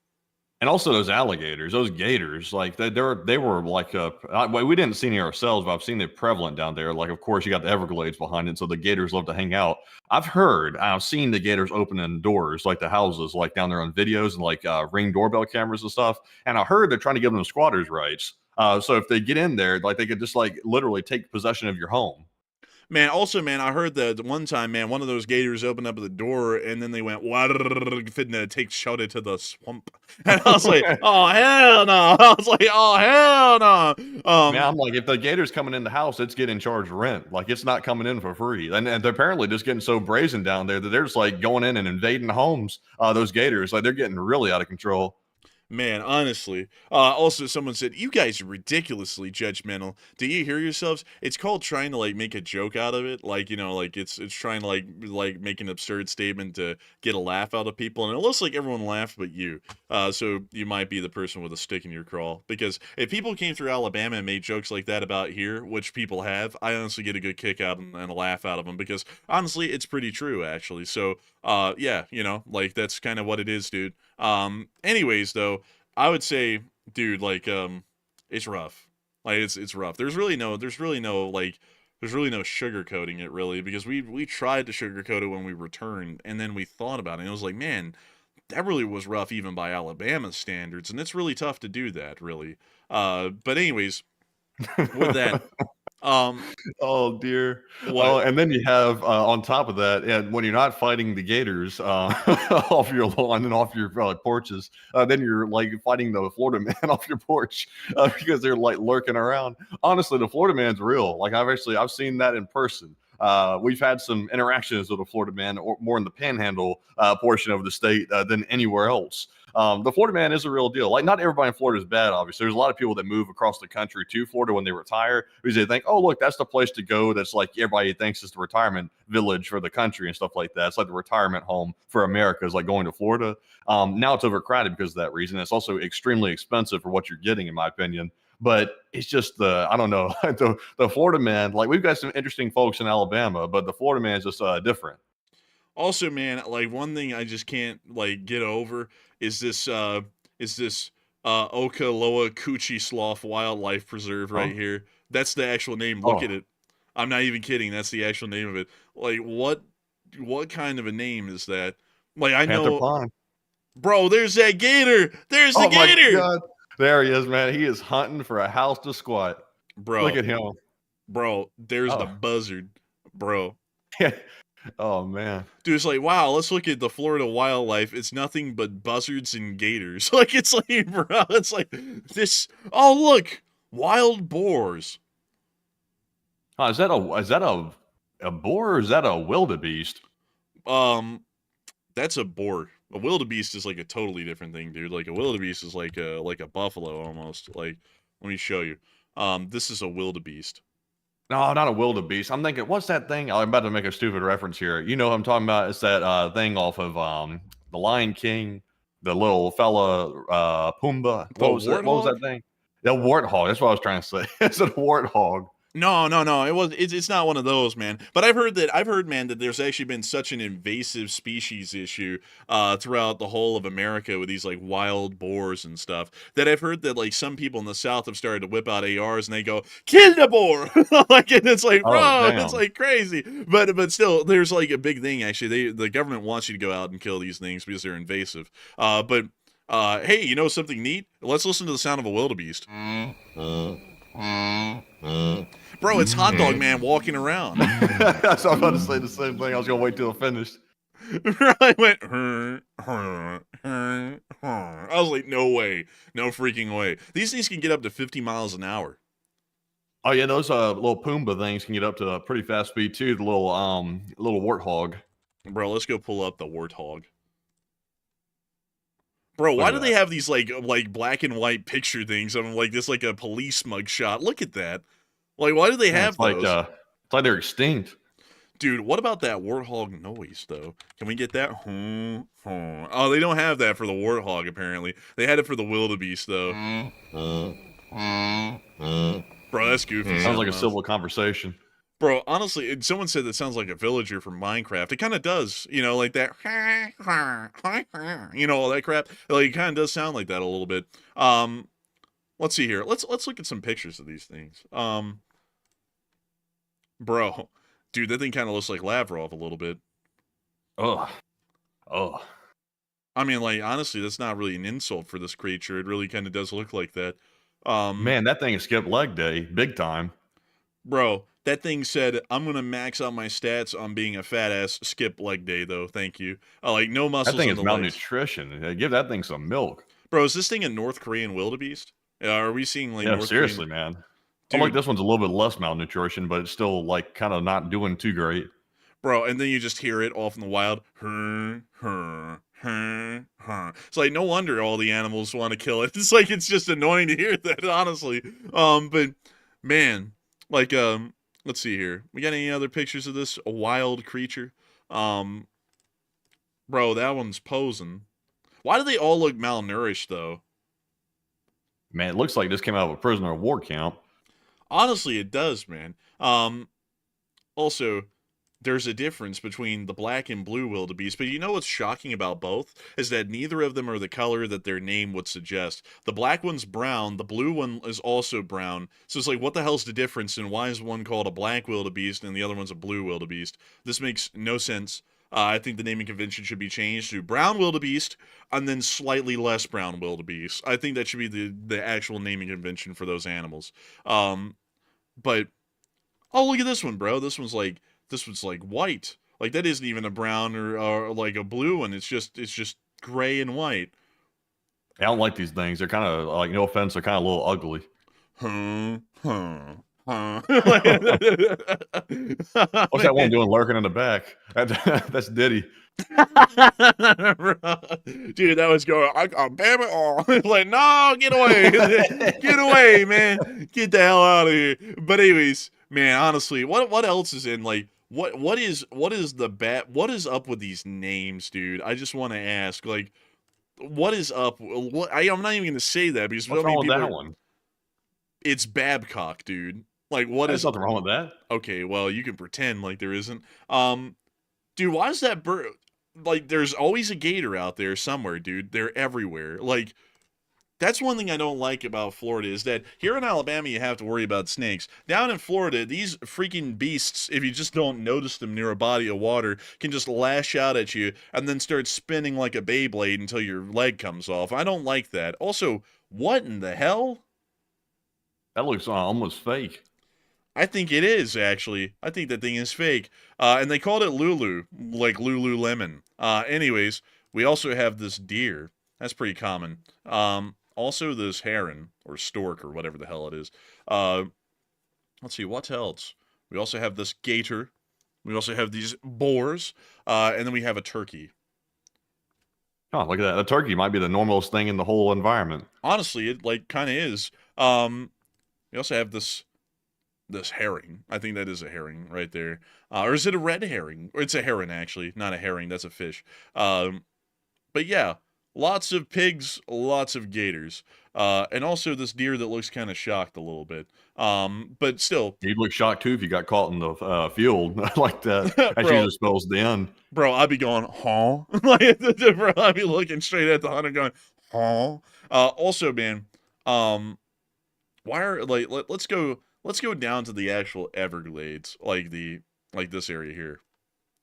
And also those alligators, those gators, like they were like we didn't see any ourselves, but I've seen it prevalent down there. Like, of course, you got the Everglades behind it, so the gators love to hang out. I've seen the gators opening doors, like the houses, like down there on videos and like Ring doorbell cameras and stuff. And I heard they're trying to give them squatters' rights. So if they get in there, like they could just like literally take possession of your home. Man, also, man, I heard that one time, man, one of those gators opened up the door and then they went, fitting take shelter to the swamp. And I was like, oh, hell no. I was like, oh, hell no. Man, I'm like, if the gator's coming in the house, it's getting charged rent. Like, it's not coming in for free. And they're apparently just getting so brazen down there that they're just like going in and invading homes. Those gators, like, they're getting really out of control. Man, honestly. Also, someone said, you guys are ridiculously judgmental. Do you hear yourselves? It's called trying to, like, make a joke out of it. Like, like, it's trying to, like make an absurd statement to get a laugh out of people. And it looks like everyone laughed but you. So you might be the person with a stick in your craw. Because if people came through Alabama and made jokes like that about here, which people have, I honestly get a good kick out and a laugh out of them. Because, honestly, it's pretty true, actually. So, yeah, like, that's kind of what it is, dude. Anyways, though, I would say, dude, like, it's rough. Like, it's rough. There's really no sugarcoating it, really, because we tried to sugarcoat it when we returned, and then we thought about it, and it was like, man, that really was rough even by Alabama standards, and it's really tough to do that, really. But anyways, with that, oh dear. Oh, and then you have on top of that, and when you're not fighting the gators off your lawn and off your porches, then you're like fighting the Florida man off your porch because they're like lurking around. Honestly, the Florida man's real. Like I've seen that in person. We've had some interactions with a Florida man, or more in the Panhandle portion of the state than anywhere else. The Florida man is a real deal. Like, not everybody in Florida is bad, obviously. There's a lot of people that move across the country to Florida when they retire because they think, oh, look, that's the place to go. That's like everybody thinks is the retirement village for the country and stuff like that. It's like the retirement home for America is like going to Florida. Now it's overcrowded because of that reason. It's also extremely expensive for what you're getting, in my opinion. But it's just I don't know, the Florida man, like, we've got some interesting folks in Alabama, but the Florida man is just different. Also, man, like, one thing I just can't, like, get over is this Okaloa Coochie Slough Wildlife Preserve right here. That's the actual name. Look at it. I'm not even kidding. That's the actual name of it. Like, what kind of a name is that? Like, I Panther know, Pond. bro. There's that gator. There's the Oh my gator, God. There he is, man. He is hunting for a house to squat. bro. Look at him. Bro, there's the Oh. buzzard, bro. Oh man. Dude, it's like, wow, let's look at the Florida wildlife. It's nothing but buzzards and gators. Like, it's like, bro, it's like this. Oh, look, wild boars. Oh, is that a boar or is that a wildebeest? That's a boar. A wildebeest is like a totally different thing, dude. Like a wildebeest is like a buffalo almost. Like, let me show you. This is a wildebeest. No, not a wildebeest. I'm thinking, what's that thing? I'm about to make a stupid reference here. You know what I'm talking about? It's that thing off of The Lion King, the little fella Pumbaa. What was that thing? The warthog. That's what I was trying to say. It's a warthog. No. It's not one of those, man. But I've heard, man, that there's actually been such an invasive species issue throughout the whole of America with these like wild boars and stuff that I've heard that like some people in the South have started to whip out ARs and they go kill the boar, like, and it's like, bro, it's like crazy. But still, there's like a big thing actually. The government wants you to go out and kill these things because they're invasive. Hey, you know something neat? Let's listen to the sound of a wildebeest. Bro, it's Hot Dog Man walking around. That's what I was about to say the same thing. I was gonna wait till it finished. I went. I was like, no way, no freaking way. These things can get up to 50 miles an hour. Oh yeah, those little Pumbaa things can get up to a pretty fast speed too. The little warthog. Bro, let's go pull up the warthog. Bro, why do they have these like black and white picture things of like this like a police mug shot? Look at that. Like, why do they have those? It's like they're extinct. Dude, what about that warthog noise though? Can we get that? Oh, they don't have that for the warthog apparently. They had it for the wildebeest though. Bro, that's goofy. Sounds like a civil conversation. Bro, honestly, someone said that sounds like a villager from Minecraft. It kind of does, you know, like that, you know, all that crap. Like, it kind of does sound like that a little bit. Let's see here. Let's look at some pictures of these things. Bro, dude, that thing kind of looks like Lavrov a little bit. Oh. I mean, like, honestly, that's not really an insult for this creature. It really kind of does look like that. Man, that thing is skip leg day, big time. Bro, that thing said, I'm going to max out my stats on being a fat ass skip leg day, though. Thank you. Like, no muscles. That thing in is the malnutrition. legs. Give that thing some milk. Bro, is this thing a North Korean wildebeest? Are we seeing, like, North seriously, Korean... man. Dude, I like this one's a little bit less malnutrition, but it's still, like, kind of not doing too great. Bro, and then you just hear it off in the wild. It's like, no wonder all the animals want to kill it. It's like, it's just annoying to hear that, honestly. But, man, like, let's see here. We got any other pictures of this? A wild creature? Bro, that one's posing. Why do they all look malnourished, though? Man, it looks like this came out of a prisoner of war camp. Honestly, it does, man. Also, there's a difference between the black and blue wildebeest, but you know what's shocking about both? Is that neither of them are the color that their name would suggest. The black one's brown, the blue one is also brown. So it's like, what the hell's the difference, and why is one called a black wildebeest and the other one's a blue wildebeest? This makes no sense. I think the naming convention should be changed to brown wildebeest and then slightly less brown wildebeest. I think that should be the actual naming convention for those animals. But oh, look at this one, bro. This one's like white. Like, that isn't even a brown or like a blue one. It's just gray and white. I don't like these things. They're kind of, like, no offense, they're kind of a little ugly. What's that one doing lurking in the back? That's Diddy. Dude, that was going, I got baby on. Like, no, get away. Get away, man. Get the hell out of here. But anyways, man, honestly, what else is in, like, what is up with these names, dude? I just want to ask, like, what is up? I'm not even going to say that because what's wrong with that one? It's Babcock, dude. Like, There's nothing wrong with that. Okay, well, you can pretend like there isn't. Dude, why is that bird... Like, there's always a gator out there somewhere, dude. They're everywhere. Like, That's one thing I don't like about Florida is that here in Alabama you have to worry about snakes. Down in Florida, these freaking beasts, if you just don't notice them near a body of water, can just lash out at you and then start spinning like a Beyblade until your leg comes off. I don't like that. Also, what in the hell? That looks almost fake. I think it is, actually. I think that thing is fake. And they called it Lulu, like Lululemon. Anyways, we also have this deer. That's pretty common. Also this heron, or stork, or whatever the hell it is. Let's see, what else? We also have this gator. We also have these boars. And then we have a turkey. Oh, look at that. A turkey might be the normalest thing in the whole environment. Honestly, it, like, kind of is. We also have this herring. I think that is a herring right there. Or is it a red herring? Or it's a heron, actually. Not a herring. That's a fish. But yeah, lots of pigs, lots of gators. And also this deer that looks kind of shocked a little bit. But still. You'd look shocked, too, if you got caught in the field like that. That usually spells the end. Bro, I'd be going, huh? Like, bro, I'd be looking straight at the hunter going, huh? Also, man, why are, like, let's go down to the actual Everglades, like this area here.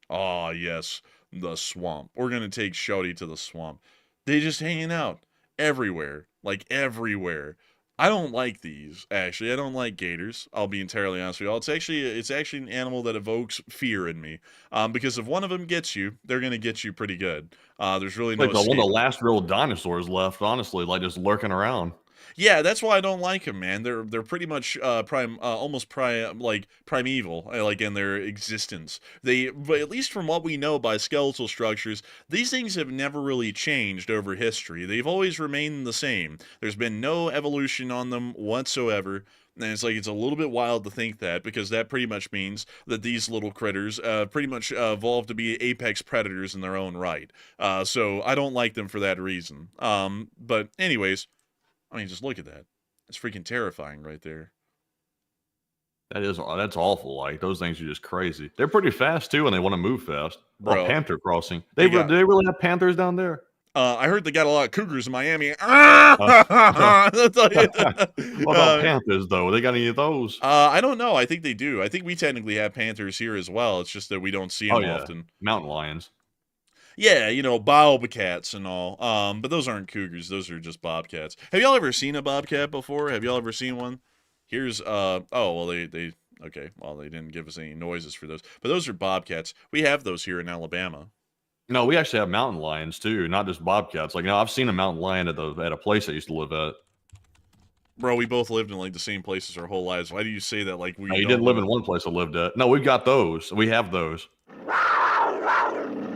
Oh, yes, the swamp. We're going to take Shorty to the swamp. They just hanging out everywhere, like everywhere. I don't like these, actually. I don't like gators. I'll be entirely honest with you all. It's actually an animal that evokes fear in me. Because if one of them gets you, they're going to get you pretty good. There's really no Like one of escape. the last real dinosaurs left, honestly, like just lurking around. Yeah, that's why I don't like them, man. They're pretty much almost primeval, like in their existence. But at least from what we know by skeletal structures, these things have never really changed over history. They've always remained the same. There's been no evolution on them whatsoever. And it's like, it's a little bit wild to think that, because that pretty much means that these little critters pretty much evolved to be apex predators in their own right. So I don't like them for that reason. But anyways, I mean, just look at that. It's freaking terrifying right there. That's awful. Like, those things are just crazy. They're pretty fast, too, and they want to move fast. Bro. Oh, panther crossing. They Do they really have panthers down there? I heard they got a lot of cougars in Miami. What about panthers, though? They got any of those? I don't know. I think they do. I think we technically have panthers here as well. It's just that we don't see them often. Mountain lions. Yeah, you know, bobcats and all. But those aren't cougars. Those are just bobcats. Have y'all ever seen a bobcat before? Have y'all ever seen one? Here's oh, well, they okay. Well, they didn't give us any noises for those. But those are bobcats. We have those here in Alabama. No, we actually have mountain lions too, not just bobcats. Like, I've seen a mountain lion at a place I used to live at. Bro, we both lived in like the same places our whole lives. Why do you say that? Like, we No, you didn't live in one place I lived at. No, we've got those. We have those.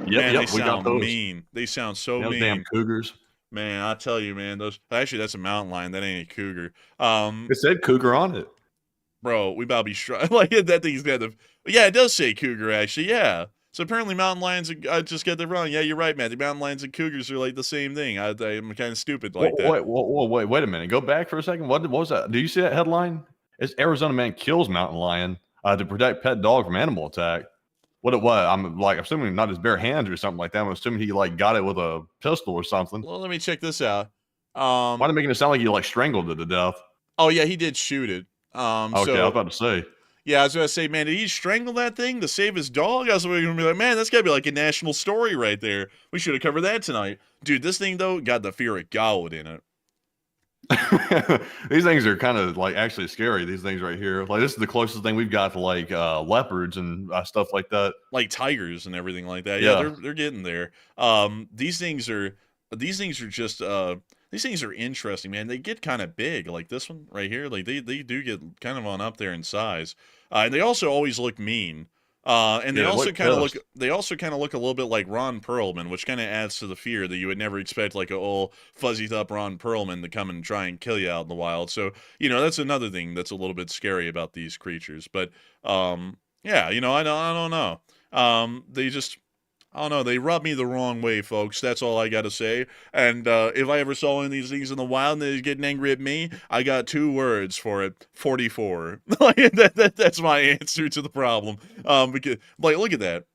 Man, Yep, we got those. Mean. They sound so Those mean. damn cougars. Man, I tell you, man, those actually that's a mountain lion. That ain't a cougar. It said cougar on it. Bro, we about to be like that thing's got the. Yeah, it does say cougar actually. Yeah. So apparently mountain lions. I just got that wrong. Yeah, you're right, man. The mountain lions and cougars are like the same thing. I'm kind of stupid like that. Wait a minute. Go back for a second. What was that? Do you see that headline? It's Arizona man kills mountain lion to protect pet dog from animal attack. What it was? I'm assuming not his bare hands or something like that. I'm assuming he got it with a pistol or something. Well, let me check this out. Why are they making it sound like he strangled it to death? Oh yeah, he did shoot it. Okay, I was about to say. Yeah, I was gonna say, man, did he strangle that thing to save his dog? I was gonna be like, man, that's gotta be like a national story right there. We should have covered that tonight, dude. This thing though got the fear of God in it. These things are kind of actually scary. These things right here, this is the closest thing we've got to leopards and stuff like that, like tigers and everything like that. Yeah, they're getting there. These things are just these things are interesting, man. They get kind of big, like this one right here. Like they do get kind of on up there in size, and they also always look mean. And they also kind of look a little bit like Ron Perlman, which kind of adds to the fear that you would never expect like a old fuzzied up Ron Perlman to come and try and kill you out in the wild. So, that's another thing that's a little bit scary about these creatures. But yeah, I don't know. I don't know. They rub me the wrong way, folks. That's all I got to say. And if I ever saw any of these things in the wild and they're getting angry at me, I got 2 words for it. 44. That's my answer to the problem. Because, look at that.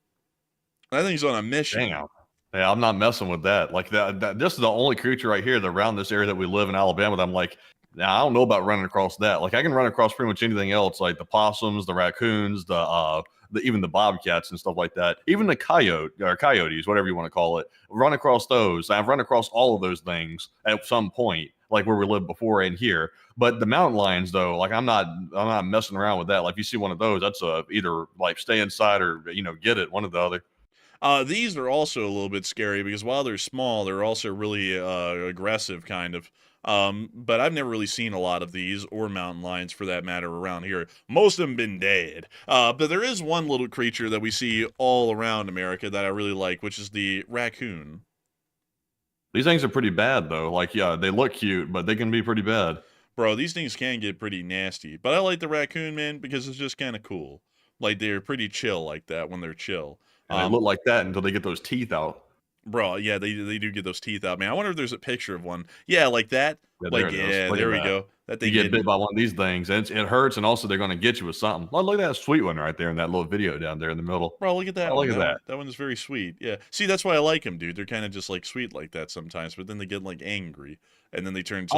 That thing's on a mission. Damn. Yeah, I'm not messing with that. Like this is the only creature right here that around this area that we live in Alabama that I'm like, nah, I don't know about running across that. Like I can run across pretty much anything else, like the possums, the raccoons, even the bobcats and stuff like that. Even the coyotes, whatever you want to call it. Run across those. I've run across all of those things at some point, like where we lived before and here. But the mountain lions, though, like I'm not messing around with that. Like if you see one of those, that's either like stay inside or get it, one or the other. These are also a little bit scary because while they're small, they're also really aggressive, kind of. But I've never really seen a lot of these or mountain lions for that matter around here. Most of them been dead. But there is one little creature that we see all around America that I really like, which is the raccoon. These things are pretty bad, though. Like, yeah, they look cute, but they can be pretty bad. Bro, these things can get pretty nasty. But I like the raccoon, man, because it's just kind of cool. Like, they're pretty chill like that when they're chill. And they look like that until they get those teeth out. Bro, yeah, they do get those teeth out, man. I wonder if there's a picture of one. Yeah, like that. Yeah, like, there we go. That they you get bit by one of these things, and it hurts, and also they're going to get you with something. Look at that sweet one right there in that little video down there in the middle. Bro, look at that. Look at that. That one's very sweet. Yeah. See, that's why I like them, dude. They're kind of just like sweet like that sometimes, but then they get like angry, and then they turn into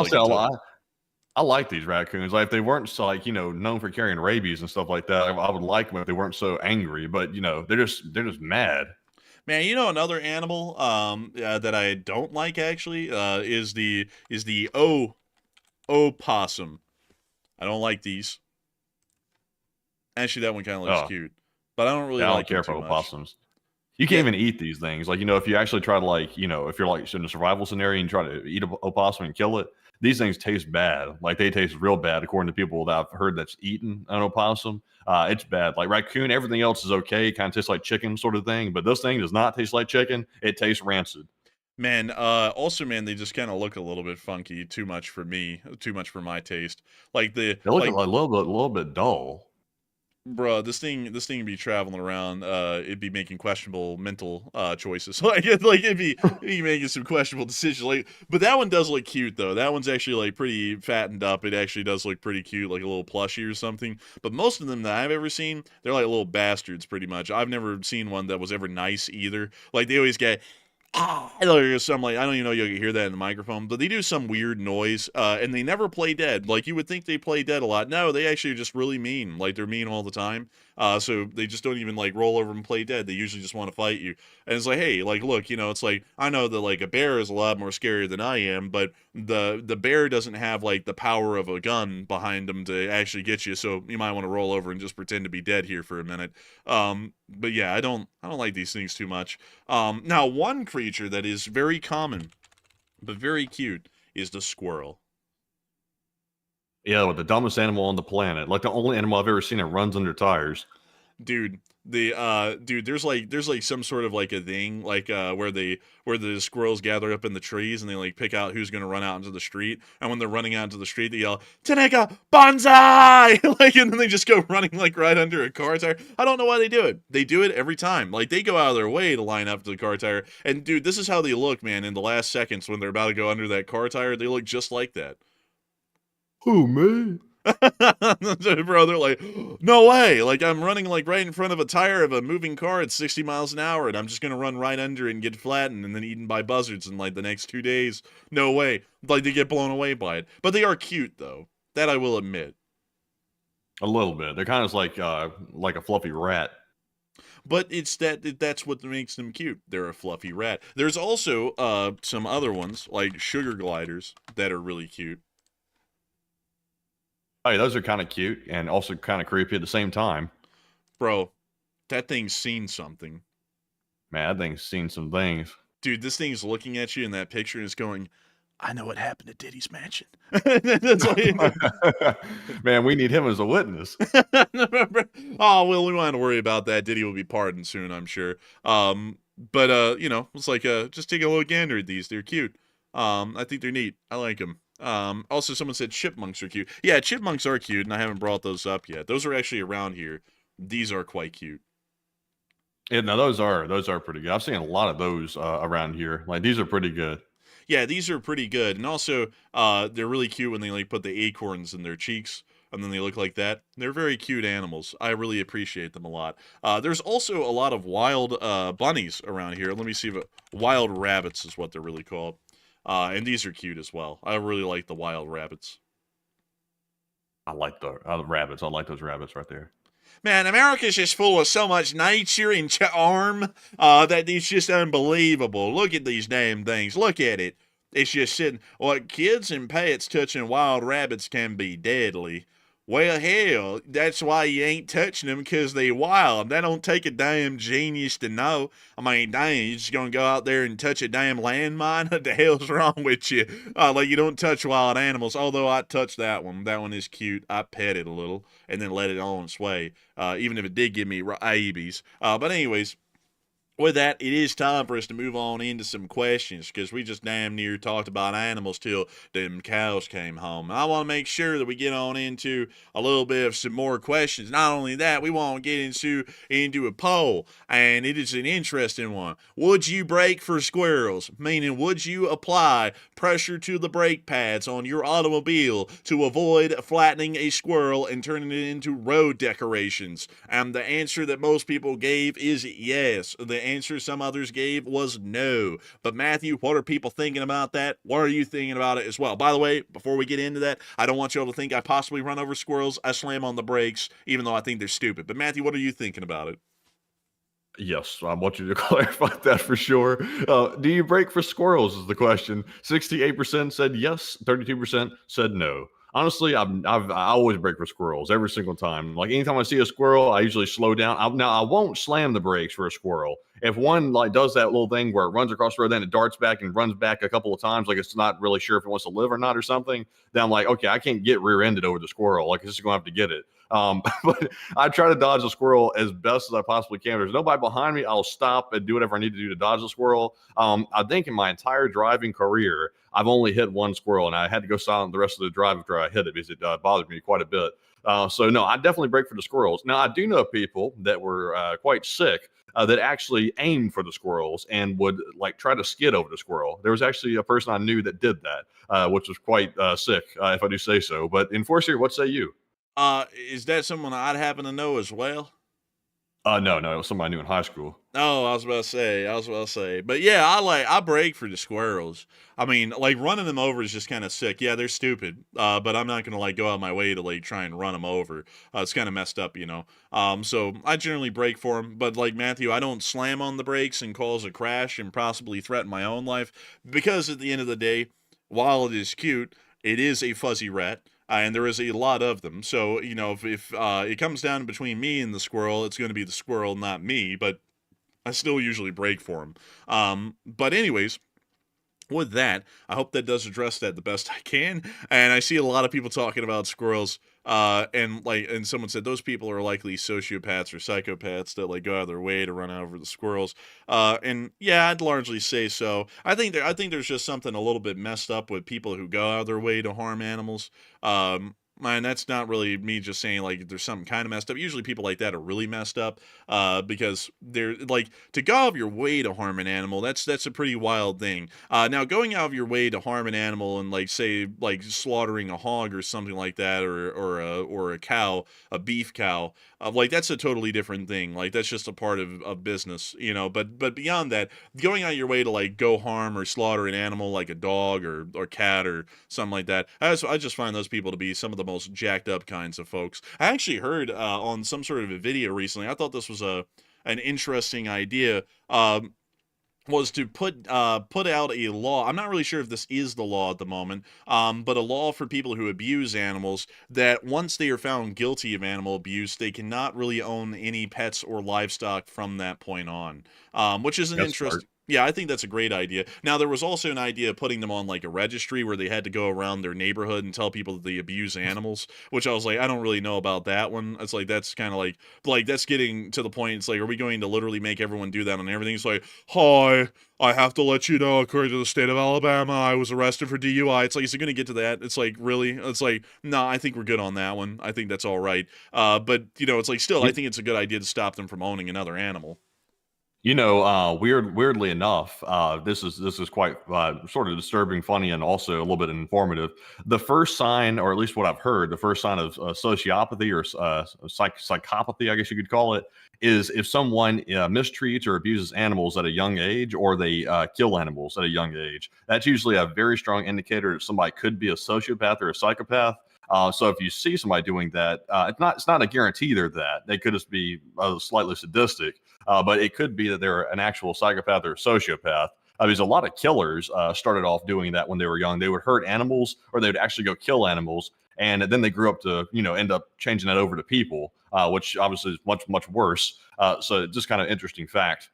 I like these raccoons. Like if they weren't so known for carrying rabies and stuff like that, I would like them if they weren't so angry. But they're just mad. Man, another animal that I don't like actually is the opossum. I don't like these. Actually, that one kind of looks cute, but I don't really like care for opossums. You can't even eat these things. Like if you actually try to if you're like in a survival scenario and you try to eat an opossum and kill it, these things taste bad. Like they taste real bad according to people that I've heard that's eaten an opossum. It's bad. Like raccoon, everything else is okay. Kind of tastes like chicken sort of thing. But this thing does not taste like chicken. It tastes rancid. Man, also, man, they just kind of look a little bit funky. Too much for me. Too much for my taste. Like they look like a little bit dull. Bro, this thing be traveling around. It'd be making questionable mental choices. It'd be making some questionable decisions. Like, but that one does look cute though. That one's actually like pretty fattened up. It actually does look pretty cute, like a little plushie or something. But most of them that I've ever seen, they're like little bastards, pretty much. I've never seen one that was ever nice either. Like they always get. Some like I don't even know you can hear that in the microphone, but they do some weird noise, and they never play dead. Like you would think they play dead a lot. No, they actually are just really mean. Like they're mean all the time. So they just don't even like roll over and play dead. They usually just want to fight you. And it's like, hey, like look, it's like I know that like a bear is a lot more scarier than I am, but the bear doesn't have like the power of a gun behind him to actually get you. So you might want to roll over and just pretend to be dead here for a minute. But yeah, I don't like these things too much. Now one creature that is very common but very cute is the squirrel. Yeah, with the dumbest animal on the planet. Like the only animal I've ever seen that runs under tires. Dude, there's like some sort of like a thing like where the squirrels gather up in the trees and they like pick out who's gonna run out into the street, and when they're running out into the street they yell Taneka Banzai like, and then they just go running like right under a car tire. I don't know why they do it. They do it every time. Like they go out of their way to line up to the car tire, and dude, this is how they look, man, in the last seconds when they're about to go under that car tire. They look just like that. Oh man. Bro, they're like, no way. Like I'm running like right in front of a tire of a moving car at 60 miles an hour, and I'm just gonna run right under it and get flattened and then eaten by buzzards in like the next 2 days. No way. Like they get blown away by it. But they are cute though. That I will admit. A little bit. They're kind of like a fluffy rat. But that's what makes them cute. They're a fluffy rat. There's also some other ones like sugar gliders that are really cute. Hey, those are kind of cute and also kind of creepy at the same time. Bro, that thing's seen something. Man, that thing's seen some things. Dude, this thing's looking at you in that picture and it's going, I know what happened to Diddy's mansion. That's like, man, we need him as a witness. Oh, well, we don't have to worry about that. Diddy will be pardoned soon, I'm sure. But it's like, just take a little gander at these. They're cute. I think they're neat. I like them. Also, someone said chipmunks are cute. Yeah, chipmunks are cute, and I haven't brought those up yet. Those are actually around here. These are quite cute. Yeah, no, those are pretty good. I've seen a lot of those around here. Like these are pretty good. Yeah, these are pretty good, and also they're really cute when they like put the acorns in their cheeks. and then they look like that. They're very cute animals. I really appreciate them a lot. There's also a lot of wild bunnies around here. Let me see if wild rabbits is what they're really called. And these are cute as well. I really like the wild rabbits. I like the rabbits. I like those rabbits right there. Man, America's just full of so much nature and charm that it's just unbelievable. Look at these damn things. Look at it. It's just sitting. Well, kids and pets touching wild rabbits can be deadly. Well, hell, that's why you ain't touching them, because they wild. That don't take a damn genius to know. I mean, dang, you just gonna go out there and touch a damn landmine? What the hell's wrong with you? Like, you don't touch wild animals, although I touched that one. That one is cute. I pet it a little and then let it on its way, even if it did give me rabies. But anyways, with that, it is time for us to move on into some questions, because we just damn near talked about animals till them cows came home. I want to make sure that we get on into a little bit of some more questions. Not only that, we want to get into a poll, and it is an interesting one. Would you brake for squirrels? Meaning, would you apply pressure to the brake pads on your automobile to avoid flattening a squirrel and turning it into road decorations? And the answer that most people gave is yes. The answer some others gave was no. But Matthew, what are people thinking about that? What are you thinking about it as well? By the way, before we get into that, I don't want you all to think I possibly run over squirrels. I slam on the brakes, even though I think they're stupid. But Matthew, what are you thinking about it? Yes, I want you to clarify that for sure. Do you brake for squirrels is the question. 68% said yes, 32% said no. Honestly, I always brake for squirrels every single time. Like, anytime I see a squirrel, I usually slow down. Now, I won't slam the brakes for a squirrel. If one like does that little thing where it runs across the road, then it darts back and runs back a couple of times, like it's not really sure if it wants to live or not or something, then I'm like, okay, I can't get rear-ended over the squirrel. Like, it's just going to have to get it. But I try to dodge the squirrel as best as I possibly can. If there's nobody behind me, I'll stop and do whatever I need to do to dodge the squirrel. I think in my entire driving career, I've only hit one squirrel, and I had to go silent the rest of the drive after I hit it because it bothered me quite a bit. So no, I definitely brake for the squirrels. Now, I do know people that were quite sick that actually aimed for the squirrels and would like try to skid over the squirrel. There was actually a person I knew that did that, which was quite sick, if I do say so. But Enforcer, what say you? Is that someone I'd happen to know as well? No, it was somebody I knew in high school. Oh, I was about to say. But yeah, I brake for the squirrels. I mean, like, running them over is just kind of sick. Yeah, they're stupid. But I'm not gonna like go out of my way to like try and run them over. It's kind of messed up, you know. So I generally brake for them. But like Matthew, I don't slam on the brakes and cause a crash and possibly threaten my own life, because at the end of the day, while it is cute, it is a fuzzy rat. And there is a lot of them. So, you know, if it comes down between me and the squirrel, it's going to be the squirrel, not me. But I still usually brake for him. But anyways, with that, I hope that does address that the best I can. And I see a lot of people talking about squirrels. And someone said those people are likely sociopaths or psychopaths that like go out of their way to run over the squirrels. And yeah, I'd largely say so. I think there's just something a little bit messed up with people who go out of their way to harm animals. And that's not really me just saying like there's something kind of messed up. Usually people like that are really messed up, because they're like, to go out of your way to harm an animal, that's a pretty wild thing. Now going out of your way to harm an animal and like say like slaughtering a hog or something like that, or a cow, a beef cow, like that's a totally different thing. Like that's just a part of business, you know. But beyond that, going out of your way to like go harm or slaughter an animal like a dog or cat or something like that, I just find those people to be some of the most jacked up kinds of folks. I actually heard on some sort of a video recently, I thought this was an interesting idea, was to put out a law. I'm not really sure if this is the law at the moment, but a law for people who abuse animals, that once they are found guilty of animal abuse, they cannot really own any pets or livestock from that point on, which is an interesting. Yeah, I think that's a great idea. Now, there was also an idea of putting them on like a registry where they had to go around their neighborhood and tell people that they abuse animals, which I was like, I don't really know about that one. It's like, that's kind of like that's getting to the point. It's like, are we going to literally make everyone do that on everything? It's like, hi, I have to let you know, according to the state of Alabama, I was arrested for DUI. It's like, is it going to get to that? It's like, really? It's like, no, I think we're good on that one. I think that's all right. But, you know, it's like, still, I think it's a good idea to stop them from owning another animal. Weirdly enough, this is quite sort of disturbing, funny, and also a little bit informative. The first sign, or at least what I've heard, the first sign of sociopathy or psychopathy, I guess you could call it, is if someone mistreats or abuses animals at a young age, or they kill animals at a young age. That's usually a very strong indicator that somebody could be a sociopath or a psychopath. So if you see somebody doing that, it's not a guarantee they're that. They could just be slightly sadistic, but it could be that they're an actual psychopath or sociopath. Because a lot of killers started off doing that when they were young. They would hurt animals, or they would actually go kill animals, and then they grew up to end up changing that over to people, which obviously is much worse. So just kind of interesting fact.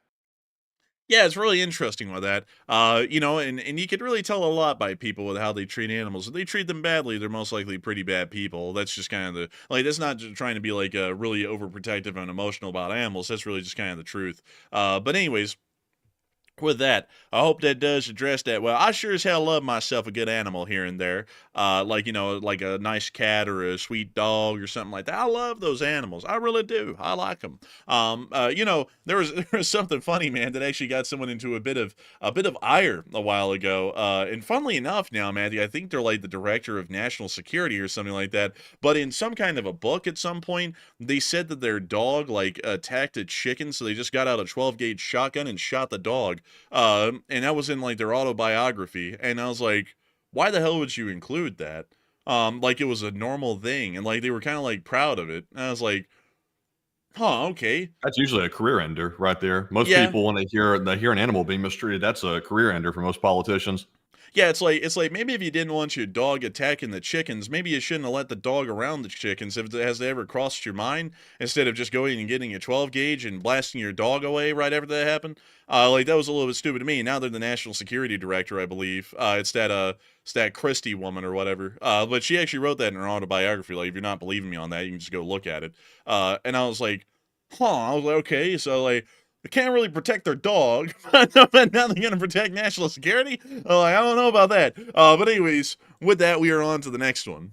Yeah, it's really interesting with that. And you could really tell a lot by people with how they treat animals. If they treat them badly, they're most likely pretty bad people. That's just kind of that's not just trying to be like really overprotective and emotional about animals. That's really just kind of the truth. But anyways, with that, I hope that does address that. Well, I sure as hell love myself a good animal here and there. Like a nice cat or a sweet dog or something like that. I love those animals. I really do. I like them. There was something funny, man, that actually got someone into a bit of ire a while ago. And funnily enough, now, Matthew, I think they're like the director of national security or something like that. But in some kind of a book at some point, they said that their dog like attacked a chicken, so they just got out a 12 gauge shotgun and shot the dog. And that was in like their autobiography, and I was like, why the hell would you include that? Like it was a normal thing, and like they were kind of like proud of it. And I was like, huh, okay, That's usually a career ender right there. Most yeah. people, when they hear an animal being mistreated, that's a career ender for most politicians. Yeah, it's like maybe if you didn't want your dog attacking the chickens, maybe you shouldn't have let the dog around the chickens. If it has ever crossed your mind, instead of just going and getting a 12 gauge and blasting your dog away right after that happened, like that was a little bit stupid to me. Now they're the national security director, I believe. It's that Christie woman or whatever. But she actually wrote that in her autobiography. Like if you're not believing me on that, you can just go look at it. And I was like, huh. I was like, okay, so like they can't really protect their dog, but now they're going to protect national security? I don't know about that. But anyways, with that, we are on to the next one.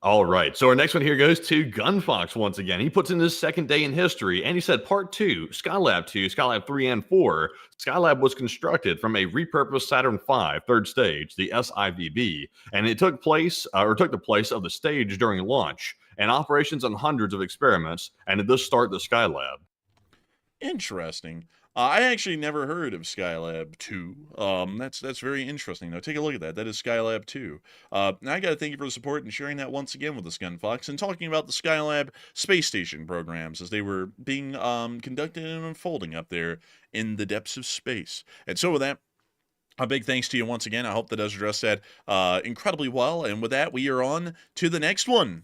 All right. So our next one here goes to Gunfox once again. He puts in his second day in history, and he said Part 2, Skylab 2, Skylab 3, and 4. Skylab was constructed from a repurposed Saturn V third stage, the SIVB, and it took the place of the stage during launch, and operations on hundreds of experiments, and it does start the Skylab. Interesting. I actually never heard of Skylab 2. That's very interesting. Now take a look at that. That is Skylab 2. Now I gotta thank you for the support and sharing that once again with us, Gunfox, and talking about the Skylab space station programs as they were being conducted and unfolding up there in the depths of space. And so with that, a big thanks to you once again. I hope that does address that incredibly well. And with that, we are on to the next one.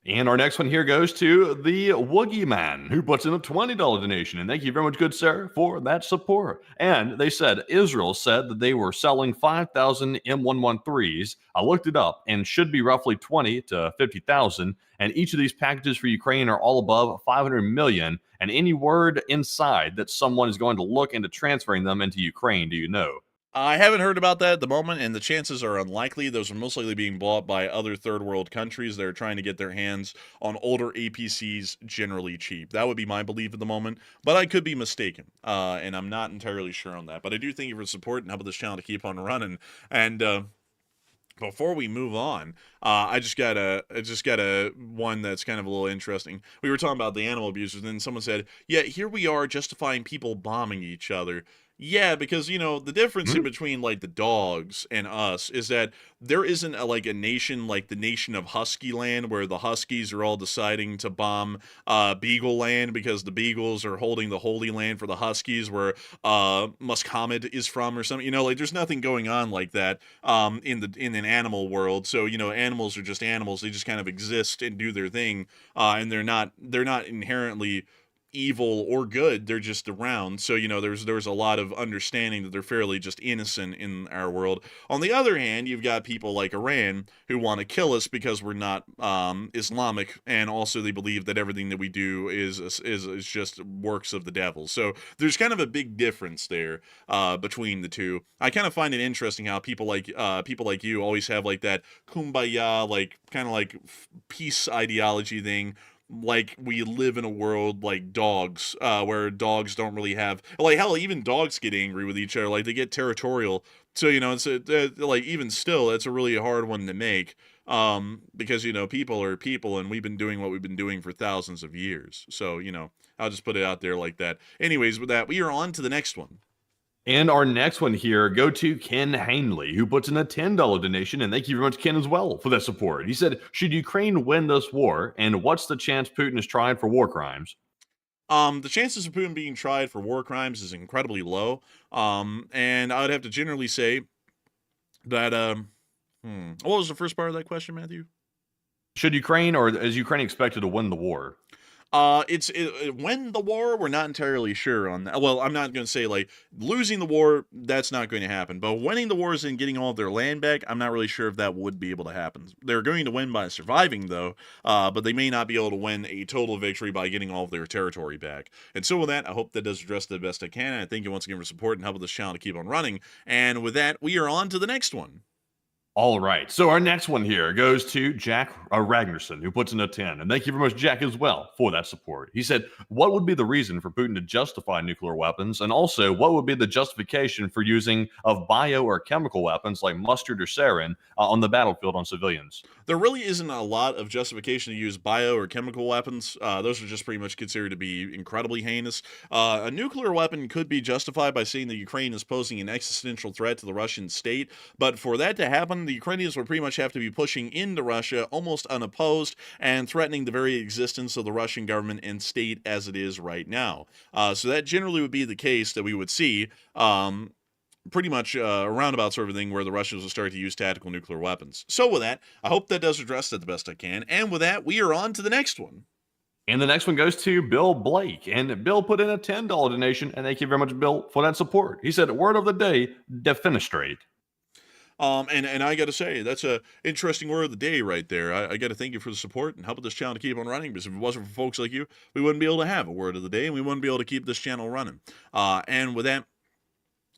And our next one here goes to the Woogie Man, who puts in a $20 donation. And thank you very much, good sir, for that support. And they said Israel said that they were selling 5,000 M113s. I looked it up, and should be roughly 20 to 50,000. And each of these packages for Ukraine are all above 500 million. And any word inside that someone is going to look into transferring them into Ukraine, do you know? I haven't heard about that at the moment, and the chances are unlikely. Those are most likely being bought by other third world countries that are trying to get their hands on older APCs generally cheap. That would be my belief at the moment, but I could be mistaken, and I'm not entirely sure on that. But I do thank you for the support and helping this channel to keep on running. And before we move on, I just got a one that's kind of a little interesting. We were talking about the animal abusers, and then someone said, "Yeah, here we are justifying people bombing each other." Yeah, because the difference in between like the dogs and us is that there isn't like a nation like the nation of Husky Land where the Huskies are all deciding to bomb Beagle Land because the Beagles are holding the Holy Land for the Huskies where Muhammad is from or something. Like there's nothing going on like that in an animal world. So animals are just animals. They just kind of exist and do their thing, and they're not inherently evil or good. They're just around. So there's a lot of understanding that they're fairly just innocent in our world. On the other hand, you've got people like Iran who want to kill us because we're not Islamic, and also they believe that everything that we do is just works of the devil. So there's kind of a big difference there between the two. I kind of find it interesting how people like you always have like that kumbaya, like kind of like peace ideology thing, like we live in a world like dogs, where dogs don't really have, like, hell, even dogs get angry with each other, like they get territorial. So, it's like, even still, it's a really hard one to make, because, people are people, and we've been doing what we've been doing for thousands of years. So, I'll just put it out there like that. Anyways, with that, we are on to the next one. And our next one here, go to Ken Hanley, who puts in a $10 donation. And thank you very much, Ken, as well, for that support. He said, should Ukraine win this war? And what's the chance Putin is tried for war crimes? The chances of Putin being tried for war crimes is incredibly low. And I would have to generally say that, what was the first part of that question, Matthew? Should Ukraine, or is Ukraine expected to win the war? When the war, we're not entirely sure on that. Well, I'm not going to say, like, losing the war, that's not going to happen. But winning the wars and getting all of their land back, I'm not really sure if that would be able to happen. They're going to win by surviving, though, but they may not be able to win a total victory by getting all of their territory back. And so with that, I hope that does address the best I can. And I thank you once again for support and helping this channel to keep on running. And with that, we are on to the next one. All right. So our next one here goes to Jack Ragnarsson, who puts in a 10. And thank you very much, Jack, as well, for that support. He said, what would be the reason for Putin to justify nuclear weapons? And also, what would be the justification for using of bio or chemical weapons like mustard or sarin on the battlefield on civilians? There really isn't a lot of justification to use bio or chemical weapons. Those are just pretty much considered to be incredibly heinous. A nuclear weapon could be justified by saying that Ukraine is posing an existential threat to the Russian state. But for that to happen, the Ukrainians would pretty much have to be pushing into Russia almost unopposed and threatening the very existence of the Russian government and state as it is right now. So that generally would be the case that we would see, pretty much a roundabout sort of thing where the Russians will start to use tactical nuclear weapons. So with that, I hope that does address that the best I can. And with that, we are on to the next one. And the next one goes to Bill Blake. And Bill put in a $10 donation. And thank you very much, Bill, for that support. He said, word of the day, defenestrate. And I got to say, that's a interesting word of the day right there. I got to thank you for the support and helping this channel to keep on running, because if it wasn't for folks like you, we wouldn't be able to have a word of the day, and we wouldn't be able to keep this channel running. And with that,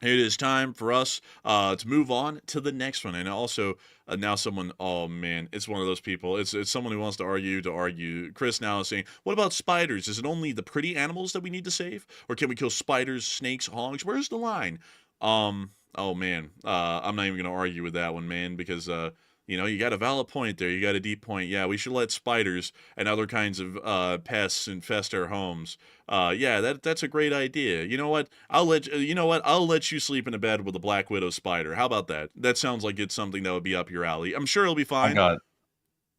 it is time for us to move on to the next one. And also, now someone, oh man, it's one of those people. It's someone who wants to argue. Chris now is saying, what about spiders? Is it only the pretty animals that we need to save? Or can we kill spiders, snakes, hogs? Where's the line? Oh man, I'm not even going to argue with that one, man, because, you got a valid point there. You got a deep point. Yeah, we should let spiders and other kinds of pests infest our homes. Yeah, that's a great idea. You know what? I'll let you sleep in a bed with a black widow spider. How about that? That sounds like it's something that would be up your alley. I'm sure it'll be fine.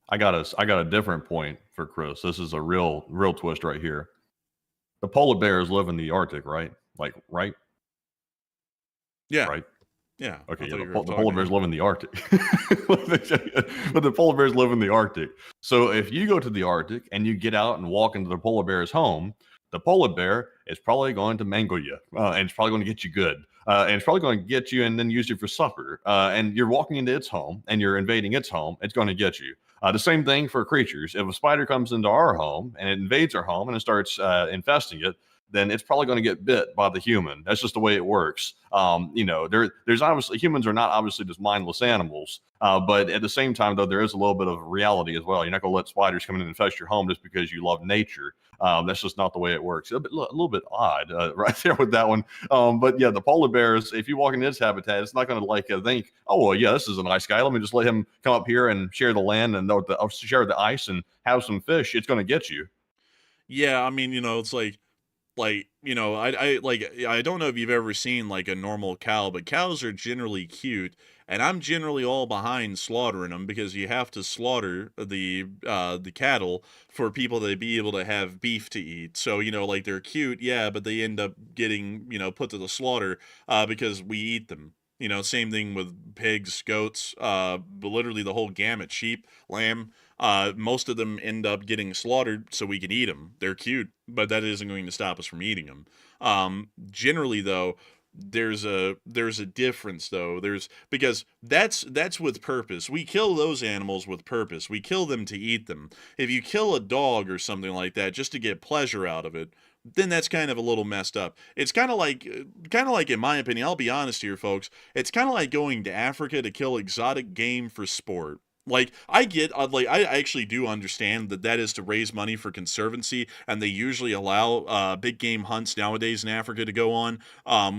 I got a different point for Chris. This is a real twist right here. The polar bears live in the Arctic, right? Like, right? Yeah. Right. Yeah. Okay. Yeah, the polar bears live in the Arctic. But the polar bears live in the Arctic. So if you go to the Arctic and you get out and walk into the polar bear's home, the polar bear is probably going to mangle you, and it's probably going to get you good. And it's probably going to get you and then use you for supper. And you're walking into its home and you're invading its home, it's going to get you. The same thing for creatures. If a spider comes into our home and it invades our home and it starts infesting it, then it's probably going to get bit by the human. That's just the way it works. There's obviously, humans are not obviously just mindless animals, but at the same time, though, there is a little bit of reality as well. You're not going to let spiders come in and infest your home just because you love nature. That's just not the way it works. A little bit odd right there with that one. But yeah, the polar bears, if you walk into its habitat, it's not going to think, oh, well, yeah, this is a nice guy. Let me just let him come up here and share the land and share the ice and have some fish. It's going to get you. Yeah, I mean, it's I don't know if you've ever seen like a normal cow, but cows are generally cute, and I'm generally all behind slaughtering them, because you have to slaughter the cattle for people to be able to have beef to eat. So, they're cute, yeah, but they end up getting, put to the slaughter because we eat them. Same thing with pigs, goats, literally the whole gamut, sheep, lamb. Most of them end up getting slaughtered so we can eat them. They're cute, but that isn't going to stop us from eating them. Generally, though, there's a difference, though. Because that's with purpose. We kill those animals with purpose. We kill them to eat them. If you kill a dog or something like that just to get pleasure out of it, then that's kind of a little messed up. It's kind of like, in my opinion, I'll be honest here, folks, it's kind of like going to Africa to kill exotic game for sport. Like, I actually do understand that is to raise money for conservancy, and they usually allow big game hunts nowadays in Africa to go on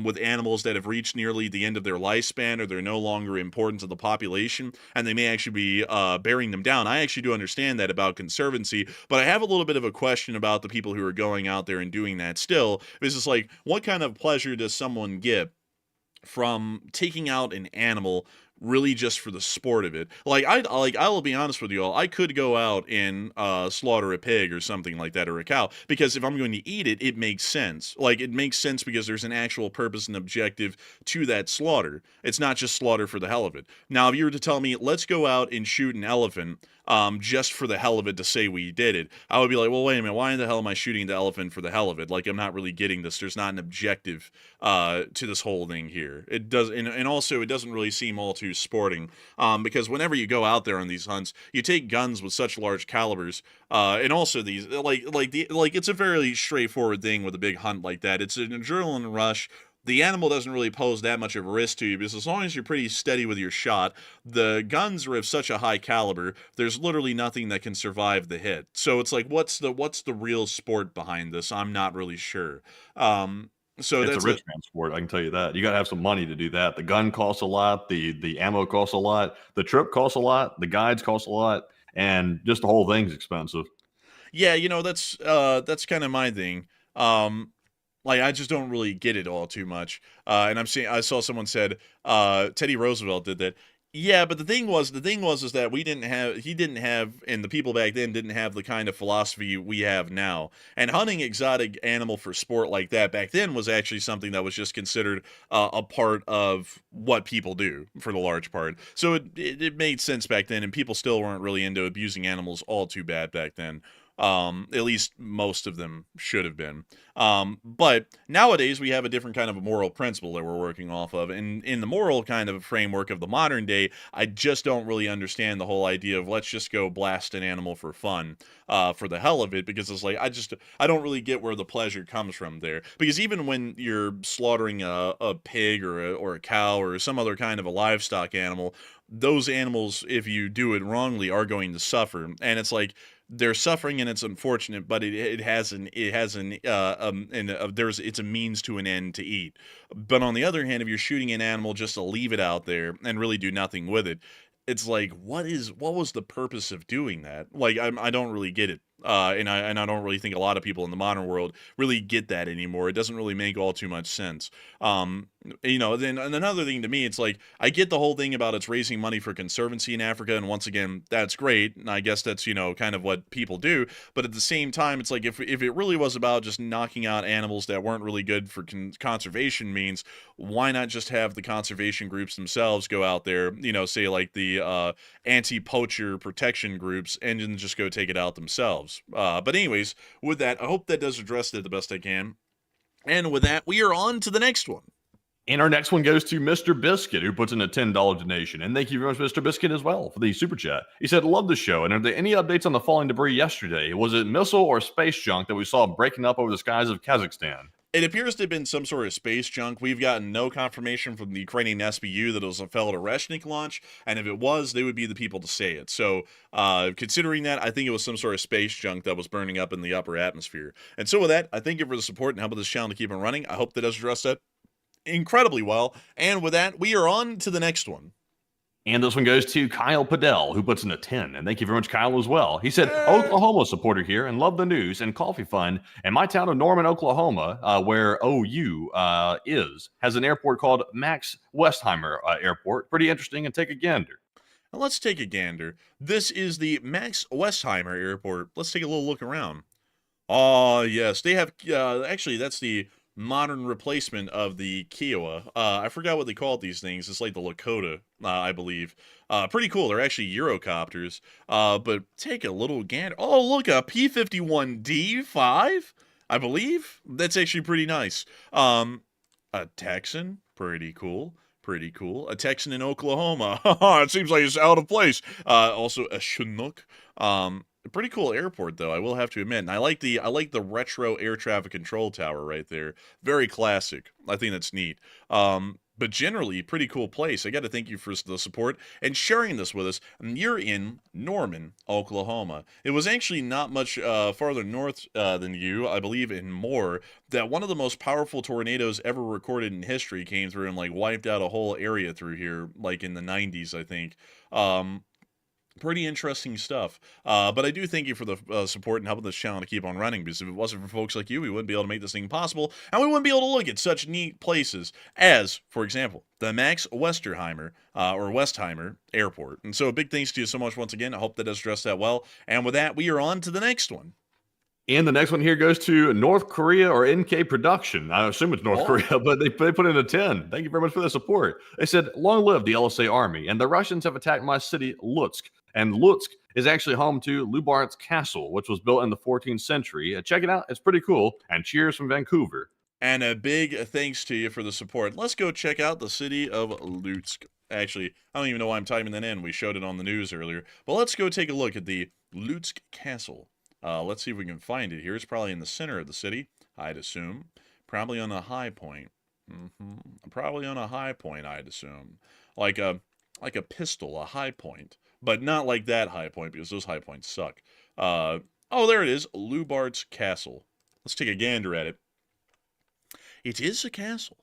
with animals that have reached nearly the end of their lifespan, or they're no longer important to the population, and they may actually be bearing them down. I actually do understand that about conservancy, but I have a little bit of a question about the people who are going out there and doing that still. Because it's like, what kind of pleasure does someone get from taking out an animal really just for the sport of it? I'll be honest with you all, I could go out and slaughter a pig or something like that, or a cow, because if I'm going to eat it, it makes sense. Like, it makes sense because there's an actual purpose and objective to that slaughter. It's not just slaughter for the hell of it. Now, if you were to tell me, let's go out and shoot an elephant just for the hell of it to say we did it, I would be like, well, wait a minute, why in the hell am I shooting the elephant for the hell of it? Like, I'm not really getting this. There's not an objective to this whole thing here. It does, and also it doesn't really seem all too sporting, because whenever you go out there on these hunts, you take guns with such large calibers, and also these it's a fairly straightforward thing with a big hunt like that. It's an adrenaline rush. The animal doesn't really pose that much of a risk to you, because as long as you're pretty steady with your shot, the guns are of such a high caliber, there's literally nothing that can survive the hit. So it's like, what's the real sport behind this? I'm not really sure. So It's that's a rich man's sport, I can tell you that. You got to have some money to do that. The gun costs a lot, the ammo costs a lot, the trip costs a lot, the guides cost a lot, and just the whole thing's expensive. Yeah, that's kind of my thing. Like, I just don't really get it all too much. And I saw someone said Teddy Roosevelt did that. Yeah, but the thing was is that he didn't have, and the people back then didn't have the kind of philosophy we have now. And hunting exotic animal for sport like that back then was actually something that was just considered a part of what people do for the large part. So it made sense back then, and people still weren't really into abusing animals all too bad back then. At least most of them should have been. But nowadays we have a different kind of a moral principle that we're working off of. And in the moral kind of framework of the modern day, I just don't really understand the whole idea of let's just go blast an animal for fun, for the hell of it, because it's like, I don't really get where the pleasure comes from there. Because even when you're slaughtering a pig or a cow or some other kind of a livestock animal, those animals, if you do it wrongly, are going to suffer. And it's like, they're suffering, and it's unfortunate, but it's a means to an end to eat. But on the other hand, if you're shooting an animal just to leave it out there and really do nothing with it, it's like, what was the purpose of doing that? Like, I don't really get it. And I don't really think a lot of people in the modern world really get that anymore. It doesn't really make all too much sense. Then and another thing to me, it's like, I get the whole thing about it's raising money for conservancy in Africa, and once again, that's great, and I guess that's kind of what people do. But at the same time, it's like, if it really was about just knocking out animals that weren't really good for conservation means, why not just have the conservation groups themselves go out there, say like the anti-poacher protection groups, and then just go take it out themselves. But anyways, with that, I hope that does address it the best I can. And with that, we are on to the next one. And our next one goes to Mr. Biscuit, who puts in a $10 donation. And thank you very much, Mr. Biscuit, as well, for the super chat. He said, love the show. And are there any updates on the falling debris yesterday? Was it missile or space junk that we saw breaking up over the skies of Kazakhstan? It appears to have been some sort of space junk. We've gotten no confirmation from the Ukrainian SBU that it was a failed Oreshnik launch, and if it was, they would be the people to say it. So, considering that, I think it was some sort of space junk that was burning up in the upper atmosphere. And so with that, I thank you for the support and helping this channel to keep it running. I hope that does address that incredibly well. And with that, we are on to the next one. And this one goes to Kyle Padell, who puts in a 10. And thank you very much, Kyle, as well. He said, Oklahoma supporter here and love the news and coffee fun. And my town of Norman, Oklahoma, where OU has an airport called Max Westheimer Airport. Pretty interesting, and take a gander. Now let's take a gander. This is the Max Westheimer Airport. Let's take a little look around. Oh, yes. They have, actually, that's the modern replacement of the Kiowa. I forgot what they called these things. It's like the Lakota, I believe. Pretty cool. They're actually Eurocopters. But take a little gander. Oh, look, a P-51D5, I believe. That's actually pretty nice. A Texan, pretty cool. Pretty cool. A Texan in Oklahoma. It seems like it's out of place. Also a Chinook. Pretty cool airport, though, I will have to admit. And I like the retro air traffic control tower right there. Very classic. I think that's neat. but generally pretty cool place. I got to thank you for the support and sharing this with us. You're in Norman, Oklahoma. It was actually not much farther north than you, I believe, in Moore, that one of the most powerful tornadoes ever recorded in history came through and like wiped out a whole area through here, like in the 90s, I think. Pretty interesting stuff. But I do thank you for the support and helping this channel to keep on running, because if it wasn't for folks like you, we wouldn't be able to make this thing possible, and we wouldn't be able to look at such neat places as, for example, the Max Westerheimer, or Westheimer Airport. And so a big thanks to you so much once again. I hope that does address that well. And with that, we are on to the next one. And the next one here goes to North Korea or NK Production. I assume it's North Korea, but they put in a 10. Thank you very much for the support. They said, long live the LSA army, and the Russians have attacked my city, Lutsk. And Lutsk is actually home to Lubart's Castle, which was built in the 14th century. Check it out. It's pretty cool. And cheers from Vancouver. And a big thanks to you for the support. Let's go check out the city of Lutsk. Actually, I don't even know why I'm typing that in. We showed it on the news earlier. But let's go take a look at the Lutsk Castle. Let's see if we can find it here. It's probably in the center of the city, I'd assume. Probably on a high point. Probably on a high point, I'd assume. Like a pistol, a high point. But not like that high point, because those high points suck. Oh, there it is. Lubart's Castle. Let's take a gander at it. It is a castle.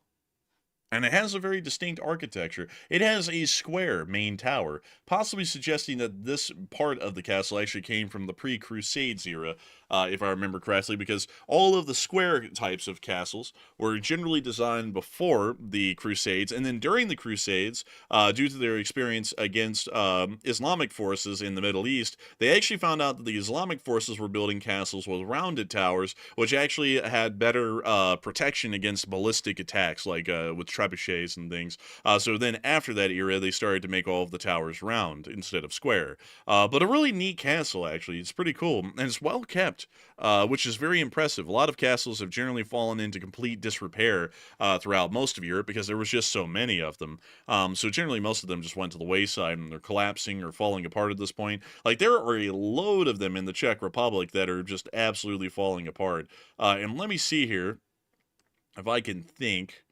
And it has a very distinct architecture. It has a square main tower, possibly suggesting that this part of the castle actually came from the pre-Crusades era, if I remember correctly, because all of the square types of castles were generally designed before the Crusades, and then during the Crusades, due to their experience against Islamic forces in the Middle East, they actually found out that the Islamic forces were building castles with rounded towers, which actually had better protection against ballistic attacks, like with trebuchets and things. So then after that era, they started to make all of the towers round instead of square. But a really neat castle, actually. It's pretty cool, and it's well kept, which is very impressive. A lot of castles have generally fallen into complete disrepair throughout most of Europe because there was just so many of them. So generally most of them just went to the wayside and they're collapsing or falling apart at this point. Like, there are a load of them in the Czech Republic that are just absolutely falling apart. And let me see here if I can think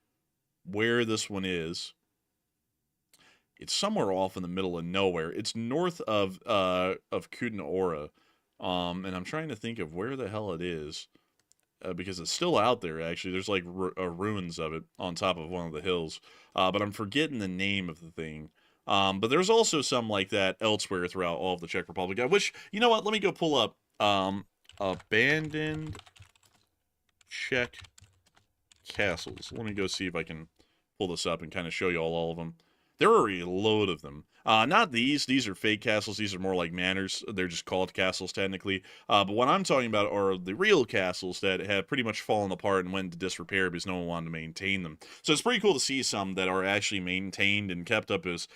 where this one is. It's somewhere off in the middle of nowhere. It's north of Kutna. And I'm trying to think of where the hell it is, because it's still out there, actually. There's like ruins of it on top of one of the hills, but I'm forgetting the name of the thing. But there's also some like that elsewhere throughout all of the Czech Republic. I wish, you know what, let me go pull up abandoned Czech castles. Let me go see if I can pull this up and kind of show you all of them. There are a load of them. Not these. These are fake castles. These are more like manors. They're just called castles, technically. But what I'm talking about are the real castles that have pretty much fallen apart and went into disrepair because no one wanted to maintain them. So it's pretty cool to see some that are actually maintained and kept up as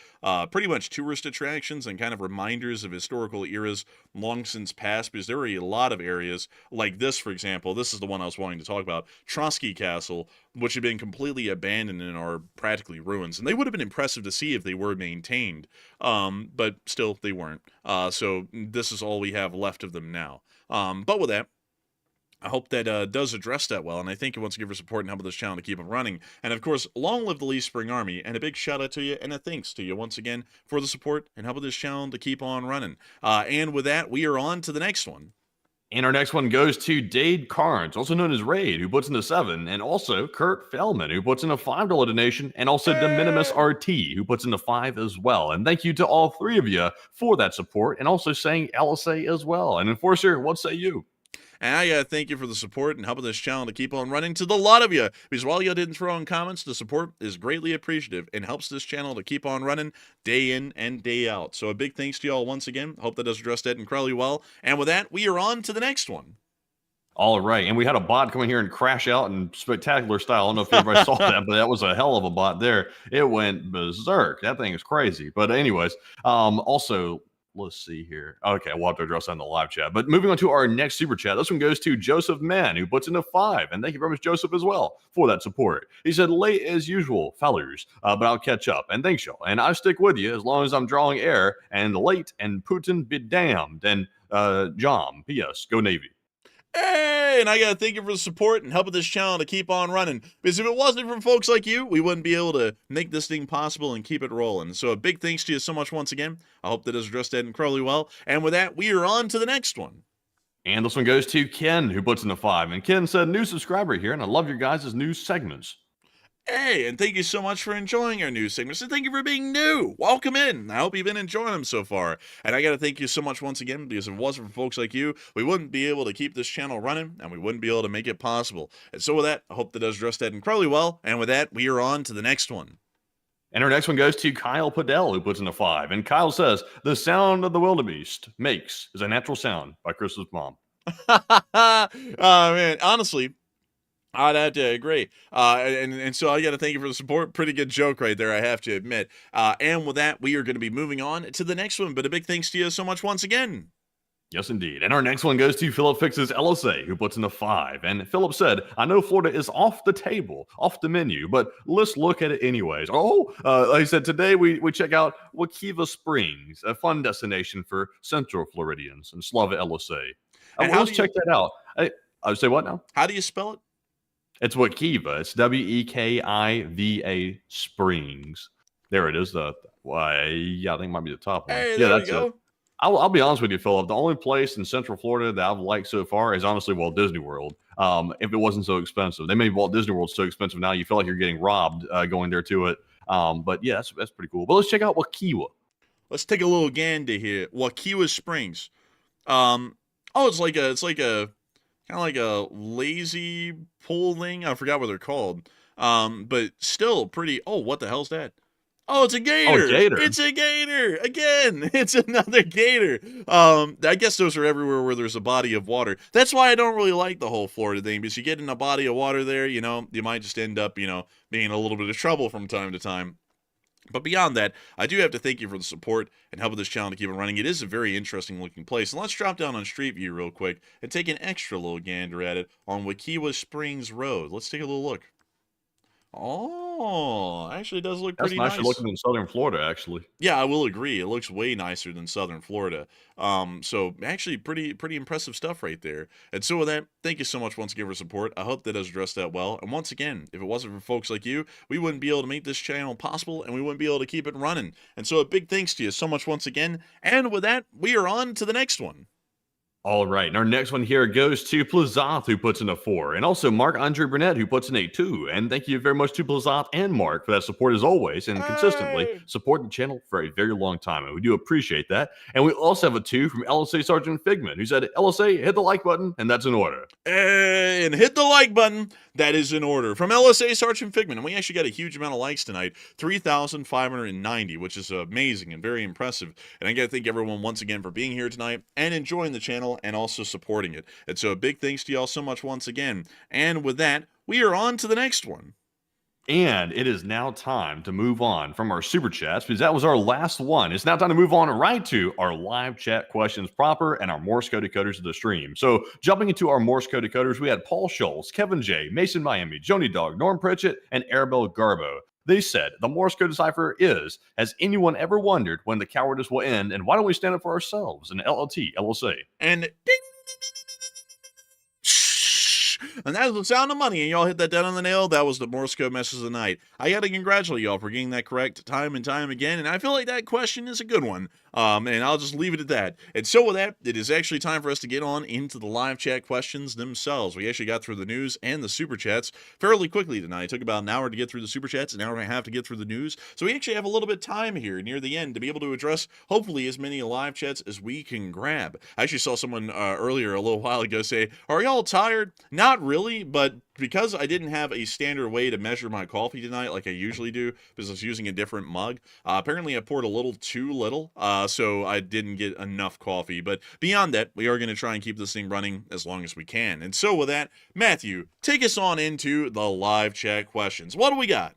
pretty much tourist attractions and kind of reminders of historical eras long since past, because there are a lot of areas like this, for example. This is the one I was wanting to talk about. Trotsky Castle, which had been completely abandoned and are practically ruins. And they would have been impressive to see if they were maintained. But still, they weren't. So this is all we have left of them now. But with that, I hope that does address that well, and I thank you once again for supporting and helping this channel to keep it running. And of course, long live the Lee Spring Army, and a big shout out to you, and a thanks to you once again for the support and helping this channel to keep on running. And with that, we are on to the next one. And our next one goes to Dade Carnes, also known as Raid, who puts in a 7, and also Kurt Fellman, who puts in a $5 donation, and also De Minimis RT, who puts in a 5 as well. And thank you to all three of you for that support, and also saying LSA as well. And Enforcer, what say you? And I gotta thank you for the support and helping this channel to keep on running, to the lot of you, because while you didn't throw in comments, the support is greatly appreciative and helps this channel to keep on running day in and day out. So a big thanks to you all once again. Hope that does address that incredibly well. And with that, we are on to the next one. All right, and we had a bot come in here and crash out in spectacular style. I don't know if everybody saw that, but that was a hell of a bot there. It went berserk. That thing is crazy. But anyways, also, let's see here. Okay, we'll have to address that in the live chat. But moving on to our next super chat, this one goes to Joseph Mann, who puts in a 5. And thank you very much, Joseph, as well, for that support. He said, late as usual, fellers, but I'll catch up. And thanks, y'all. And I stick with you as long as I'm drawing air. And late and Putin be damned. And John, P.S., go Navy. Hey, and I gotta thank you for the support and helping this channel to keep on running. Because if it wasn't for folks like you, we wouldn't be able to make this thing possible and keep it rolling. So a big thanks to you so much once again. I hope that has addressed that incredibly well. And with that, we are on to the next one. And this one goes to Ken, who puts in a 5. And Ken said, new subscriber here, and I love your guys' news segments. Hey, and thank you so much for enjoying our news segments, and thank you for being new. Welcome in. I hope you've been enjoying them so far. And I got to thank you so much once again, because if it wasn't for folks like you, we wouldn't be able to keep this channel running, and we wouldn't be able to make it possible. And so with that, I hope that does address that incredibly well. And with that, we are on to the next one. And our next one goes to Kyle Padell, who puts in a 5. And Kyle says, the sound of the wildebeest makes is a natural sound by Chris's mom. Oh, man, honestly, I'd have to agree. And so I got to thank you for the support. Pretty good joke right there, I have to admit. And with that, we are going to be moving on to the next one. But a big thanks to you so much once again. Yes, indeed. And our next one goes to Philip Fixes LSA, who puts in a 5. And Philip said, I know Florida is off the table, off the menu, but let's look at it anyways. Like I said, today we check out Wakiva Springs, a fun destination for Central Floridians and Slava LSA. And Let's check that out. I would say what now? How do you spell it? It's Wakiva. It's Wekiva Springs. There it is. I think it might be the top one. Hey, yeah, there that's we go. it. I'll be honest with you, Philip. The only place in Central Florida that I've liked so far is honestly Walt Disney World. If it wasn't so expensive, they made Walt Disney World so expensive now you feel like you're getting robbed going there to it. But yeah, that's pretty cool. But let's check out Wakiwa. Let's take a little gander here. Wakiwa Springs. It's like a kind of like a lazy pool thing. I forgot what they're called. But still pretty. Oh, what the hell's that? Oh, it's a gator. Oh, gator. It's a gator. Again, it's another gator. I guess those are everywhere where there's a body of water. That's why I don't really like the whole Florida thing, because you get in a body of water there, you might just end up, being in a little bit of trouble from time to time. But beyond that, I do have to thank you for the support and helping this channel to keep it running. It is a very interesting looking place. And let's drop down on Street View real quick and take an extra little gander at it on Wakiwa Springs Road. Let's take a little look. Oh, actually it does look pretty nice. That's nicer looking than Southern Florida, actually. Yeah, I will agree. It looks way nicer than Southern Florida. So actually pretty impressive stuff right there. And so with that, thank you so much once again for support. I hope that has addressed that well. And once again, if it wasn't for folks like you, we wouldn't be able to make this channel possible, and we wouldn't be able to keep it running. And so a big thanks to you so much once again. And with that, we are on to the next one. All right, and our next one here goes to Plazoth, who puts in a 4, and also Mark-Andre Burnett, who puts in a 2. And thank you very much to Plazoth and Mark for that support as always, and consistently support the channel for a very long time, and we do appreciate that. And we also have a 2 from LSA Sergeant Figment, who said, LSA, hit the like button, and that's in order. And hit the like button. That is in order. From LSA Sergeant Figment, and we actually got a huge amount of likes tonight, 3,590, which is amazing and very impressive. And I got to thank everyone once again for being here tonight and enjoying the channel and also supporting it. And so a big thanks to y'all so much once again. And with that, we are on to the next one. And it is now time to move on from our super chats, because that was our last one. It's now time to move on right to our live chat questions proper and our Morse code decoders of the stream. So jumping into our Morse code decoders, we had Paul Schultz, Kevin J, Mason Miami, Joni Dog, Norm Pritchett, and Arabelle Garbo. They said, the Morse code decipher is, has anyone ever wondered when the cowardice will end, and why don't we stand up for ourselves? And LLT, LSA. And ding, and that is the sound of money, and y'all hit that down on the nail. That was the Morse code message of the night. I got to congratulate y'all for getting that correct time and time again, and I feel like that question is a good one. And I'll just leave it at that. And so with that, it is actually time for us to get on into the live chat questions themselves. We actually got through the news and the super chats fairly quickly tonight. It took about an hour to get through the super chats, an hour and a half to get through the news. So we actually have a little bit of time here near the end to be able to address hopefully as many live chats as we can grab. I actually saw someone earlier a little while ago say, are y'all tired? Not really, but because I didn't have a standard way to measure my coffee tonight like I usually do, because I was using a different mug, apparently I poured a little too little, so I didn't get enough coffee. But beyond that, we are going to try and keep this thing running as long as we can. And so with that, Matthew, take us on into the live chat questions. What do we got?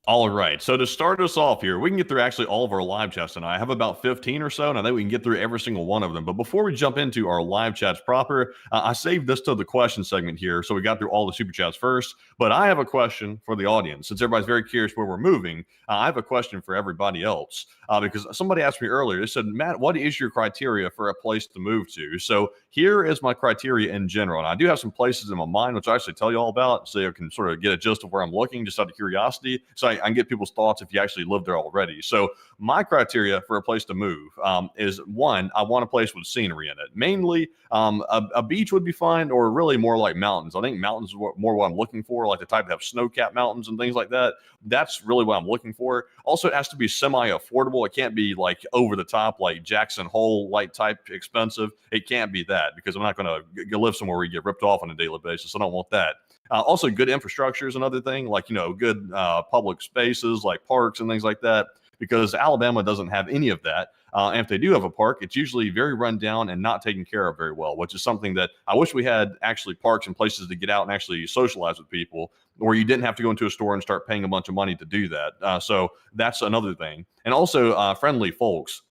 All right. So to start us off here, we can get through actually all of our live chats tonight. I have about 15 or so, and I think we can get through every single one of them. But before we jump into our live chats proper, I saved this to the question segment here. So we got through all the super chats first. But I have a question for the audience. Since everybody's very curious where we're moving, I have a question for everybody else. Because somebody asked me earlier, they said, Matt, what is your criteria for a place to move to? So here is my criteria in general. And I do have some places in my mind, which I actually tell you all about, so you can sort of get a gist of where I'm looking just out of curiosity. So I can get people's thoughts if you actually live there already. So my criteria for a place to move is, one, I want a place with scenery in it. Mainly a beach would be fine, or really more like mountains. I think mountains is more what I'm looking for, like the type that have snow-capped mountains and things like that. That's really what I'm looking for. Also, it has to be semi-affordable. It can't be like over the top, like Jackson Hole light type expensive. It can't be that, because I'm not going to live somewhere where you get ripped off on a daily basis. I don't want that. Also, good infrastructure is another thing, like, good public spaces like parks and things like that, because Alabama doesn't have any of that. And if they do have a park, it's usually very run down and not taken care of very well, which is something that I wish we had, actually parks and places to get out and actually socialize with people, where you didn't have to go into a store and start paying a bunch of money to do that. So that's another thing. And also friendly folks.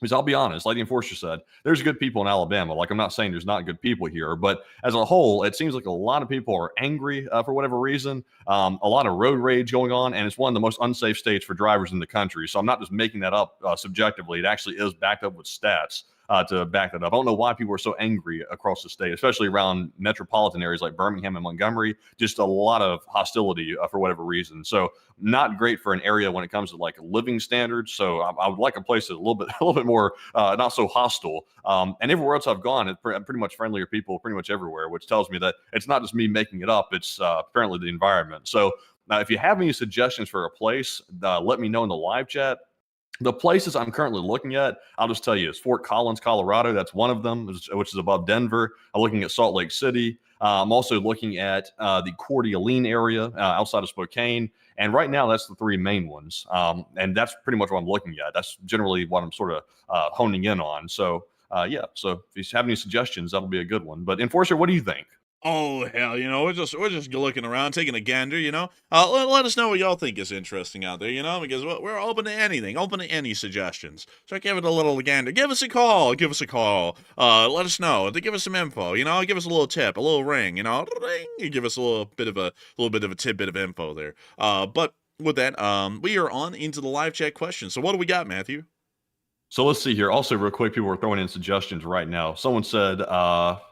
Because I'll be honest, like the enforcer said, there's good people in Alabama. Like, I'm not saying there's not good people here, but as a whole, it seems like a lot of people are angry for whatever reason. A lot of road rage going on, and it's one of the most unsafe states for drivers in the country. So I'm not just making that up subjectively. It actually is backed up with stats to back that up. I don't know why people are so angry across the state, especially around metropolitan areas like Birmingham and Montgomery. Just a lot of hostility for whatever reason. So not great for an area when it comes to like living standards. So I would like a place that's a little bit more not so hostile. And everywhere else I've gone, it's pretty much friendlier people pretty much everywhere, which tells me that it's not just me making it up. It's apparently the environment. So if you have any suggestions for a place, let me know in the live chat. The places I'm currently looking at, I'll just tell you, is Fort Collins, Colorado. That's one of them, which is above Denver. I'm looking at Salt Lake City. I'm also looking at the Coeur d'Alene area outside of Spokane. And right now, that's the three main ones. And that's pretty much what I'm looking at. That's generally what I'm sort of honing in on. So, yeah. So if you have any suggestions, that'll be a good one. But Enforcer, what do you think? Oh hell, we're just looking around, taking a gander, let us know what y'all think is interesting out there, because we're open to anything, open to any suggestions. So give it a little gander, give us a call, let us know, give us some info, give us a little tip, a little ring, ring, give us a little bit of a tidbit of info there. But with that, we are on into the live chat questions. So what do we got, Matthew? So let's see here. Also, real quick, people are throwing in suggestions right now. Someone said,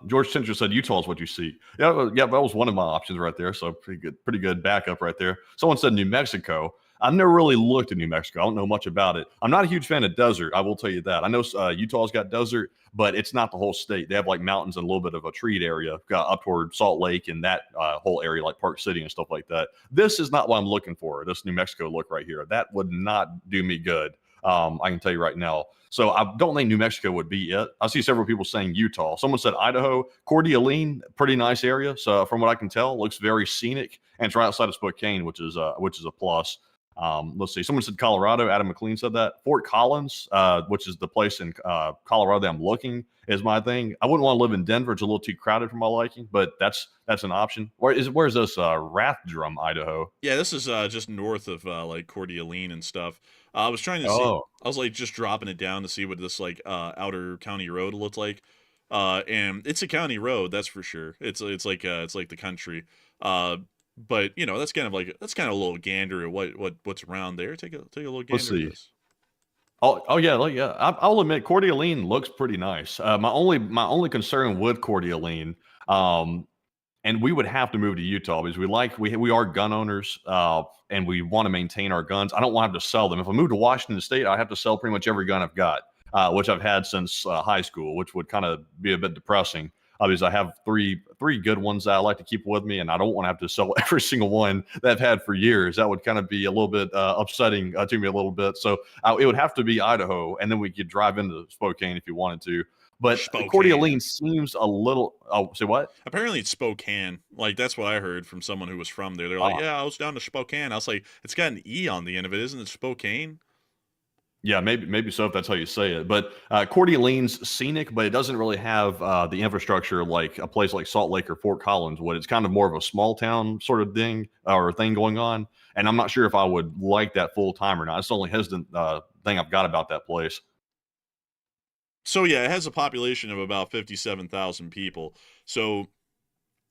George Tincher said, Utah is what you see. Yeah, that was one of my options right there. So pretty good backup right there. Someone said New Mexico. I've never really looked at New Mexico. I don't know much about it. I'm not a huge fan of desert. I will tell you that. I know Utah's got desert, but it's not the whole state. They have like mountains and a little bit of a treed area up toward Salt Lake and that whole area, like Park City and stuff like that. This is not what I'm looking for. This New Mexico look right here. That would not do me good. I can tell you right now. So I don't think New Mexico would be it. I see several people saying Utah. Someone said Idaho. Coeur d'Alene, pretty nice area. So from what I can tell, looks very scenic, and it's right outside of Spokane, which is a plus. Let's see. Someone said Colorado. Adam McLean said that. Fort Collins, which is the place in Colorado that I'm looking, is my thing. I wouldn't want to live in Denver. It's a little too crowded for my liking, but that's an option. Where's this? Rathdrum, Idaho. Yeah, this is just north of like Coeur d'Alene and stuff. I was trying to see. I was like just dropping it down to see what this like outer county road looked like. And it's a county road, that's for sure. It's like the country. But that's kind of a little gander at what's around there. Take a little gander. Let's see. At this. Oh yeah, I'll admit Coeur d'Alene looks pretty nice. My only concern with Coeur d'Alene, and we would have to move to Utah because we are gun owners, and we want to maintain our guns. I don't want to have to sell them. If I move to Washington State, I have to sell pretty much every gun I've got, which I've had since high school, which would kind of be a bit depressing. Because I have three good ones that I like to keep with me, and I don't want to have to sell every single one that I've had for years. That would kind of be a little bit upsetting to me a little bit. So it would have to be Idaho, and then we could drive into Spokane if you wanted to. But Coeur d'Alene seems a little. Oh, say what? Apparently it's Spokane. Like that's what I heard from someone who was from there. They're like, yeah, I was down to Spokane. I was like, it's got an E on the end of it, isn't it? Spokane. Yeah, maybe so if that's how you say it. But Coeur d'Alene's scenic, but it doesn't really have the infrastructure like a place like Salt Lake or Fort Collins would. It's kind of more of a small town sort of thing or thing going on. And I'm not sure if I would like that full time or not. It's the only hesitant thing I've got about that place. So yeah, it has a population of about 57,000 people. So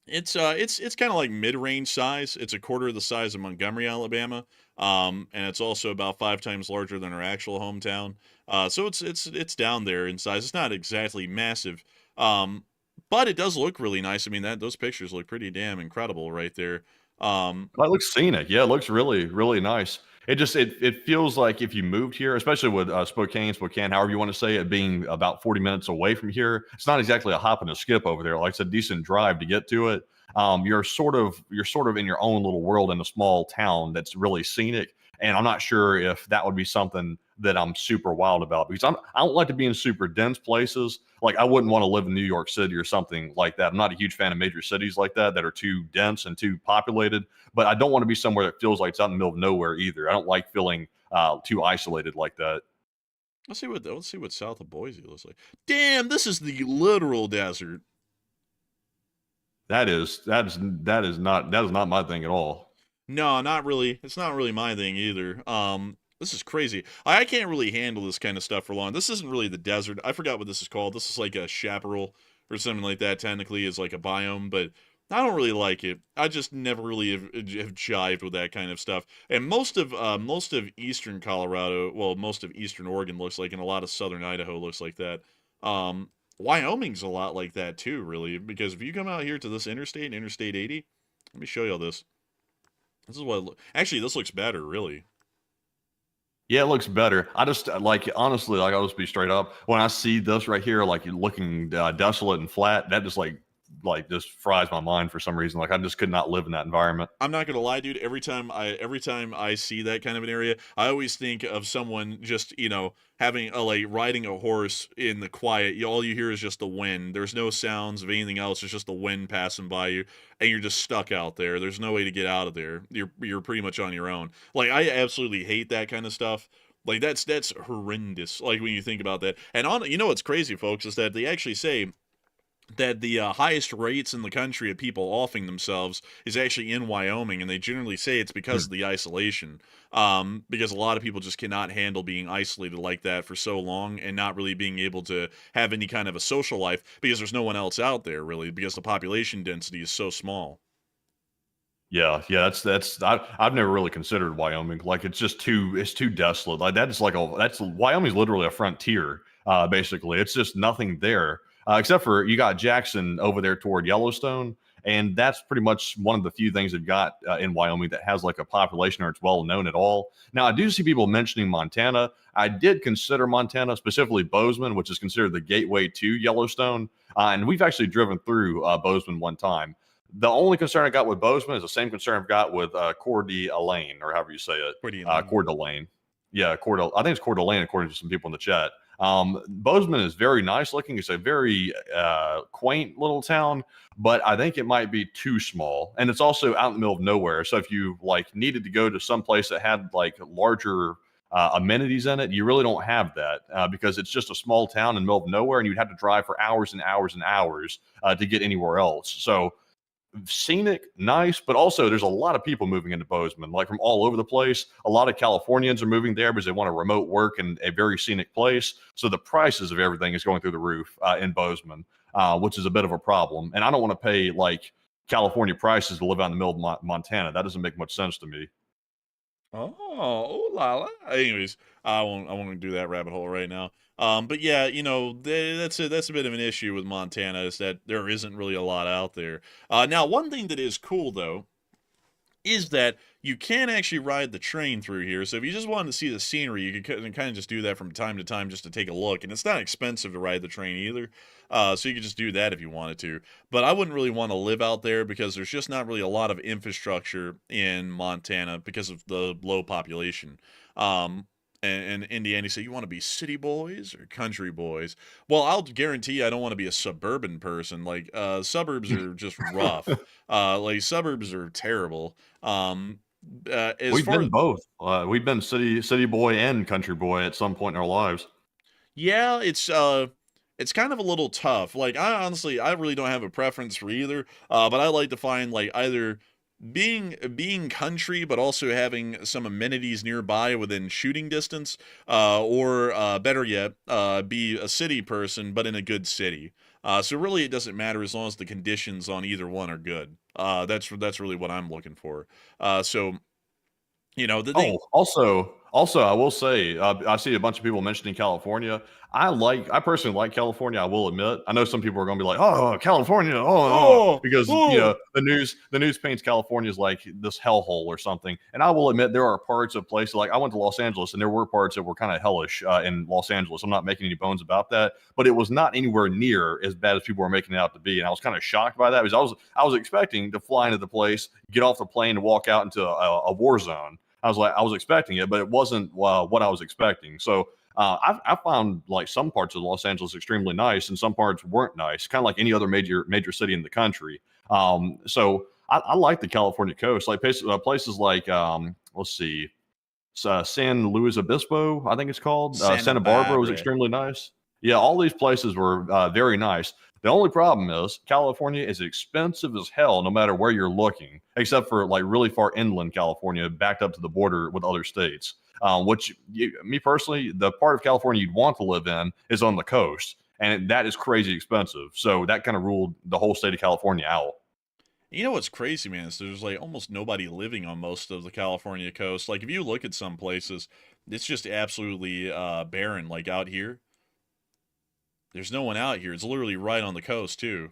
it's kind of like mid-range size. It's a quarter of the size of Montgomery, Alabama, and it's also about 5 times larger than our actual hometown. So it's down there in size. It's not exactly massive, but it does look really nice. I mean, that those pictures look pretty damn incredible right there. That looks scenic. Yeah, it looks really nice. It feels like if you moved here, especially with Spokane, however you want to say it, being about 40 minutes away from here, it's not exactly a hop and a skip over there. Like it's a decent drive to get to it. You're sort of in your own little world in a small town that's really scenic. And I'm not sure if that would be something that I'm super wild about because I don't like to be in super dense places. Like I wouldn't want to live in New York City or something like that. I'm not a huge fan of major cities like that are too dense and too populated. But I don't want to be somewhere that feels like it's out in the middle of nowhere either. I don't like feeling too isolated like that. Let's see what south of Boise looks like. Damn, this is the literal desert. That is not my thing at all. No, not really. It's not really my thing either. This is crazy. I can't really handle this kind of stuff for long. This isn't really the desert. I forgot what this is called. This is like a chaparral or something like that. Technically, is like a biome, but I don't really like it. I just never really have jived with that kind of stuff. And most of eastern Colorado, well, most of eastern Oregon looks like, and a lot of southern Idaho looks like that. Wyoming's a lot like that too, really, because if you come out here to this Interstate 80, let me show you all this. This is what actually this looks better, really. Yeah, it looks better. I just like honestly, like I'll just be straight up. When I see this right here, like looking desolate and flat, that just like just fries my mind for some reason. Like I just could not live in that environment. I'm not gonna lie, dude. Every time I see that kind of an area, I always think of someone just having like riding a horse in the quiet. All you hear is just the wind. There's no sounds of anything else. It's just the wind passing by you, and you're just stuck out there. There's no way to get out of there. You're pretty much on your own. Like I absolutely hate that kind of stuff. Like that's horrendous. Like when you think about that. And what's crazy, folks, is that they actually say that the highest rates in the country of people offing themselves is actually in Wyoming, and they generally say it's because of the isolation. Because a lot of people just cannot handle being isolated like that for so long and not really being able to have any kind of a social life because there's no one else out there really because the population density is so small. Yeah. I've never really considered Wyoming. Like it's too desolate. Like that's Wyoming's literally a frontier. Basically, it's just nothing there. Except for you got Jackson over there toward Yellowstone, and that's pretty much one of the few things they've got in Wyoming that has like a population or it's well known at all. Now, I do see people mentioning Montana. I did consider Montana, specifically Bozeman, which is considered the gateway to Yellowstone, and we've actually driven through Bozeman one time. The only concern I got with Bozeman is the same concern I've got with Coeur d'Alene, or however you say it. Coeur d'Alene. Yeah, I think it's Coeur d'Alene, according to some people in the chat. Bozeman is very nice looking. It's a very quaint little town, but I think it might be too small. And it's also out in the middle of nowhere. So if you like needed to go to some place that had like larger amenities in it, you really don't have that because it's just a small town in the middle of nowhere, and you'd have to drive for hours and hours and hours to get anywhere else. So scenic, nice, but also there's a lot of people moving into Bozeman, like from all over the place. A lot of Californians are moving there because they want to remote work in a very scenic place. So the prices of everything is going through the roof in Bozeman, which is a bit of a problem. And I don't want to pay like California prices to live out in the middle of Montana. That doesn't make much sense to me. Oh la la. Anyways, I won't do that rabbit hole right now. But yeah, that's a bit of an issue with Montana is that there isn't really a lot out there. Now, one thing that is cool though is that you can actually ride the train through here. So if you just wanted to see the scenery, you could kind of just do that from time to time just to take a look. And it's not expensive to ride the train either. So you could just do that if you wanted to. But I wouldn't really want to live out there because there's just not really a lot of infrastructure in Montana because of the low population. And Indiana say, you want to be city boys or country boys? Well, I'll guarantee I don't want to be a suburban person. Like, suburbs are just rough. Like, suburbs are terrible. As We've far been both. We've been city boy and country boy at some point in our lives. Yeah, it's kind of a little tough. Like I honestly, I really don't have a preference for either. But I like to find like either being country, but also having some amenities nearby within shooting distance, or better yet, be a city person, but in a good city. So really, it doesn't matter as long as the conditions on either one are good. That's really what I'm looking for. So the thing. Oh, also, I will say, I see a bunch of people mentioning California. I personally like California. I will admit. I know some people are going to be like, "Oh, California, Oh, because oh. the news paints California as like this hellhole or something. And I will admit, there are parts of places like I went to Los Angeles, and there were parts that were kind of hellish in Los Angeles. I'm not making any bones about that, but it was not anywhere near as bad as people were making it out to be. And I was kind of shocked by that because I was expecting to fly into the place, get off the plane, and walk out into a war zone. I was expecting it, but it wasn't what I was expecting. So I found like some parts of Los Angeles extremely nice, and some parts weren't nice, kind of like any other major city in the country. So I like the California coast, like places like let's see, San Luis Obispo, I think it's called. Santa Santa Barbara was Barbara. extremely nice. Yeah, all these places were very nice. The only problem is California is expensive as hell, no matter where you're looking, except for like really far inland California, backed up to the border with other states. Me personally, the part of California you'd want to live in is on the coast, and that is crazy expensive. So that kind of ruled the whole state of California out. You know what's crazy, man, is there's like almost nobody living on most of the California coast. Like if you look at some places, it's just absolutely barren. Like out here, there's no one out here. It's literally right on the coast too.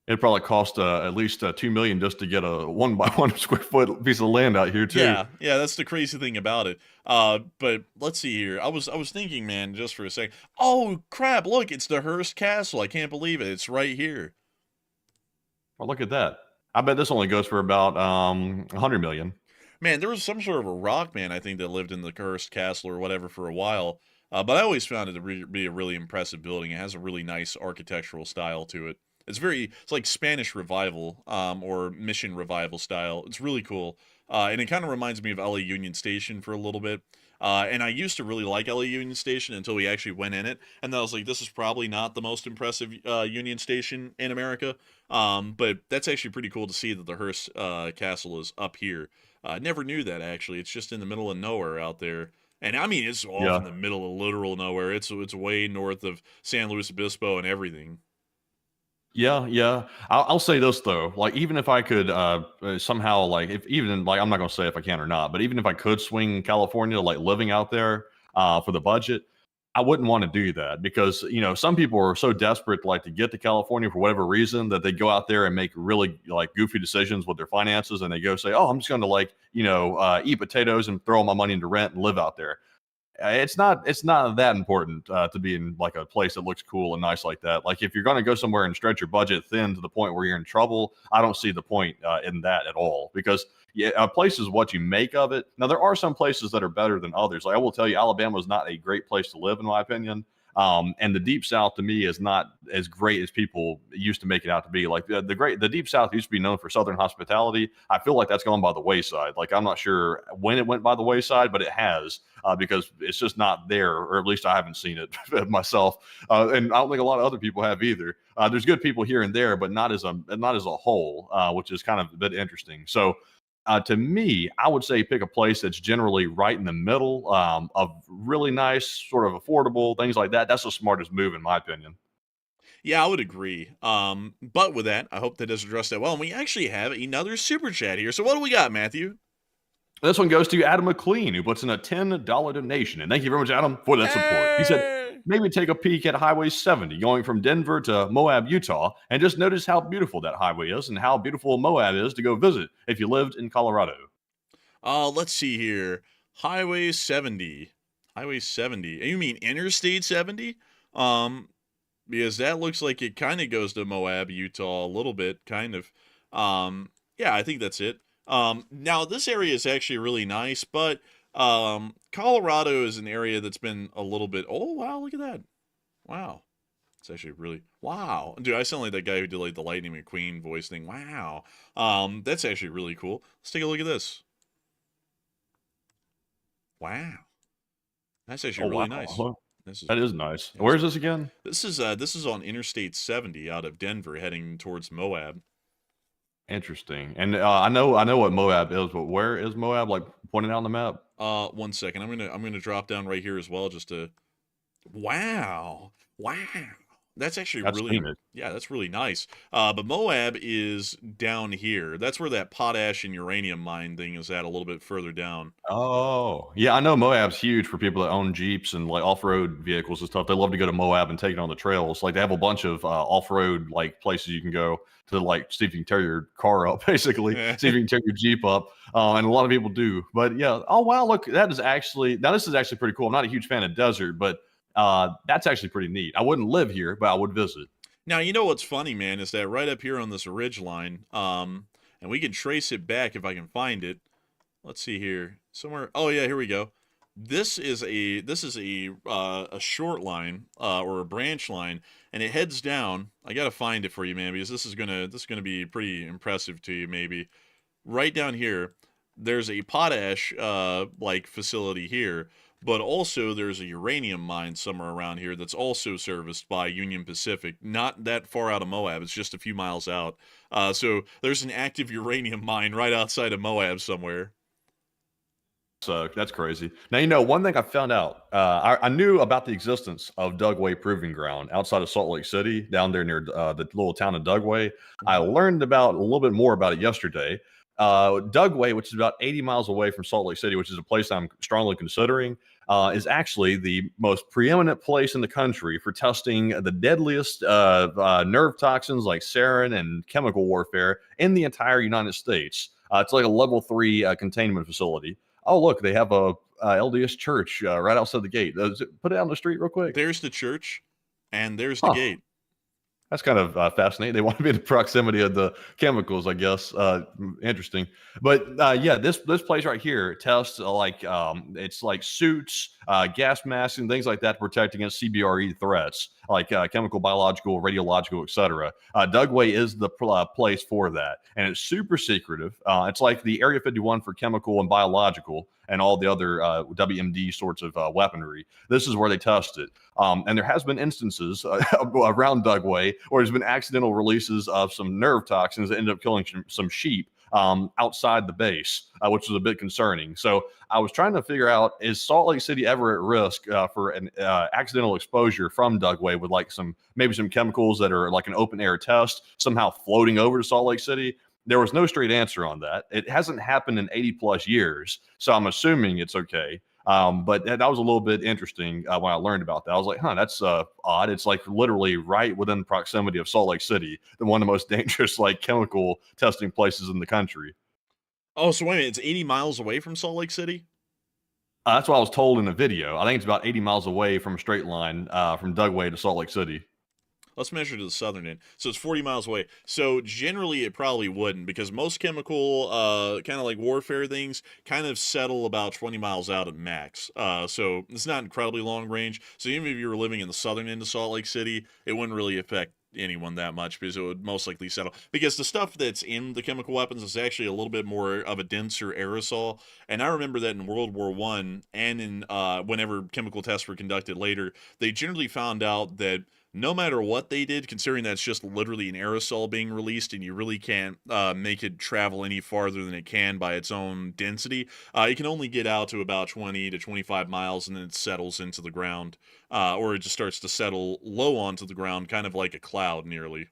It probably cost at least 2 million just to get a 1 by 1 square foot piece of land out here too. Yeah, yeah, that's the crazy thing about it. But let's see here. I was thinking, man, just for a second. Oh crap! Look, it's the Hearst Castle. I can't believe it. It's right here. Well, look at that. I bet this only goes for about 100 million. Man, there was some sort of a rock man, I think, that lived in the Kursk Castle or whatever for a while. But I always found it to be a really impressive building. It has a really nice architectural style to it. It's like Spanish Revival, or Mission Revival style. It's really cool. And it kind of reminds me of LA Union Station for a little bit. And I used to really like LA Union Station until we actually went in it. And then I was like, this is probably not the most impressive Union Station in America. But that's actually pretty cool to see that the Hearst Castle is up here. I never knew that, actually. It's just in the middle of nowhere out there. And I mean, it's off in Yeah. the middle of literal nowhere. It's way north of San Luis Obispo and everything. Yeah, yeah. I'll say this though, like even if I could somehow like if even like I'm not gonna say if I can or not, but even if I could swing California, like living out there for the budget, I wouldn't want to do that because some people are so desperate like to get to California for whatever reason that they go out there and make really like goofy decisions with their finances and they go say, oh, I'm just going to like eat potatoes and throw all my money into rent and live out there. It's not that important to be in like a place that looks cool and nice like that. Like if you're going to go somewhere and stretch your budget thin to the point where you're in trouble, I don't see the point in that at all because yeah, a place is what you make of it. Now there are some places that are better than others. Like I will tell you, Alabama is not a great place to live in my opinion. And the deep south to me is not as great as people used to make it out to be. Like the deep south used to be known for southern hospitality. I feel like that's gone by the wayside. Like I'm not sure when it went by the wayside, but it has because it's just not there, or at least I haven't seen it myself. And I don't think a lot of other people have either. There's good people here and there, but not as a whole, which is kind of a bit interesting. So to me, I would say pick a place that's generally right in the middle of really nice, sort of affordable things like that. That's the smartest move, in my opinion. Yeah, I would agree. But with that, I hope that does address that well. And we actually have another super chat here. So what do we got, Matthew? This one goes to Adam McLean, who puts in a $10 donation. And thank you very much, Adam, for that support. He said, Hey! maybe take a peek at Highway 70 going from Denver to Moab, Utah, and just notice how beautiful that highway is and how beautiful Moab is to go visit if you lived in Colorado. Let's see here. Highway 70. Highway 70. You mean Interstate 70? Because that looks like it kind of goes to Moab, Utah, a little bit, kind of. Yeah, I think that's it. Now this area is actually really nice, but Colorado is an area that's been a little bit. Oh wow, look at that! Wow, it's actually really wow, dude. I sound like that guy who did like the Lightning McQueen voice thing. Wow, that's actually really cool. Let's take a look at this. Wow. That's actually Oh, really wow. nice. Huh. This is That is nice. yeah, Where's this again? this is on Interstate 70 out of Denver heading towards Moab. Interesting. And I know what Moab is, but where is Moab? Like pointed out on the map. 1 second. I'm gonna drop down right here as well just to wow. Wow. That's actually I've really seen it. yeah, that's really nice. But Moab is down here. That's where that potash and uranium mine thing is at a little bit further down. Oh, yeah. I know Moab's huge for people that own Jeeps and like off-road vehicles and stuff. They love to go to Moab and take it on the trails. Like they have a bunch of off-road like places you can go to like see if you can tear your car up, basically, see if you can tear your Jeep up. And a lot of people do. But yeah. Oh wow, look, this is actually pretty cool. I'm not a huge fan of desert, but that's actually pretty neat. I wouldn't live here, but I would visit. Now, you know what's funny, man, is that right up here on this ridge line, and we can trace it back if I can find it. Let's see here. Somewhere. Oh yeah, here we go. This is a short line or a branch line, and it heads down. I gotta find it for you, man, because this is gonna be pretty impressive to you. Maybe right down here, there's a potash like facility here, but also there's a uranium mine somewhere around here that's also serviced by Union Pacific. Not that far out of Moab. It's just a few miles out. So there's an active uranium mine right outside of Moab somewhere. So that's crazy. Now, one thing I found out, I knew about the existence of Dugway Proving Ground outside of Salt Lake City, down there near the little town of Dugway. I learned about a little bit more about it yesterday. Dugway, which is about 80 miles away from Salt Lake City, which is a place I'm strongly considering, is actually the most preeminent place in the country for testing the deadliest nerve toxins like sarin and chemical warfare in the entire United States. It's like a level 3 containment facility. Oh, look, they have a LDS church right outside the gate. Put it on the street real quick. There's the church, and there's the gate. That's kind of fascinating. They want to be in the proximity of the chemicals, I guess. Interesting, but yeah, this place right here tests it's like suits, gas masks, and things like that to protect against CBRE threats, like chemical, biological, radiological, etc. Dugway is the place for that, and it's super secretive. It's like the Area 51 for chemical and biological, and all the other WMD sorts of weaponry. This is where they test it. And there has been instances around Dugway where there's been accidental releases of some nerve toxins that ended up killing some sheep outside the base, which was a bit concerning. So I was trying to figure out, is Salt Lake City ever at risk for an accidental exposure from Dugway with like maybe some chemicals that are like an open air test somehow floating over to Salt Lake City? There was no straight answer on that. It hasn't happened in 80 plus years, so I'm assuming it's okay. But that was a little bit interesting when I learned about that. I was like, that's odd. It's like literally right within proximity of Salt Lake City, one of the most dangerous like chemical testing places in the country. Oh, so wait a minute, it's 80 miles away from Salt Lake City? That's what I was told in the video. I think it's about 80 miles away from a straight line from Dugway to Salt Lake City. Let's measure to the southern end. So it's 40 miles away. So generally it probably wouldn't, because most chemical kind of like warfare things kind of settle about 20 miles out at max. So it's not incredibly long range. So even if you were living in the southern end of Salt Lake City, it wouldn't really affect anyone that much, because it would most likely settle, because the stuff that's in the chemical weapons is actually a little bit more of a denser aerosol. And I remember that in World War I and in whenever chemical tests were conducted later, they generally found out that no matter what they did, considering that's just literally an aerosol being released and you really can't make it travel any farther than it can by its own density, it can only get out to about 20 to 25 miles, and then it settles into the ground, or it just starts to settle low onto the ground, kind of like a cloud nearly.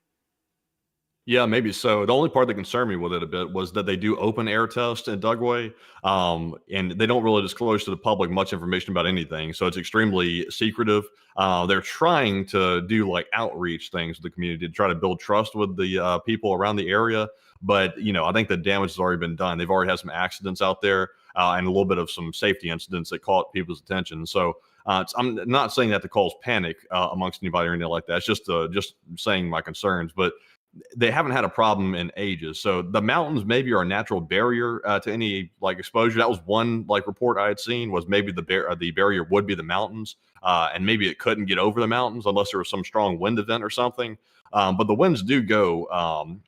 Yeah, maybe so. The only part that concerned me with it a bit was that they do open air tests in Dugway, and they don't really disclose to the public much information about anything. So it's extremely secretive. They're trying to do like outreach things with the community to try to build trust with the people around the area. But, I think the damage has already been done. They've already had some accidents out there and a little bit of some safety incidents that caught people's attention. So I'm not saying that to cause panic amongst anybody or anything like that. It's just saying my concerns. But they haven't had a problem in ages. So the mountains maybe are a natural barrier to any like exposure. That was one like report I had seen, was maybe the barrier would be the mountains, and maybe it couldn't get over the mountains unless there was some strong wind event or something. But the winds do go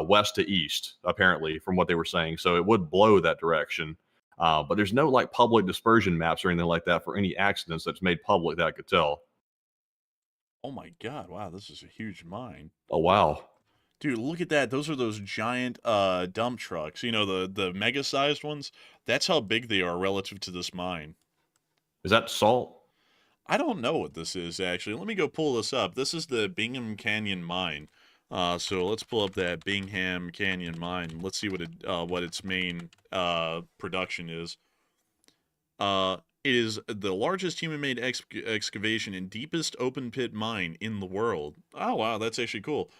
west to east, apparently, from what they were saying. So it would blow that direction. But there's no like public dispersion maps or anything like that for any accidents that's made public that I could tell. Oh my god, wow, this is a huge mine. Oh wow. Dude, look at that. Those are those giant dump trucks. You know, the mega-sized ones? That's how big they are relative to this mine. Is that salt? I don't know what this is, actually. Let me go pull this up. This is the Bingham Canyon mine. So let's pull up that Bingham Canyon mine. Let's see what its main production is. It is the largest human-made excavation and deepest open-pit mine in the world. Oh, wow, that's actually cool.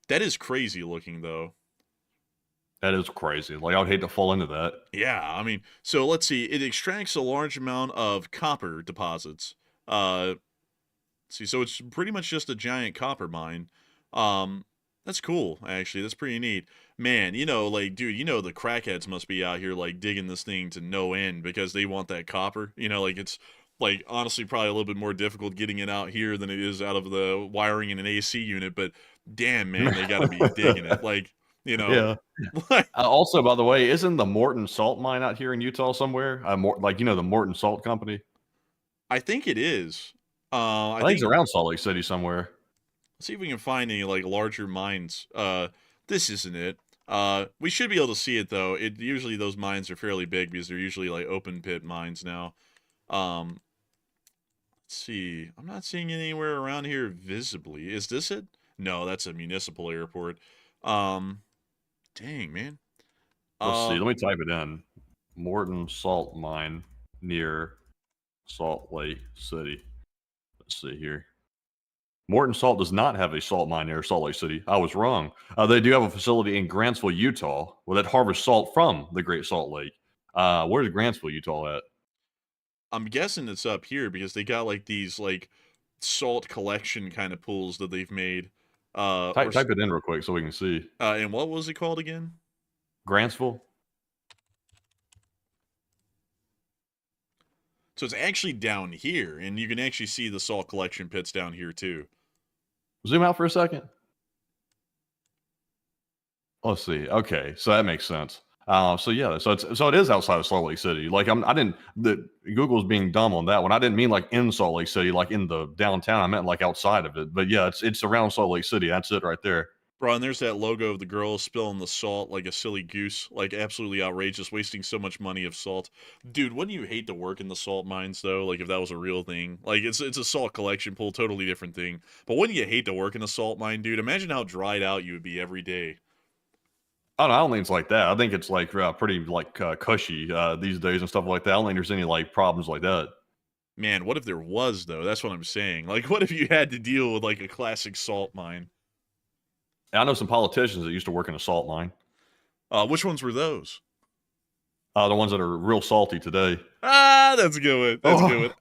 That is crazy looking, though. That is crazy. Like, I would hate to fall into that. Yeah, I mean, so let's see. It extracts a large amount of copper deposits. Let's see, so it's pretty much just a giant copper mine. That's cool, actually. That's pretty neat. Man, you know, like, dude, you know the crackheads must be out here, like, digging this thing to no end because they want that copper. You know, like, it's, like, honestly probably a little bit more difficult getting it out here than it is out of the wiring in an AC unit, but damn, man, they gotta be digging it. Like, you know. Yeah. Also, by the way, isn't the Morton Salt Mine out here in Utah somewhere? Like, you know, the Morton Salt Company? I think it is. I think it's around Salt Lake City somewhere. Let's see if we can find any, like, larger mines. This isn't it. We should be able to see it, though. Usually those mines are fairly big because they're usually, like, open pit mines now. Let's see. I'm not seeing it anywhere around here visibly. Is this it? No, that's a municipal airport. Dang, man. Let's see. Let me type it in. Morton Salt Mine near Salt Lake City. Let's see here. Morton Salt does not have a salt mine near Salt Lake City. I was wrong. They do have a facility in Grantsville, Utah, where that harvests salt from the Great Salt Lake. Where's Grantsville, Utah at? I'm guessing it's up here because they got, like, these, like, salt collection kind of pools that they've made. Type it in real quick so we can see. And what was it called again? Grantsville? So it's actually down here, and you can actually see the salt collection pits down here, too. Zoom out for a second. Let's see. Okay, so that makes sense. So yeah, so it is outside of Salt Lake City. Like Google's being dumb on that one. I didn't mean like in Salt Lake City, like in the downtown. I meant like outside of it. But yeah, it's around Salt Lake City. That's it right there. Bro, and there's that logo of the girl spilling the salt like a silly goose. Like, absolutely outrageous, wasting so much money of salt. Dude, wouldn't you hate to work in the salt mines, though? Like, if that was a real thing. Like, it's a salt collection pool, totally different thing. But wouldn't you hate to work in a salt mine, dude? Imagine how dried out you would be every day. I don't think it's like that. I think it's like pretty like cushy these days and stuff like that. I don't think there's any like problems like that. Man, what if there was, though? That's what I'm saying. Like, what if you had to deal with, like, a classic salt mine? I know some politicians that used to work in a salt mine. Which ones were those? The ones that are real salty today. Ah, that's a good one. That's a good one.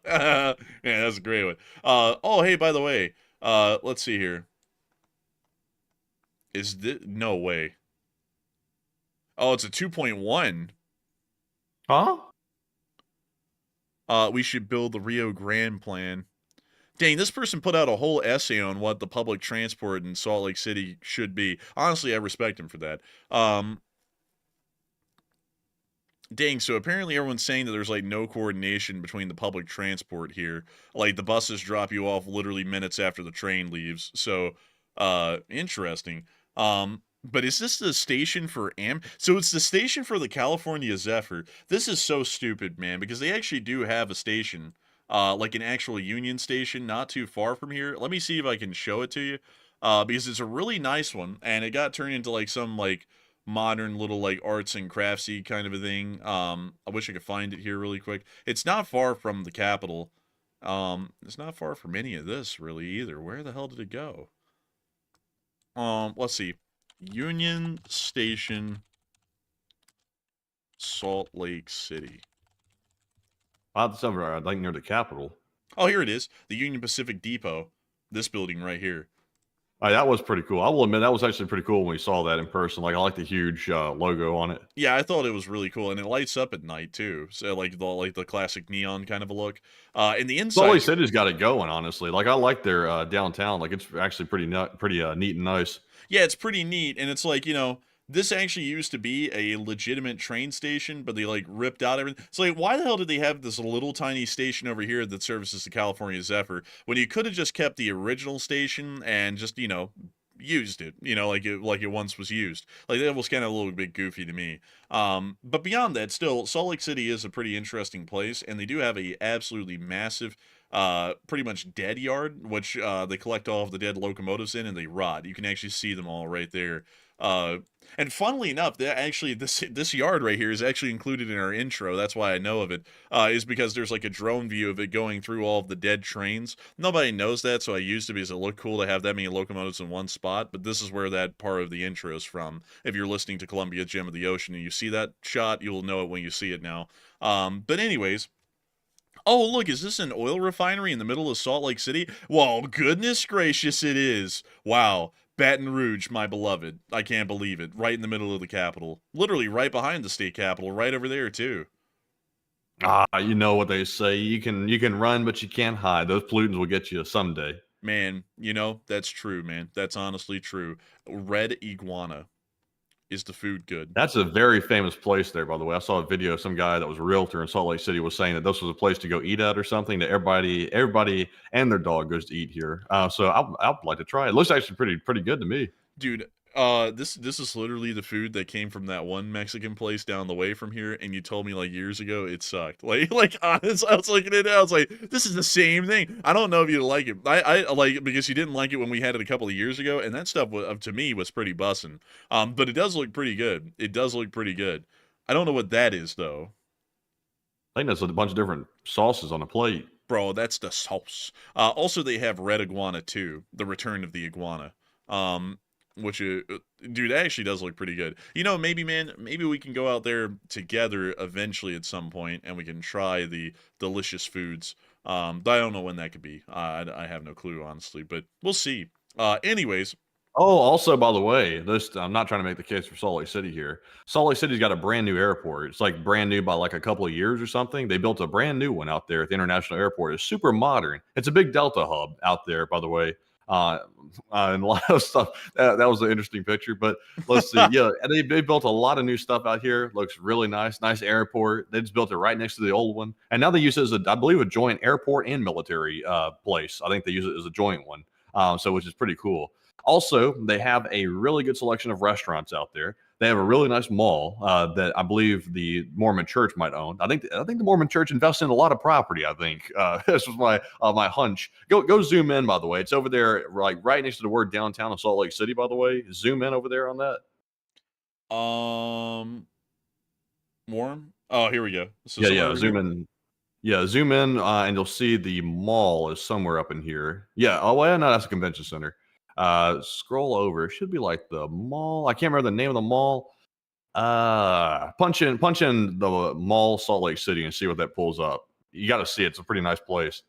Yeah, that's a great one. Oh, hey, by the way, let's see here. Is this... No way. Oh, it's a 2.1. Huh? We should build the Rio Grande plan. Dang, this person put out a whole essay on what the public transport in Salt Lake City should be. Honestly, I respect him for that. Dang, so apparently everyone's saying that there's, like, no coordination between the public transport here. Like, the buses drop you off literally minutes after the train leaves. So, interesting. But is this the station for So it's the station for the California Zephyr. This is so stupid, man, because they actually do have a station. Like an actual Union station not too far from here. Let me see if I can show it to you. Because it's a really nice one, and it got turned into, like, some, like, modern little, like, arts and craftsy kind of a thing. I wish I could find it here really quick. It's not far from the Capitol. It's not far from any of this, really, either. Where the hell did it go? Let's see. Union Station, Salt Lake City. That's over, I think, near the Capitol. Oh, here it is. The Union Pacific Depot. This building right here. That was pretty cool. I will admit, that was actually pretty cool when we saw that in person. Like, I like the huge logo on it. Yeah, I thought it was really cool, and it lights up at night too. So like the classic neon kind of a look. And the inside, Salt Lake City's got it going, honestly. Like, I like their downtown. Like, it's actually pretty neat and nice. Yeah, it's pretty neat, and it's like, you know, this actually used to be a legitimate train station, but they like ripped out everything. So like, why the hell did they have this little tiny station over here that services the California Zephyr when you could have just kept the original station and just, you know, used it, you know, like it once was used. Like that was kind of a little bit goofy to me. But beyond that, still, Salt Lake City is a pretty interesting place, and they do have a absolutely massive pretty much dead yard, which they collect all of the dead locomotives in and they rot. You can actually see them all right there. And funnily enough, that actually this yard right here is actually included in our intro. That's why I know of it. Is because there's like a drone view of it going through all of the dead trains. Nobody knows that, so I used to because it looked cool to have that many locomotives in one spot. But this is where that part of the intro is from. If you're listening to Columbia Gem of the Ocean and you see that shot, you'll know it when you see it now. But anyways. Oh, look, is this an oil refinery in the middle of Salt Lake City? Well, goodness gracious, it is. Wow. Baton Rouge, my beloved. I can't believe it. Right in the middle of the capital. Literally right behind the state capitol, right over there, too. You know what they say. You can run, but you can't hide. Those pollutants will get you someday. Man, you know, that's true, man. That's honestly true. Red iguana. Is the food good? That's a very famous place there, by the way. I saw a video of some guy that was a realtor in Salt Lake City was saying that this was a place to go eat at or something. That everybody and their dog goes to eat here. So I'd like to try it. It looks actually pretty good to me, dude. This is literally the food that came from that one Mexican place down the way from here, and you told me like years ago it sucked. Like honest, I was looking at it, I was like, this is the same thing. I don't know if you like it. I like it because you didn't like it when we had it a couple of years ago, and that stuff was, to me, was pretty bussin'. But it does look pretty good. It does look pretty good. I don't know what that is though. I think that's a bunch of different sauces on a plate. Bro, that's the sauce. Also, they have red iguana too. The return of the iguana. Which, dude, that actually does look pretty good. You know, maybe, man, maybe we can go out there together eventually at some point, and we can try the delicious foods. But I don't know when that could be. I have no clue, honestly, but we'll see. Anyways. Oh, also, by the way, I'm not trying to make the case for Salt Lake City here. Salt Lake City's got a brand new airport. It's like brand new by like a couple of years or something. They built a brand new one out there at the international airport. It's super modern. It's a big Delta hub out there, by the way. And a lot of stuff. That was an interesting picture, but let's see. Yeah, and they built a lot of new stuff out here. Looks really nice. Nice airport. They just built it right next to the old one, and now they use it as I believe, a joint airport and military place. I think they use it as a joint one, so which is pretty cool. Also, they have a really good selection of restaurants out there. They have a really nice mall that I believe the Mormon Church might own. I think the Mormon Church invests in a lot of property. I think this was my hunch. Go zoom in. By the way, it's over there, like right next to the word downtown of Salt Lake City. By the way, zoom in over there on that. Warm. Oh, here we go. Yeah. Zoom in. Yeah, zoom in, and you'll see the mall is somewhere up in here. Yeah. Oh, well, no, that's a convention center. Scroll over. It should be like the mall. I can't remember the name of the mall. Punch in the mall Salt Lake City and see what that pulls up. You got to see it. It's a pretty nice place.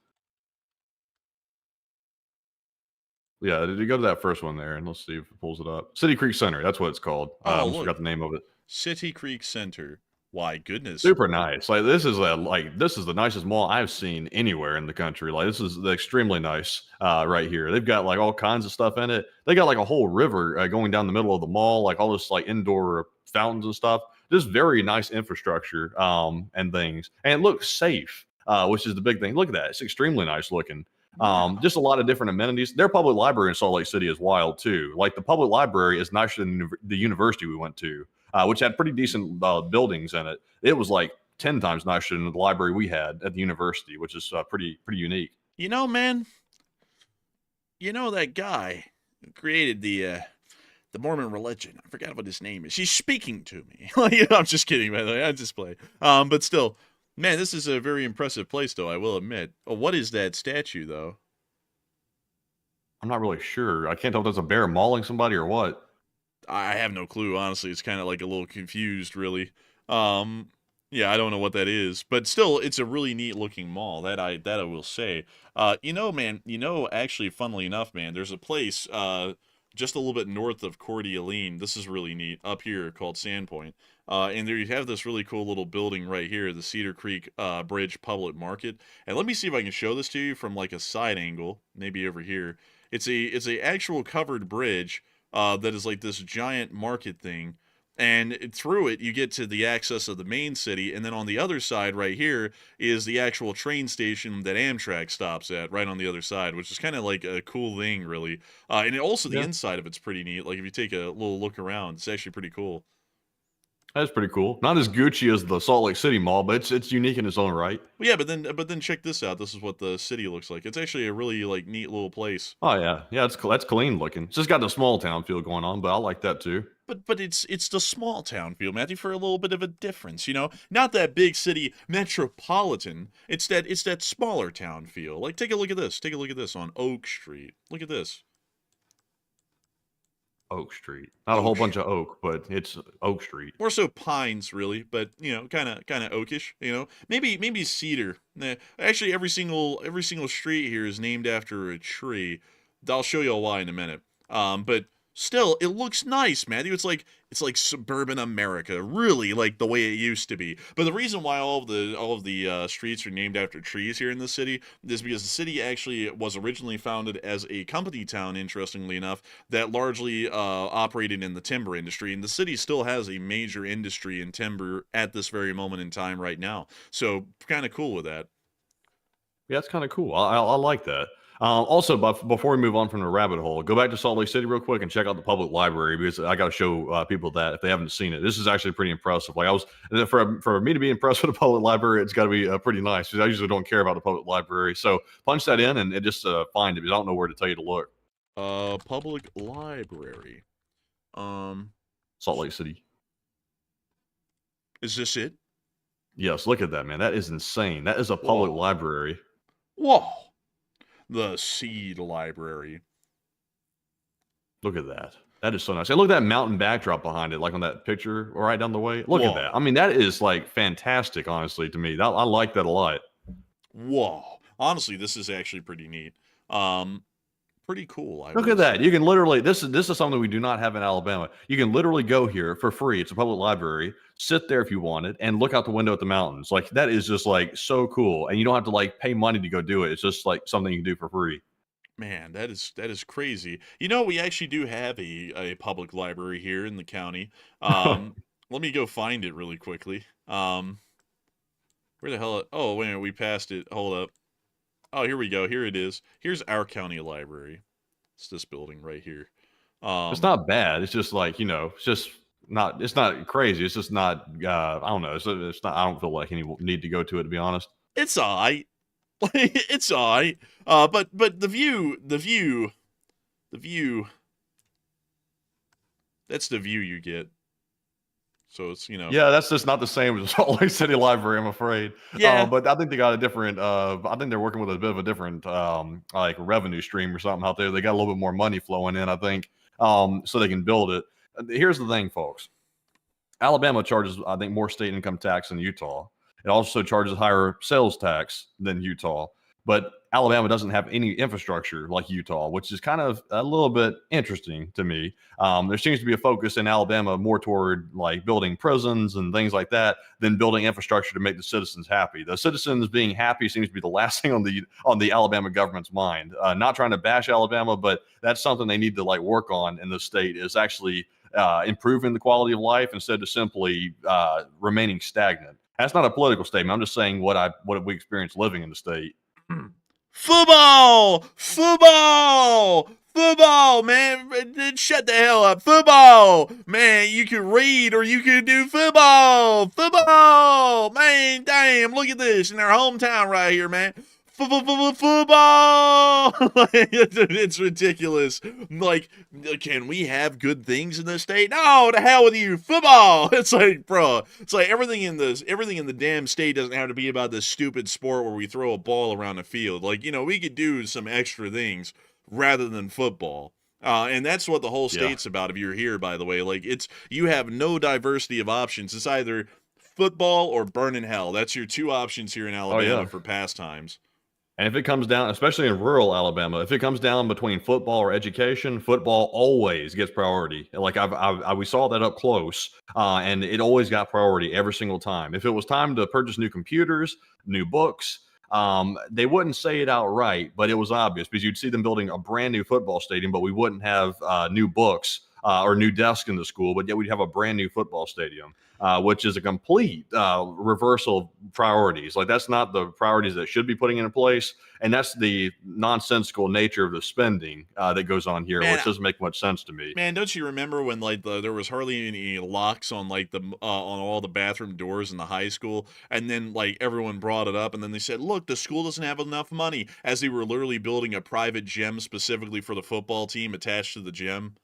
Yeah, did you go to that first one there? And let's see if it pulls it up. City Creek Center. That's what it's called. I almost forgot the name of it. City Creek Center. Why, goodness. Super nice. Like this is the nicest mall I've seen anywhere in the country. Like this is extremely nice right here. They've got like all kinds of stuff in it. They got like a whole river going down the middle of the mall, like all this like indoor fountains and stuff. Just very nice infrastructure and things. And it looks safe, which is the big thing. Look at that. It's extremely nice looking. Just a lot of different amenities. Their public library in Salt Lake City is wild too. Like the public library is nicer than the university we went to. Which had pretty decent buildings in it. It was like 10 times nicer than the library we had at the university, which is pretty unique. You know, man, you know that guy who created the Mormon religion. I forgot what his name is. He's speaking to me. I'm just kidding, by the way. I just play. But still, man, this is a very impressive place, though, I will admit. Oh, what is that statue, though? I'm not really sure. I can't tell if that's a bear mauling somebody or what. I have no clue, honestly. It's kind of like a little confused, really. Yeah, I don't know what that is, but still, it's a really neat looking mall. That I will say. You know, man. You know, actually, funnily enough, man, there's a place just a little bit north of Coeur d'Alene. This is really neat up here called Sandpoint. And there you have this really cool little building right here, the Cedar Creek Bridge Public Market. And let me see if I can show this to you from like a side angle, maybe over here. It's a actual covered bridge. That is like this giant market thing. And through it, you get to the access of the main city, and then on the other side right here is the actual train station that Amtrak stops at, right on the other side, which is kind of like a cool thing, really. And also the Yeah. inside of it's pretty neat. Like if you take a little look around, it's actually pretty cool. That's pretty cool. Not as Gucci as the Salt Lake City Mall, but it's unique in its own right. Well, yeah, but then check this out. This is what the city looks like. It's actually a really like neat little place. Oh yeah, yeah. That's clean looking. It's just got the small town feel going on, but I like that too. But it's the small town feel, Matthew, for a little bit of a difference, you know? Not that big city metropolitan. It's that smaller town feel. Like take a look at this. Take a look at this on Oak Street. Look at this. Oak Street. Not a whole bunch of oak, but it's Oak Street. More so pines, really, but you know, kind of oakish. You know, maybe cedar. Nah, actually, every single street here is named after a tree. I'll show you why in a minute. But still, it looks nice, Matthew. It's like suburban America, really, like the way it used to be. But the reason why all of the streets are named after trees here in the city is because the city actually was originally founded as a company town. Interestingly enough, that largely operated in the timber industry, and the city still has a major industry in timber at this very moment in time right now. So kind of cool with that. Yeah, it's kind of cool. I like that. Also, but before we move on from the rabbit hole, go back to Salt Lake City real quick and check out the public library because I got to show people that if they haven't seen it. This is actually pretty impressive. Like for me to be impressed with the public library, it's got to be pretty nice because I usually don't care about the public library. So punch that in and just find it because I don't know where to tell you to look. Public library. Salt Lake City. Is this it? Yes, look at that, man. That is insane. That is a public library. Whoa. The Seed Library. Look at that. That is so nice. And look at that mountain backdrop behind it, like on that picture right down the way. Look at that. I mean, that is like fantastic, honestly, to me. I like that a lot. Whoa. Honestly, this is actually pretty neat. Pretty cool. Look at that. You can literally, this is something we do not have in Alabama. You can literally go here for free. It's a public library. Sit there if you want it and look out the window at the mountains. Like that is just like so cool. And you don't have to like pay money to go do it. It's just like something you can do for free. Man, that is crazy. You know, we actually do have a public library here in the county. Let me go find it really quickly. Where the hell? Oh, wait a minute, we passed it. Hold up. Oh, here we go. Here it is. Here's our county library. It's this building right here. It's not bad. It's just like, it's not crazy. It's just not, I don't know. It's not, I don't feel like any need to go to it, to be honest. It's all right. It's all right. But the view, that's the view you get. So it's, Yeah, that's just not the same as Salt Lake City Library, I'm afraid. Yeah. But I think they got a different, I think they're working with a bit of a different, like revenue stream or something out there. They got a little bit more money flowing in, I think, so they can build it. Here's the thing, folks. Alabama charges, I think, more state income tax than Utah. It also charges higher sales tax than Utah. But Alabama doesn't have any infrastructure like Utah, which is kind of a little bit interesting to me. There seems to be a focus in Alabama more toward like building prisons and things like that than building infrastructure to make the citizens happy. The citizens being happy seems to be the last thing on the Alabama government's mind. Not trying to bash Alabama, but that's something they need to like work on in the state is actually improving the quality of life instead of simply remaining stagnant. That's not a political statement. I'm just saying what we experience living in the state. Football, man. Shut the hell up. Football, man. You can read or you can do football, man. Damn, look at this in our hometown right here, man. Football. It's ridiculous. Like, can we have good things in this state? No, to hell with you. Football. It's like, bro. It's like everything in the damn state doesn't have to be about this stupid sport where we throw a ball around the field. Like, we could do some extra things rather than football. And that's what the whole state's about. If you're here, by the way, like you have no diversity of options. It's either football or burn in hell. That's your two options here in Alabama for pastimes. And if it comes down, especially in rural Alabama, if it comes down between football or education, football always gets priority. Like we saw that up close, and it always got priority every single time. If it was time to purchase new computers, new books, they wouldn't say it outright, but it was obvious because you'd see them building a brand new football stadium, but we wouldn't have new books or new desks in the school, but yet we'd have a brand new football stadium, which is a complete reversal of priorities. Like, that's not the priorities that should be putting into place, and that's the nonsensical nature of the spending that goes on here, which doesn't make much sense to me. Man, don't you remember when like there was hardly any locks on like the on all the bathroom doors in the high school, and then like everyone brought it up, and then they said, "Look, the school doesn't have enough money," as they were literally building a private gym specifically for the football team attached to the gym.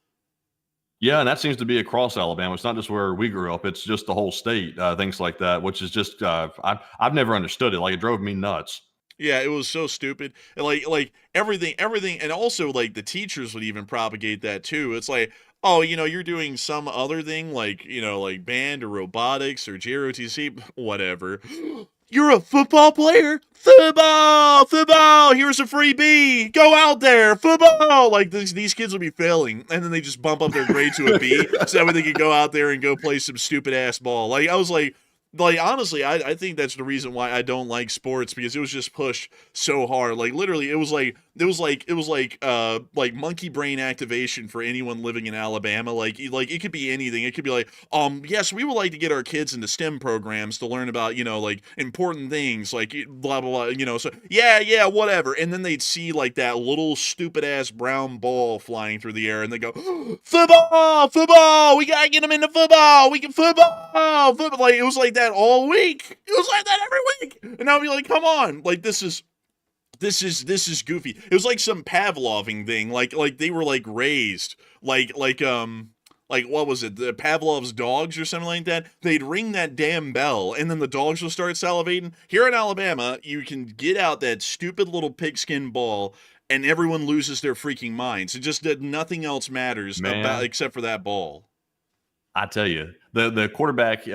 Yeah, and that seems to be across Alabama. It's not just where we grew up; it's just the whole state. Things like that, which is just I've never understood it. Like, it drove me nuts. Yeah, it was so stupid. And like everything, and also like the teachers would even propagate that too. It's like, oh, you're doing some other thing, like like band or robotics or JROTC, whatever. You're a football player? Football! Here's a free B. Go out there, football! Like, these kids will be failing, and then they just bump up their grade to a B, so that way they can go out there and go play some stupid-ass ball. Like, I was like, honestly, I think that's the reason why I don't like sports, because it was just pushed so hard. Like, literally, it was like monkey brain activation for anyone living in Alabama. Like it could be anything. It could be like, yes, we would like to get our kids into STEM programs to learn about, like important things, like blah blah blah, so yeah, whatever. And then they'd see like that little stupid ass brown ball flying through the air, and they go, football, we gotta get them into football. We can football. Like, it was like that all week. It was like that every week. And I'll be like, come on, like, this is goofy. It was like some Pavloving thing. Like they were like raised like what was it? The Pavlov's dogs or something like that. They'd ring that damn bell, and then the dogs will start salivating. Here in Alabama, you can get out that stupid little pigskin ball, and everyone loses their freaking minds. It just nothing else matters except for that ball. I tell you, the quarterback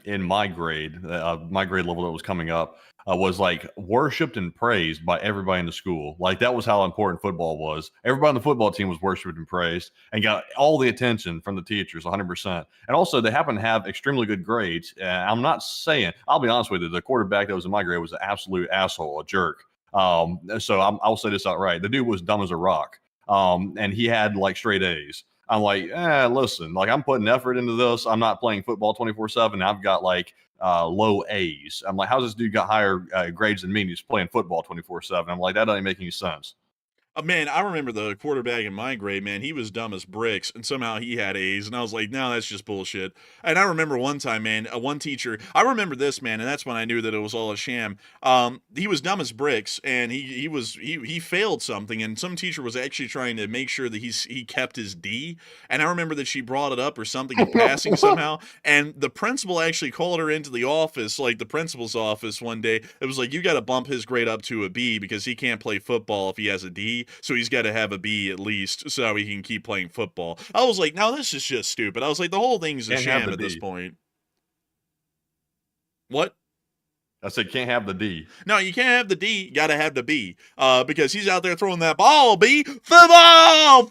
in my grade level that was coming up was like worshipped and praised by everybody in the school. Like, that was how important football was. Everybody on the football team was worshipped and praised and got all the attention from the teachers, 100%. And also, they happen to have extremely good grades. I'm not saying, I'll be honest with you, the quarterback that was in my grade was an absolute asshole, a jerk. So I'll say this outright. The dude was dumb as a rock. And he had like straight A's. I'm like, listen, like, I'm putting effort into this. I'm not playing football 24/7. I've got like low A's. I'm like, how's this dude got higher grades than me and he's playing football 24/7? I'm like, that doesn't make any sense. Man, I remember the quarterback in my grade, man, he was dumb as bricks, and somehow he had A's, and I was like, no, that's just bullshit. And I remember one time, man, one teacher, I remember this, man, and that's when I knew that it was all a sham. He was dumb as bricks, and he failed something, and some teacher was actually trying to make sure that he kept his D, and I remember that she brought it up or something in passing somehow, and the principal actually called her into the office, like the principal's office one day. It was like, you got to bump his grade up to a B because he can't play football if he has a D. So he's got to have a B at least so he can keep playing football. I was like, now this is just stupid. I was like, the whole thing's a sham at this point. What? I said, can't have the D. No, you can't have the D. You got to have the B. Because he's out there throwing that ball, B. Football!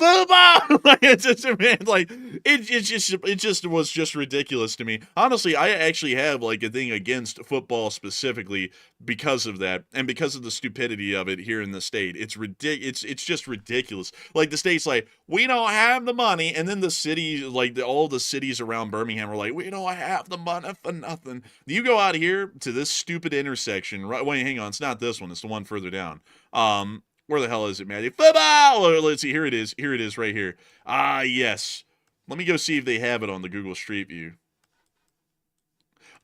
Like, it's just, man, like, it just was just ridiculous to me. Honestly, I actually have, like, a thing against football specifically because of that, and because of the stupidity of it here in the state. It's just ridiculous. Like, the state's like, we don't have the money, and then the city, like, all the cities around Birmingham are like, we don't have the money for nothing. You go out here to this stupid intersection, right? Wait, hang on, it's not this one, it's the one further down. Where the hell is it, Matty? Football! Let's see, here it is right here. Ah, yes. Let me go see if they have it on the Google Street View.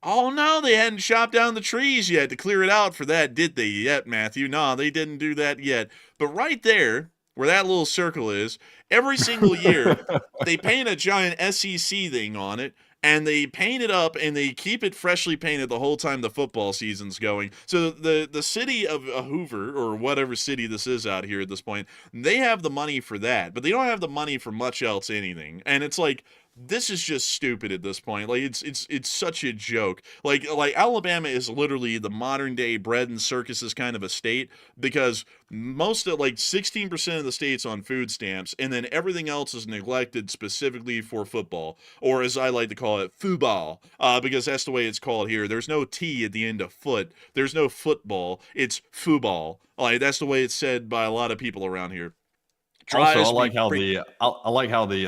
Oh no, they hadn't chopped down the trees yet to clear it out for that, did they yet, Matthew? No, they didn't do that yet. But right there, where that little circle is, every single year, they paint a giant SEC thing on it, and they paint it up, and they keep it freshly painted the whole time the football season's going. So the city of Hoover, or whatever city this is out here at this point, they have the money for that, but they don't have the money for much else anything. And it's like, this is just stupid at this point. Like, it's such a joke. Like Alabama is literally the modern day bread and circuses kind of a state, because most of, like, 16% of the state's on food stamps, and then everything else is neglected specifically for football, or as I like to call it, football, because that's the way it's called here. There's no T at the end of foot. There's no football. It's football. Like, that's the way it's said by a lot of people around here. Also, Drives me I like how the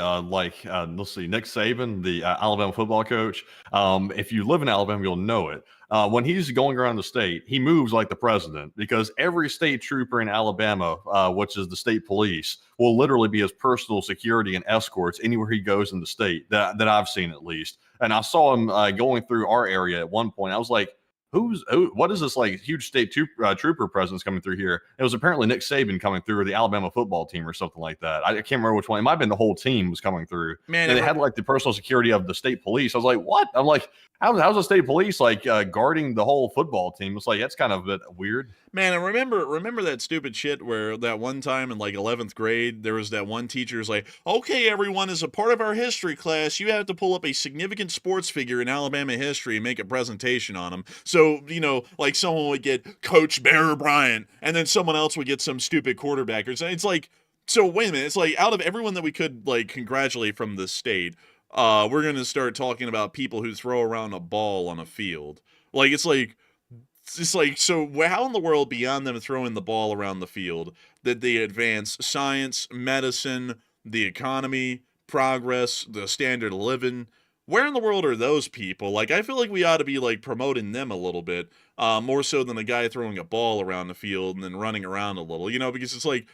let's see, Nick Saban, the Alabama football coach. If you live in Alabama, you'll know it. When he's going around the state, he moves like the president because every state trooper in Alabama, which is the state police, will literally be his personal security and escorts anywhere he goes in the state that I've seen at least. And I saw him going through our area at one point. I was like, what is this like huge state trooper presence coming through here? It was apparently Nick Saban coming through, or the Alabama football team or something like that. I can't remember which one. It might have been the whole team was coming through. Man, and they had like the personal security of the state police. I was like, what? I'm like, how's the state police like guarding the whole football team? It's like, that's kind of a bit weird. Man, and remember that stupid shit where that one time in like 11th grade, there was that one teacher who's like, okay, everyone, as a part of our history class, you have to pull up a significant sports figure in Alabama history and make a presentation on them. So, like someone would get Coach Bear Bryant, and then someone else would get some stupid quarterback. It's like, so wait a minute, it's like out of everyone that we could like congratulate from the state, we're going to start talking about people who throw around a ball on a field. Like, it's like, so how in the world beyond them throwing the ball around the field did they advance science, medicine, the economy, progress, the standard of living? Where in the world are those people? Like, I feel like we ought to be like promoting them a little bit, more so than a guy throwing a ball around the field and then running around a little, because it's like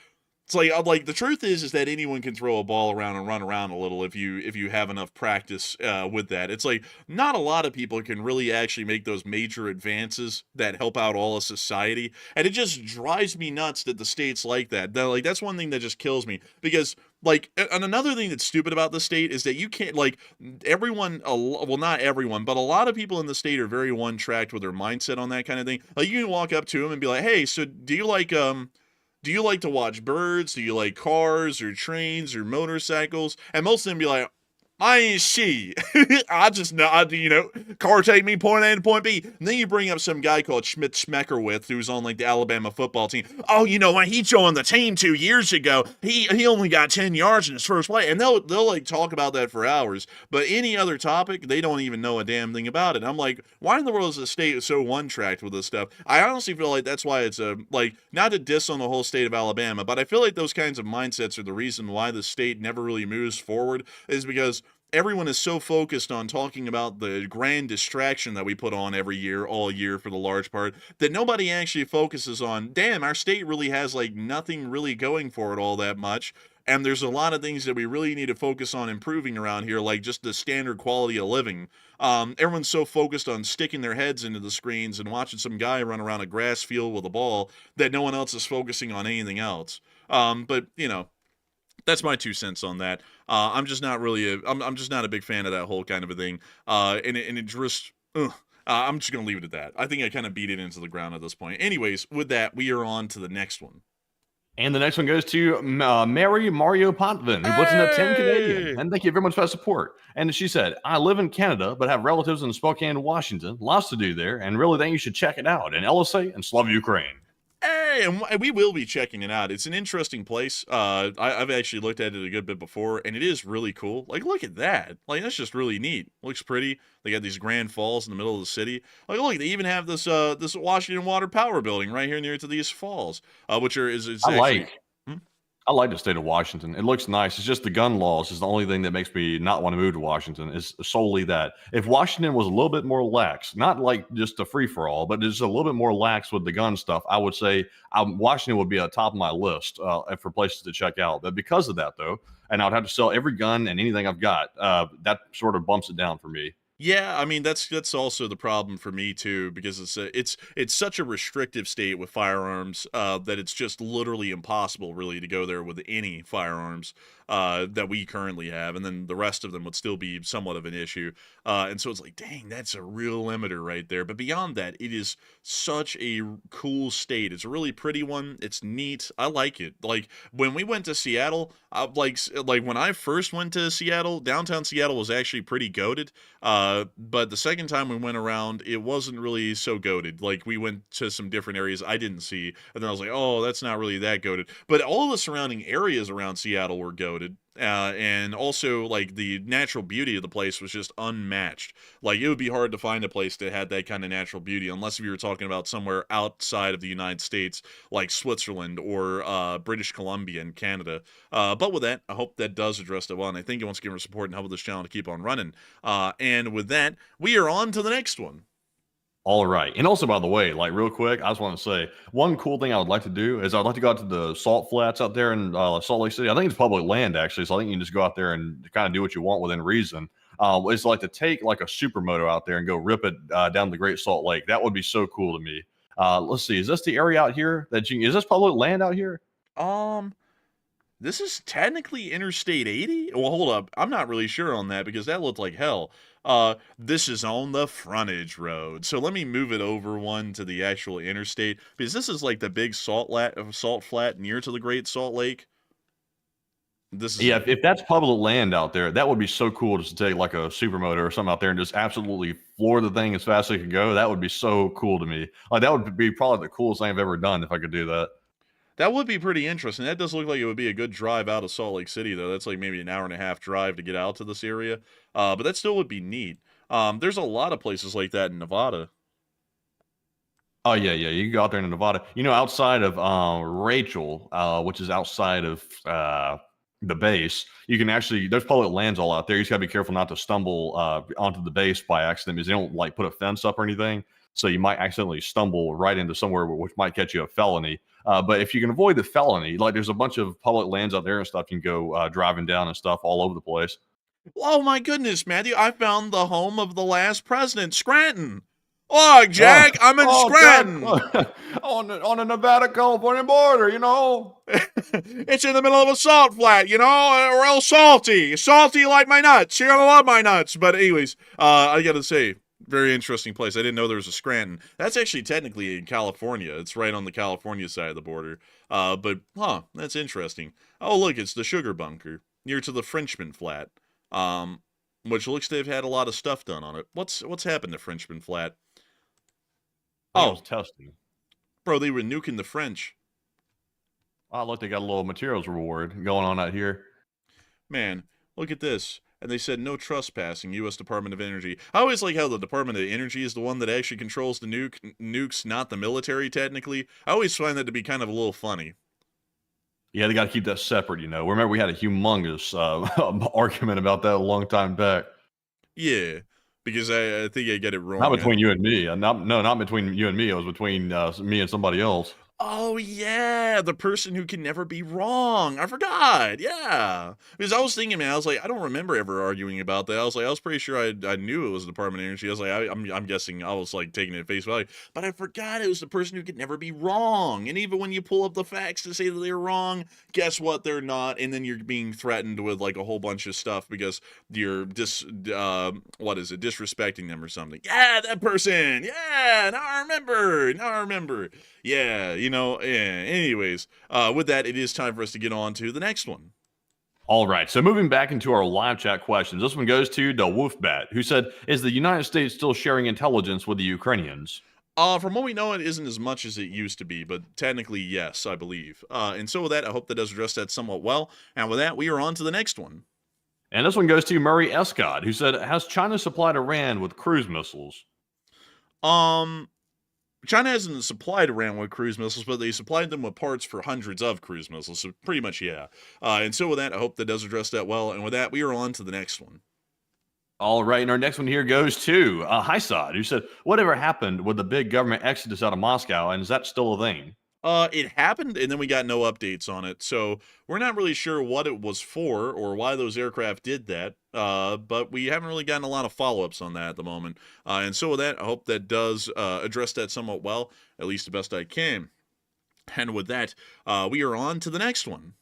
the truth is that anyone can throw a ball around and run around a little if you have enough practice with that. It's like not a lot of people can really actually make those major advances that help out all of society, and it just drives me nuts that the state's like that. Like, that's one thing that just kills me, because like, and another thing that's stupid about the state is that you can't, like, everyone, well, not everyone, but a lot of people in the state are very one-tracked with their mindset on that kind of thing. Like, you can walk up to them and be like, hey, so do you like to watch birds? Do you like cars or trains or motorcycles? And most of them be like, I ain't she. I just know, car take me point A to point B. And then you bring up some guy called Schmidt Schmeckerwith who's on like the Alabama football team. Oh, when he joined the team 2 years ago, he only got 10 yards in his first play. And they'll like talk about that for hours. But any other topic, they don't even know a damn thing about it. I'm like, why in the world is the state so one-tracked with this stuff? I honestly feel like that's why it's not to diss on the whole state of Alabama, but I feel like those kinds of mindsets are the reason why the state never really moves forward, is because everyone is so focused on talking about the grand distraction that we put on every year, all year for the large part, that nobody actually focuses on, damn, our state really has like nothing really going for it all that much. And there's a lot of things that we really need to focus on improving around here, like just the standard quality of living. Everyone's so focused on sticking their heads into the screens and watching some guy run around a grass field with a ball that no one else is focusing on anything else. But that's my 2 cents on that. I'm just not really I'm just not a big fan of that whole kind of a thing. And it just, I'm just gonna leave it at that. I think I kind of beat it into the ground at this point. Anyways, with that, we are on to the next one. And the next one goes to Mary Mario Potvin, who puts in a 10 Canadian. And thank you very much for that support. And she said, I live in Canada, but have relatives in Spokane, Washington. Lots to do there, and really think you should check it out. And LSA and Slav Ukraine. Hey, and we will be checking it out. It's an interesting place. I've actually looked at it a good bit before, and it is really cool. Like, look at that. Like, that's just really neat. Looks pretty. They got these grand falls in the middle of the city. Like, look, they even have this Washington Water Power building right here near to these falls, which is actually... I like the state of Washington. It looks nice. It's just the gun laws is the only thing that makes me not want to move to Washington, is solely that. If Washington was a little bit more lax, not like just a free-for-all, but just a little bit more lax with the gun stuff, I would say Washington would be at the top of my list for places to check out. But because of that, though, and I'd have to sell every gun and anything I've got, that sort of bumps it down for me. Yeah, I mean that's also the problem for me too, because it's such a restrictive state with firearms that it's just literally impossible really to go there with any firearms that we currently have, and then the rest of them would still be somewhat of an issue. And so it's like, dang, that's a real limiter right there. But beyond that, it is such a cool state. It's a really pretty one. It's neat. I like it. Like when we went to Seattle, like when I first went to Seattle, downtown Seattle was actually pretty goated. But the second time we went around, it wasn't really so goated. Like we went to some different areas I didn't see, and then I was like, oh, that's not really that goated. But all the surrounding areas around Seattle were goated. And also, like, the natural beauty of the place was just unmatched. Like, it would be hard to find a place that had that kind of natural beauty, unless if you were talking about somewhere outside of the United States, like Switzerland or British Columbia and Canada. But with that, I hope that does address that well, and I think it wants to give her support and help this channel to keep on running. And with that, we are on to the next one. All right. And also, by the way, like real quick, I just want to say one cool thing I would like to do is I'd like to go out to the salt flats out there in Salt Lake City. I think it's public land, actually. So I think you can just go out there and kind of do what you want within reason. It's like to take like a supermoto out there and go rip it down the Great Salt Lake. That would be so cool to me. Let's see. Is this the area out here that is this public land out here? This is technically Interstate 80? Well, hold up. I'm not really sure on that because that looked like hell. This is on the frontage road. So let me move it over one to the actual interstate because this is like the big salt flat near to the Great Salt Lake. This is if that's public land out there, that would be so cool just to take like a supermoto or something out there and just absolutely floor the thing as fast as it could go. That would be so cool to me. Like that would be probably the coolest thing I've ever done if I could do that. That would be pretty interesting. That does look like it would be a good drive out of Salt Lake City, though. That's like maybe an hour and a half drive to get out to this area. But that still would be neat. There's a lot of places like that in Nevada. Oh, yeah. You can go out there in Nevada. You know, outside of Rachel, which is outside of the base, you can actually, there's public lands all out there. You just got to be careful not to stumble onto the base by accident because they don't like put a fence up or anything. So you might accidentally stumble right into somewhere which might catch you a felony. But if you can avoid the felony, like there's a bunch of public lands out there and stuff you can go driving down and stuff all over the place. Oh my goodness, Matthew, I found the home of the last president, Scranton. Look, Jack, I'm in Scranton. on the Nevada-California border, you know. It's in the middle of a salt flat, you know, real salty. Salty like my nuts. You're going to love my nuts. But anyways, I got to say, very interesting place. I didn't know there was a Scranton. That's actually technically in California. It's right on the California side of the border. But that's interesting. Oh, look, it's the Sugar Bunker near to the Frenchman Flat, which looks to have had a lot of stuff done on it. What's happened to Frenchman Flat? Oh, testing. Bro, they were nuking the French. Oh, look, they got a little materials reward going on out here. Man, look at this. And they said no trespassing, U.S. Department of Energy. I always like how the Department of Energy is the one that actually controls the nukes, not the military, technically. I always find that to be kind of a little funny. Yeah, they got to keep that separate, you know. Remember, we had a humongous argument about that a long time back. Yeah, because I think I get it wrong. Not between you and me. Not between you and me. It was between me and somebody else. Oh, yeah, the person who can never be wrong. I forgot. Yeah. Because I was thinking, man, I was like, I don't remember ever arguing about that. I was pretty sure I knew it was the Department of Energy. I was like, I'm guessing I was like taking it at face value. But I forgot it was the person who could never be wrong. And even when you pull up the facts to say that they're wrong, guess what? They're not. And then you're being threatened with like a whole bunch of stuff because you're disrespecting them or something. Yeah, that person. Yeah, now I remember. Yeah, you know, anyways, with that, it is time for us to get on to the next one. All right, so moving back into our live chat questions, this one goes to the Wolfbat, who said, is the United States still sharing intelligence with the Ukrainians? From what we know, it isn't as much as it used to be, but technically, yes, I believe. And so with that, I hope that does address that somewhat well. And with that, we are on to the next one. And this one goes to Murray Escott, who said, has China supplied Iran with cruise missiles? China hasn't supplied Iran with cruise missiles, but they supplied them with parts for hundreds of cruise missiles, so pretty much, yeah. And so with that, I hope that does address that well. And with that, we are on to the next one. All right, and our next one here goes to Hysad, who said, whatever happened with the big government exodus out of Moscow, and is that still a thing? It happened, and then we got no updates on it, so we're not really sure what it was for or why those aircraft did that, but we haven't really gotten a lot of follow-ups on that at the moment. And so with that, I hope that does address that somewhat well, at least the best I can. And with that, we are on to the next one.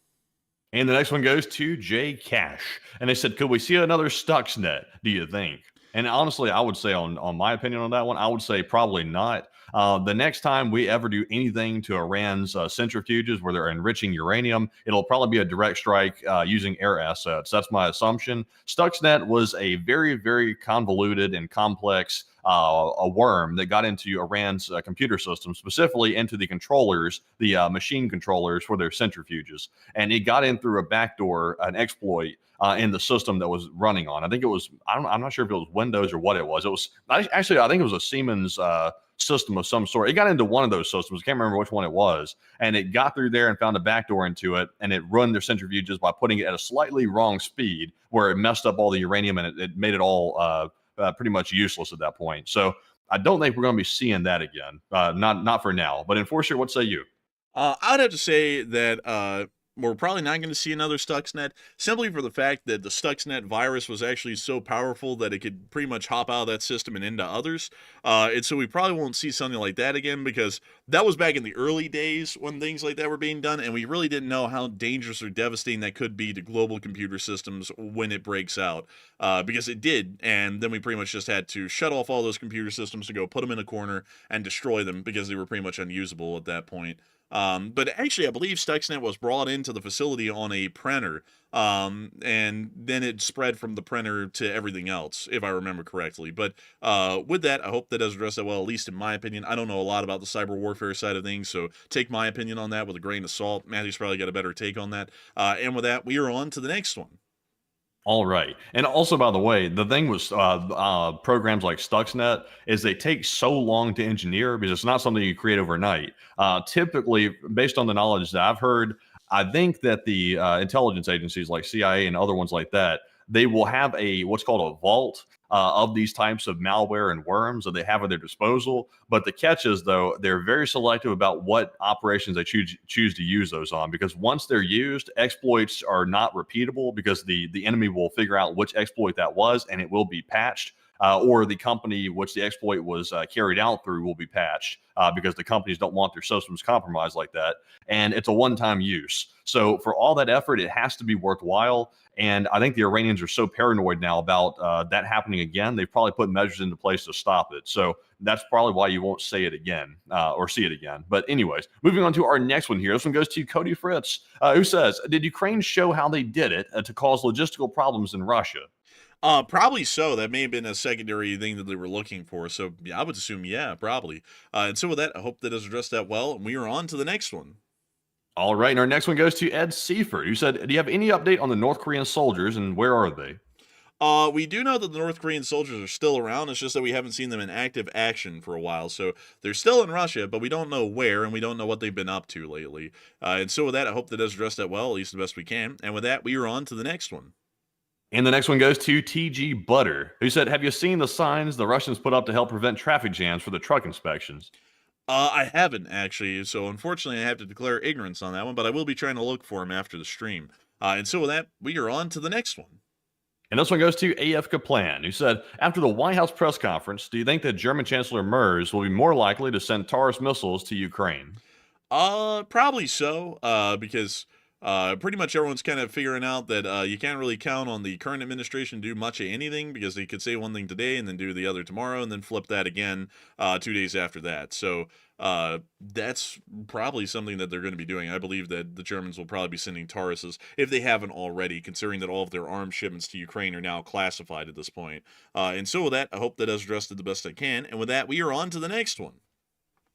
And the next one goes to Jay Cash, and they said, could we see another Stuxnet, do you think? And honestly, I would say on my opinion on that one, I would say probably not. The next time we ever do anything to Iran's centrifuges where they're enriching uranium, it'll probably be a direct strike using air assets. That's my assumption. Stuxnet was a very, very convoluted and complex a worm that got into Iran's computer system, specifically into the controllers, the machine controllers for their centrifuges. And it got in through a backdoor, an exploit in the system that was running on. I think it was, I'm not sure if it was Windows or what it was. It was actually, I think it was a Siemens system of some sort. It got into one of those systems. I can't remember which one it was. And it got through there and found a backdoor into it. And it run their centrifuges by putting it at a slightly wrong speed where it messed up all the uranium and it made it all pretty much useless at that point. So I don't think we're going to be seeing that again. Not for now. But Enforcer, what say you? I'd have to say that we're probably not going to see another Stuxnet, simply for the fact that the Stuxnet virus was actually so powerful that it could pretty much hop out of that system and into others. And so we probably won't see something like that again, because that was back in the early days when things like that were being done, and we really didn't know how dangerous or devastating that could be to global computer systems when it breaks out, because it did. And then we pretty much just had to shut off all those computer systems to go put them in a corner and destroy them because they were pretty much unusable at that point. But actually, I believe Stuxnet was brought into the facility on a printer, and then it spread from the printer to everything else, if I remember correctly. But with that, I hope that does address that well, at least in my opinion. I don't know a lot about the cyber warfare side of things, so take my opinion on that with a grain of salt. Matthew's probably got a better take on that. And with that, we are on to the next one. All right. And also, by the way, the thing with programs like Stuxnet is they take so long to engineer because it's not something you create overnight. Typically, based on the knowledge that I've heard, I think that the intelligence agencies like CIA and other ones like that, they will have what's called a vault of these types of malware and worms that they have at their disposal. But the catch is, though, they're very selective about what operations they choose to use those on, because once they're used, exploits are not repeatable because the enemy will figure out which exploit that was and it will be patched. Or the company which the exploit was carried out through will be patched because the companies don't want their systems compromised like that. And it's a one-time use. So for all that effort, it has to be worthwhile. And I think the Iranians are so paranoid now about that happening again, they've probably put measures into place to stop it. So that's probably why you won't say it again or see it again. But anyways, moving on to our next one here. This one goes to Cody Fritz, who says, did Ukraine show how they did it to cause logistical problems in Russia? Probably so. That may have been a secondary thing that they were looking for. So yeah, I would assume, yeah, probably. And so with that, I hope that does address that well. And we are on to the next one. All right. And our next one goes to Ed Seifert, who said, do you have any update on the North Korean soldiers and where are they? We do know that the North Korean soldiers are still around. It's just that we haven't seen them in active action for a while. So they're still in Russia, but we don't know where, and we don't know what they've been up to lately. And so with that, I hope that does address that well, at least the best we can. And with that, we are on to the next one. And the next one goes to TG Butter, who said, have you seen the signs the Russians put up to help prevent traffic jams for the truck inspections? I haven't, actually, so unfortunately I have to declare ignorance on that one, but I will be trying to look for them after the stream. And so with that, we are on to the next one. And this one goes to AF Kaplan, who said, after the White House press conference, do you think that German Chancellor Merz will be more likely to send Taurus missiles to Ukraine? Probably so, because pretty much everyone's kind of figuring out that you can't really count on the current administration to do much of anything, because they could say one thing today and then do the other tomorrow and then flip that again 2 days after that. So that's probably something that they're going to be doing. I believe that the Germans will probably be sending Tauruses, if they haven't already, considering that all of their arms shipments to Ukraine are now classified at this point. And so with that, I hope that has addressed it the best I can. And with that, we are on to the next one.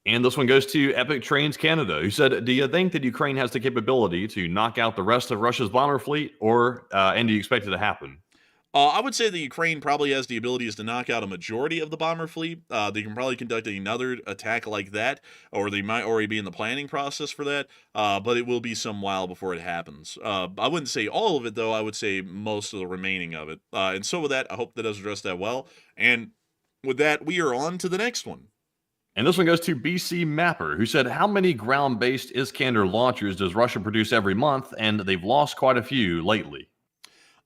And this one goes to Epic Trains Canada, who said, do you think that Ukraine has the capability to knock out the rest of Russia's bomber fleet, or and do you expect it to happen? I would say that Ukraine probably has the abilities to knock out a majority of the bomber fleet. They can probably conduct another attack like that, or they might already be in the planning process for that, but it will be some while before it happens. I wouldn't say all of it, though. I would say most of the remaining of it. And so with that, I hope that does address that well. And with that, we are on to the next one. And this one goes to BC Mapper, who said, how many ground-based Iskander launchers does Russia produce every month? And they've lost quite a few lately.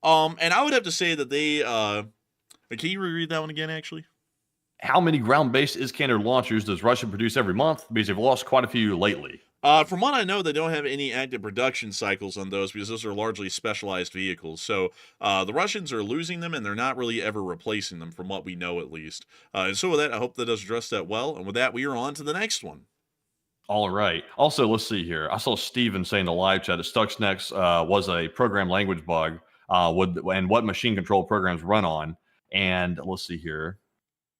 And I would have to say that they, can you reread that one again, actually? How many ground-based Iskander launchers does Russia produce every month? Because they've lost quite a few lately. From what I know, they don't have any active production cycles on those because those are largely specialized vehicles. So the Russians are losing them, and they're not really ever replacing them, from what we know at least. And so with that, I hope that does address that well. And with that, we are on to the next one. All right. Also, let's see here. I saw Steven say in the live chat that Stuxnet was a program language bug and what machine control programs run on. And let's see here.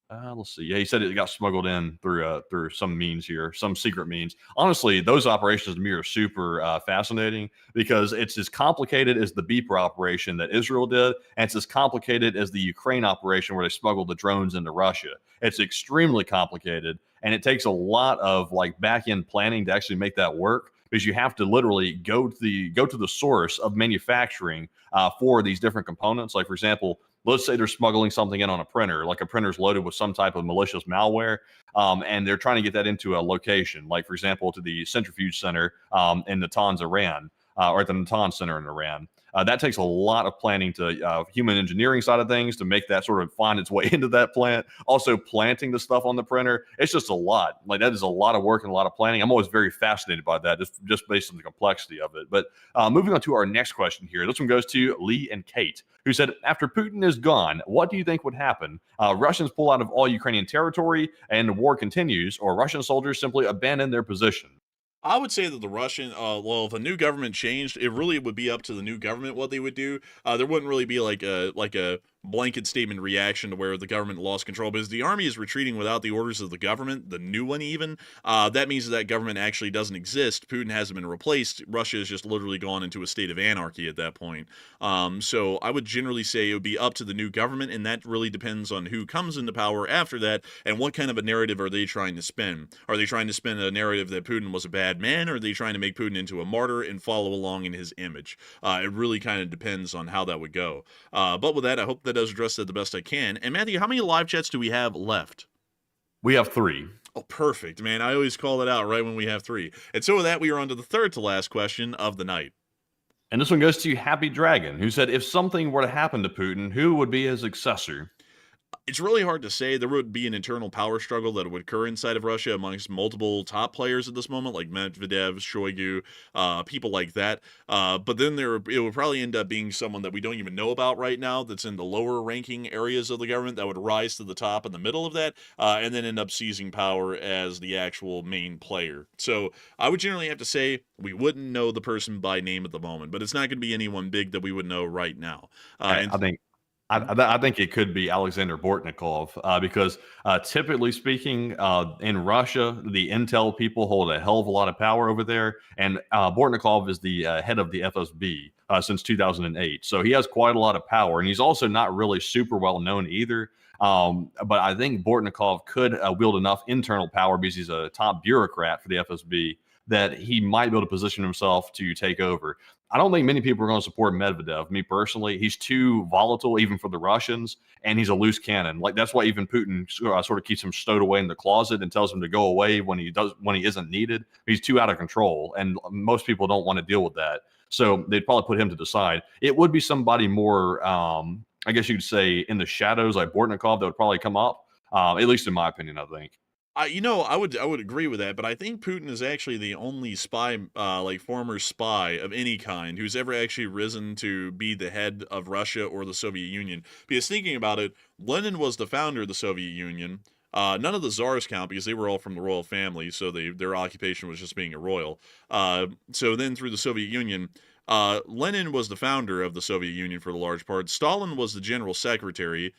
Let's see. Yeah, he said it got smuggled in through some means here, some secret means. Honestly, those operations to me are super fascinating because it's as complicated as the beeper operation that Israel did, and it's as complicated as the Ukraine operation where they smuggled the drones into Russia. It's extremely complicated, and it takes a lot of like back end planning to actually make that work, because you have to literally go to the source of manufacturing for these different components. Like, for example, let's say they're smuggling something in on a printer, like a printer's loaded with some type of malicious malware, and they're trying to get that into a location, like, for example, to the centrifuge center in Natanz, Iran, or at the Natanz Center in Iran. That takes a lot of planning to human engineering side of things to make that sort of find its way into that plant. Also, planting the stuff on the printer, it's just a lot. Like, that is a lot of work and a lot of planning. I'm always very fascinated by that, just based on the complexity of it. But moving on to our next question here. This one goes to Lee and Kate, who said, after Putin is gone, what do you think would happen? Russians pull out of all Ukrainian territory and the war continues, or Russian soldiers simply abandon their position? I would say that the Russian, well, if a new government changed, it really would be up to the new government what they would do. There wouldn't really be like a blanket statement reaction to where the government lost control, because the army is retreating without the orders of the government, the new one even. That means that government actually doesn't exist. Putin hasn't been replaced. Russia has just literally gone into a state of anarchy at that point. So I would generally say it would be up to the new government, and that really depends on who comes into power after that and what kind of a narrative are they trying to spin. Are they trying to spin a narrative that Putin was a bad man, or are they trying to make Putin into a martyr and follow along in his image? It really kind of depends on how that would go. But with that, I hope that does address that the best I can. And Matthew, how many live chats do we have left? We have 3. Oh, perfect, man. I always call it out right when we have 3. And so with that, we are on to the third to last question of the night. And this one goes to Happy Dragon, who said, if something were to happen to Putin, who would be his successor? It's really hard to say. There would be an internal power struggle that would occur inside of Russia amongst multiple top players at this moment, like Medvedev, Shoigu, people like that. But then it would probably end up being someone that we don't even know about right now, that's in the lower ranking areas of the government, that would rise to the top in the middle of that, and then end up seizing power as the actual main player. So I would generally have to say we wouldn't know the person by name at the moment, but it's not going to be anyone big that we would know right now. I think it could be Alexander Bortnikov, because typically speaking, in Russia, the intel people hold a hell of a lot of power over there, and Bortnikov is the head of the FSB since 2008. So he has quite a lot of power, and he's also not really super well known either. But I think Bortnikov could wield enough internal power, because he's a top bureaucrat for the FSB, that he might be able to position himself to take over. I don't think many people are going to support Medvedev. Me personally, he's too volatile even for the Russians, and he's a loose cannon. Like, that's why even Putin sort of keeps him stowed away in the closet and tells him to go away when he isn't needed. He's too out of control, and most people don't want to deal with that. So they'd probably put him to the side. It would be somebody more, I guess you could say, in the shadows, like Bortnikov, that would probably come up. At least in my opinion, I think. I would agree with that, but I think Putin is actually the only spy, like former spy of any kind, who's ever actually risen to be the head of Russia or the Soviet Union. Because thinking about it, Lenin was the founder of the Soviet Union. None of the czars count because they were all from the royal family, so their occupation was just being a royal. So then through the Soviet Union, Lenin was the founder of the Soviet Union for the large part. Stalin was the general secretary.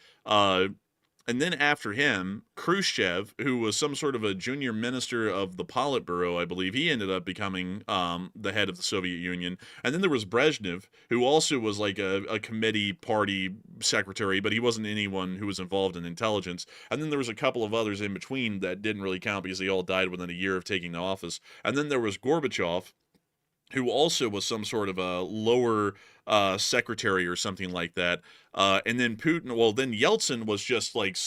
And then after him, Khrushchev, who was some sort of a junior minister of the Politburo, I believe, he ended up becoming the head of the Soviet Union. And then there was Brezhnev, who also was like a committee party secretary, but he wasn't anyone who was involved in intelligence. And then there was a couple of others in between that didn't really count because they all died within a year of taking the office. And then there was Gorbachev, who also was some sort of a lower secretary or something like that. And then Putin, well, then Yeltsin was just like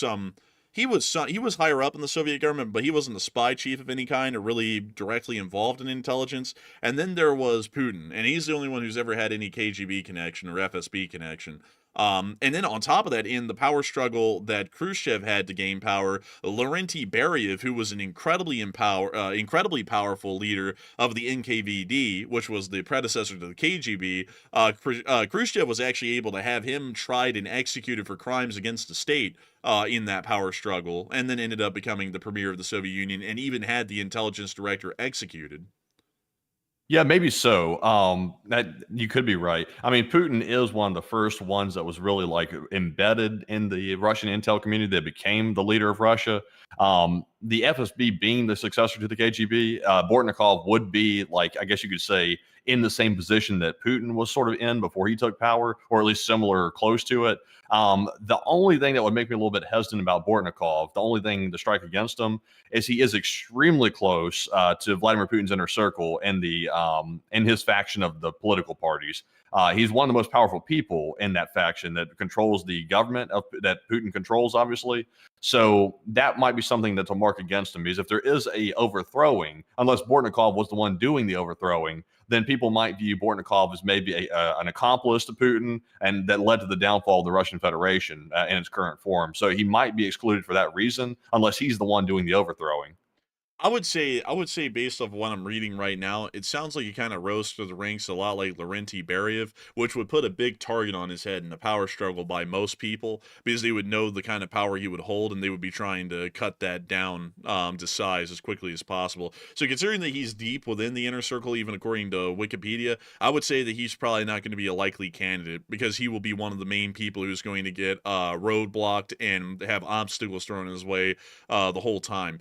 he was higher up in the Soviet government, but he wasn't a spy chief of any kind or really directly involved in intelligence. And then there was Putin, and he's the only one who's ever had any KGB connection or FSB connection. And then on top of that, in the power struggle that Khrushchev had to gain power, Lavrentiy Beriev, who was an incredibly powerful leader of the NKVD, which was the predecessor to the KGB, Khrushchev was actually able to have him tried and executed for crimes against the state in that power struggle, and then ended up becoming the premier of the Soviet Union, and even had the intelligence director executed. Yeah, maybe so. That you could be right. I mean, Putin is one of the first ones that was really like embedded in the Russian intel community that became the leader of Russia. The FSB being the successor to the KGB, Bortnikov would be like, I guess you could say, in the same position that Putin was sort of in before he took power, or at least similar or close to it. The only thing that would make me a little bit hesitant about Bortnikov, the only thing to strike against him, is he is extremely close to Vladimir Putin's inner circle and in his faction of the political parties. He's one of the most powerful people in that faction that controls the government that Putin controls, obviously. So that might be something that's a mark against him, because if there is a overthrowing, unless Bortnikov was the one doing the overthrowing, then people might view Bortnikov as maybe an accomplice to Putin, and that led to the downfall of the Russian Federation in its current form. So he might be excluded for that reason, unless he's the one doing the overthrowing. I would say based off what I'm reading right now, it sounds like he kind of rose through the ranks a lot like Lavrentiy Beriev, which would put a big target on his head in the power struggle by most people, because they would know the kind of power he would hold, and they would be trying to cut that down to size as quickly as possible. So considering that he's deep within the inner circle, even according to Wikipedia, I would say that he's probably not going to be a likely candidate, because he will be one of the main people who's going to get roadblocked and have obstacles thrown in his way the whole time.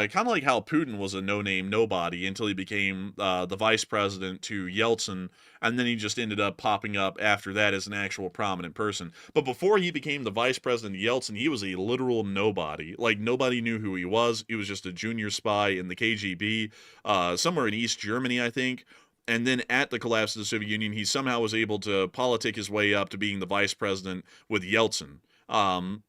Kind of like how Putin was a no-name nobody until he became the vice president to Yeltsin, and then he just ended up popping up after that as an actual prominent person. But before he became the vice president of Yeltsin, he was a literal nobody. Like, nobody knew who he was. He was just a junior spy in the KGB, somewhere in East Germany, I think. And then at the collapse of the Soviet Union, he somehow was able to politic his way up to being the vice president with Yeltsin.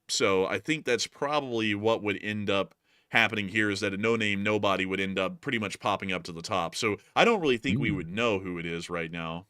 So I think that's probably what would end up happening here, is that a no-name nobody would end up pretty much popping up to the top. So I don't really think we would know who it is right now.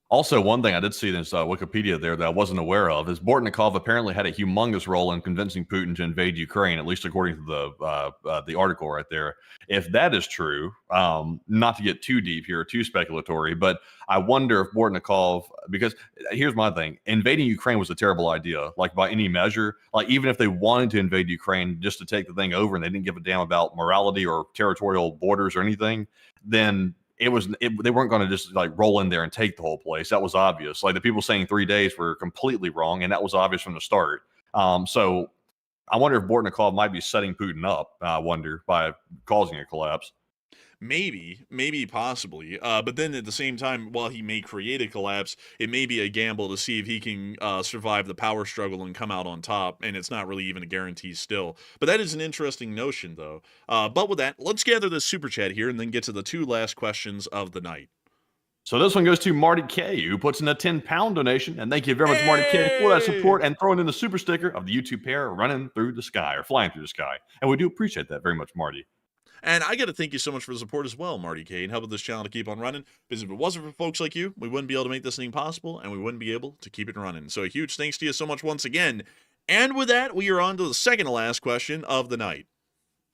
Also, one thing I did see in this Wikipedia there that I wasn't aware of is Bortnikov apparently had a humongous role in convincing Putin to invade Ukraine, at least according to the article right there. If that is true, not to get too deep here, too speculatory, but I wonder if Bortnikov, because here's my thing, invading Ukraine was a terrible idea, like by any measure. Like, even if they wanted to invade Ukraine just to take the thing over and they didn't give a damn about morality or territorial borders or anything, then they weren't going to just like roll in there and take the whole place. That was obvious. Like, the people saying 3 days were completely wrong, and that was obvious from the start. So I wonder if Bortnikov might be setting Putin up, I wonder, by causing a collapse. Maybe, possibly. But then at the same time, while he may create a collapse, it may be a gamble to see if he can survive the power struggle and come out on top, and it's not really even a guarantee still. But that is an interesting notion, though. But with that, let's gather this super chat here and then get to the 2 last questions of the night. So this one goes to Marty K, who puts in a 10-pound donation, and thank you very much, Marty K, for that support and throwing in the super sticker of the YouTube pair running through the sky, or flying through the sky. And we do appreciate that very much, Marty. And I got to thank you so much for the support as well, Marty K, and helping this channel to keep on running. Because if it wasn't for folks like you, we wouldn't be able to make this thing possible, and we wouldn't be able to keep it running. So a huge thanks to you so much once again. And with that, we are on to the second to last question of the night.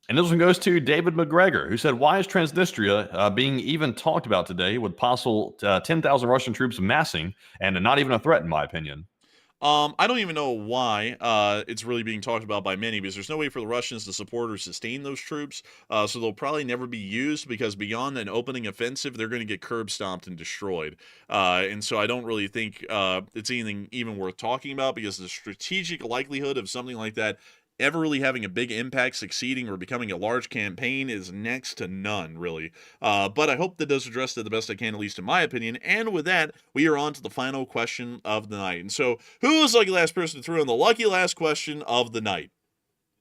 And this one goes to David McGregor, who said, why is Transnistria being even talked about today with possible 10,000 Russian troops massing and not even a threat, in my opinion? I don't even know why it's really being talked about by many, because there's no way for the Russians to support or sustain those troops, so they'll probably never be used, because beyond an opening offensive, they're going to get curb stomped and destroyed. And so I don't really think it's anything even worth talking about, because the strategic likelihood of something like that ever really having a big impact, succeeding, or becoming a large campaign is next to none, really. But I hope that does address it the best I can, at least in my opinion. And with that, we are on to the final question of the night. And so, who is the lucky last person to throw in the lucky last question of the night?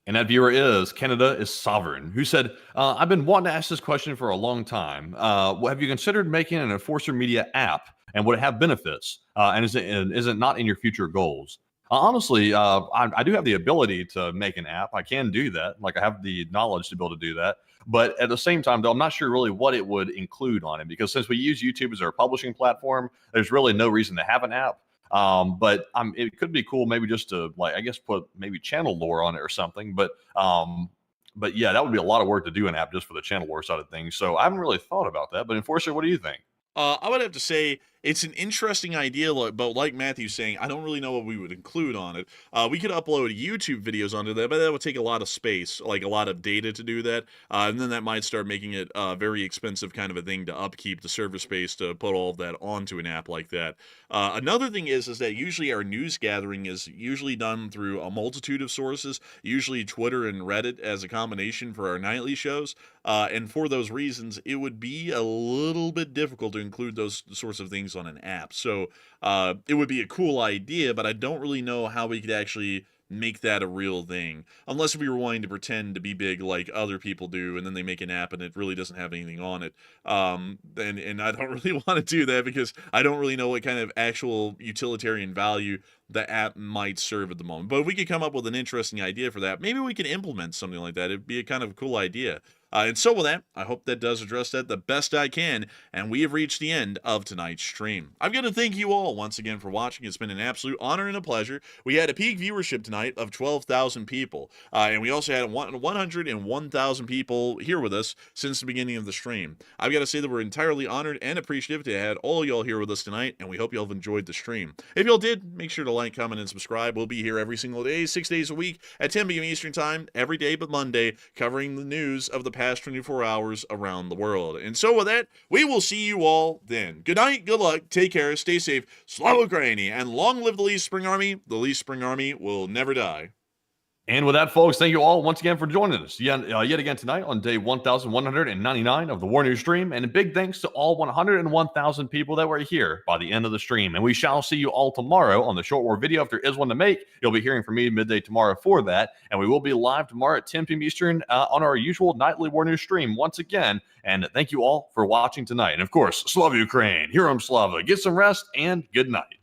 And that viewer is Canada is Sovereign, who said, I've been wanting to ask this question for a long time. Have you considered making an Enforcer Media app, and would it have benefits? And is it not in your future goals? Honestly, I do have the ability to make an app. I can do that. Like, I have the knowledge to be able to do that. But at the same time, though, I'm not sure really what it would include on it, because since we use YouTube as our publishing platform, there's really no reason to have an app. But it could be cool maybe just to, like, I guess put maybe channel lore on it or something. But yeah, that would be a lot of work to do an app just for the channel lore side of things. So I haven't really thought about that. But Enforcer, what do you think? I would have to say it's an interesting idea, but like Matthew's saying, I don't really know what we would include on it. We could upload YouTube videos onto that, but that would take a lot of space, like a lot of data to do that, and then that might start making it a very expensive kind of a thing to upkeep the server space to put all of that onto an app like that. Another thing is that usually our news gathering is usually done through a multitude of sources, usually Twitter and Reddit as a combination for our nightly shows, and for those reasons, it would be a little bit difficult to include those sorts of things on an app. So it would be a cool idea, but I don't really know how we could actually make that a real thing, unless we were wanting to pretend to be big like other people do, and then they make an app and it really doesn't have anything on it. And I don't really want to do that because I don't really know what kind of actual utilitarian value the app might serve at the moment. But if we could come up with an interesting idea for that, maybe we can implement something like that. It'd be a kind of cool idea. And so with that, I hope that does address that the best I can, and we have reached the end of tonight's stream. I'm going to thank you all once again for watching. It's been an absolute honor and a pleasure. We had a peak viewership tonight of 12,000 people, and we also had 101,000 people here with us since the beginning of the stream. I've got to say that we're entirely honored and appreciative to have all y'all here with us tonight, and we hope y'all have enjoyed the stream. If y'all did, make sure to like, comment, and subscribe. We'll be here every single day, 6 days a week at 10 p.m. Eastern Time, every day but Monday, covering the news of the past 24 hours around the world. And so with that, we will see you all then. Good night, good luck, take care, stay safe, Slava Ukraini, and long live the Least Spring Army. The Least Spring Army will never die. And with that, folks, thank you all once again for joining us yet again tonight on day 1199 of the War News stream. And a big thanks to all 101,000 people that were here by the end of the stream. And we shall see you all tomorrow on the Short War video. If there is one to make, you'll be hearing from me midday tomorrow for that. And we will be live tomorrow at 10 p.m. Eastern on our usual nightly War News stream once again. And thank you all for watching tonight. And of course, Slava Ukraine, Heroam Slava, get some rest, and good night.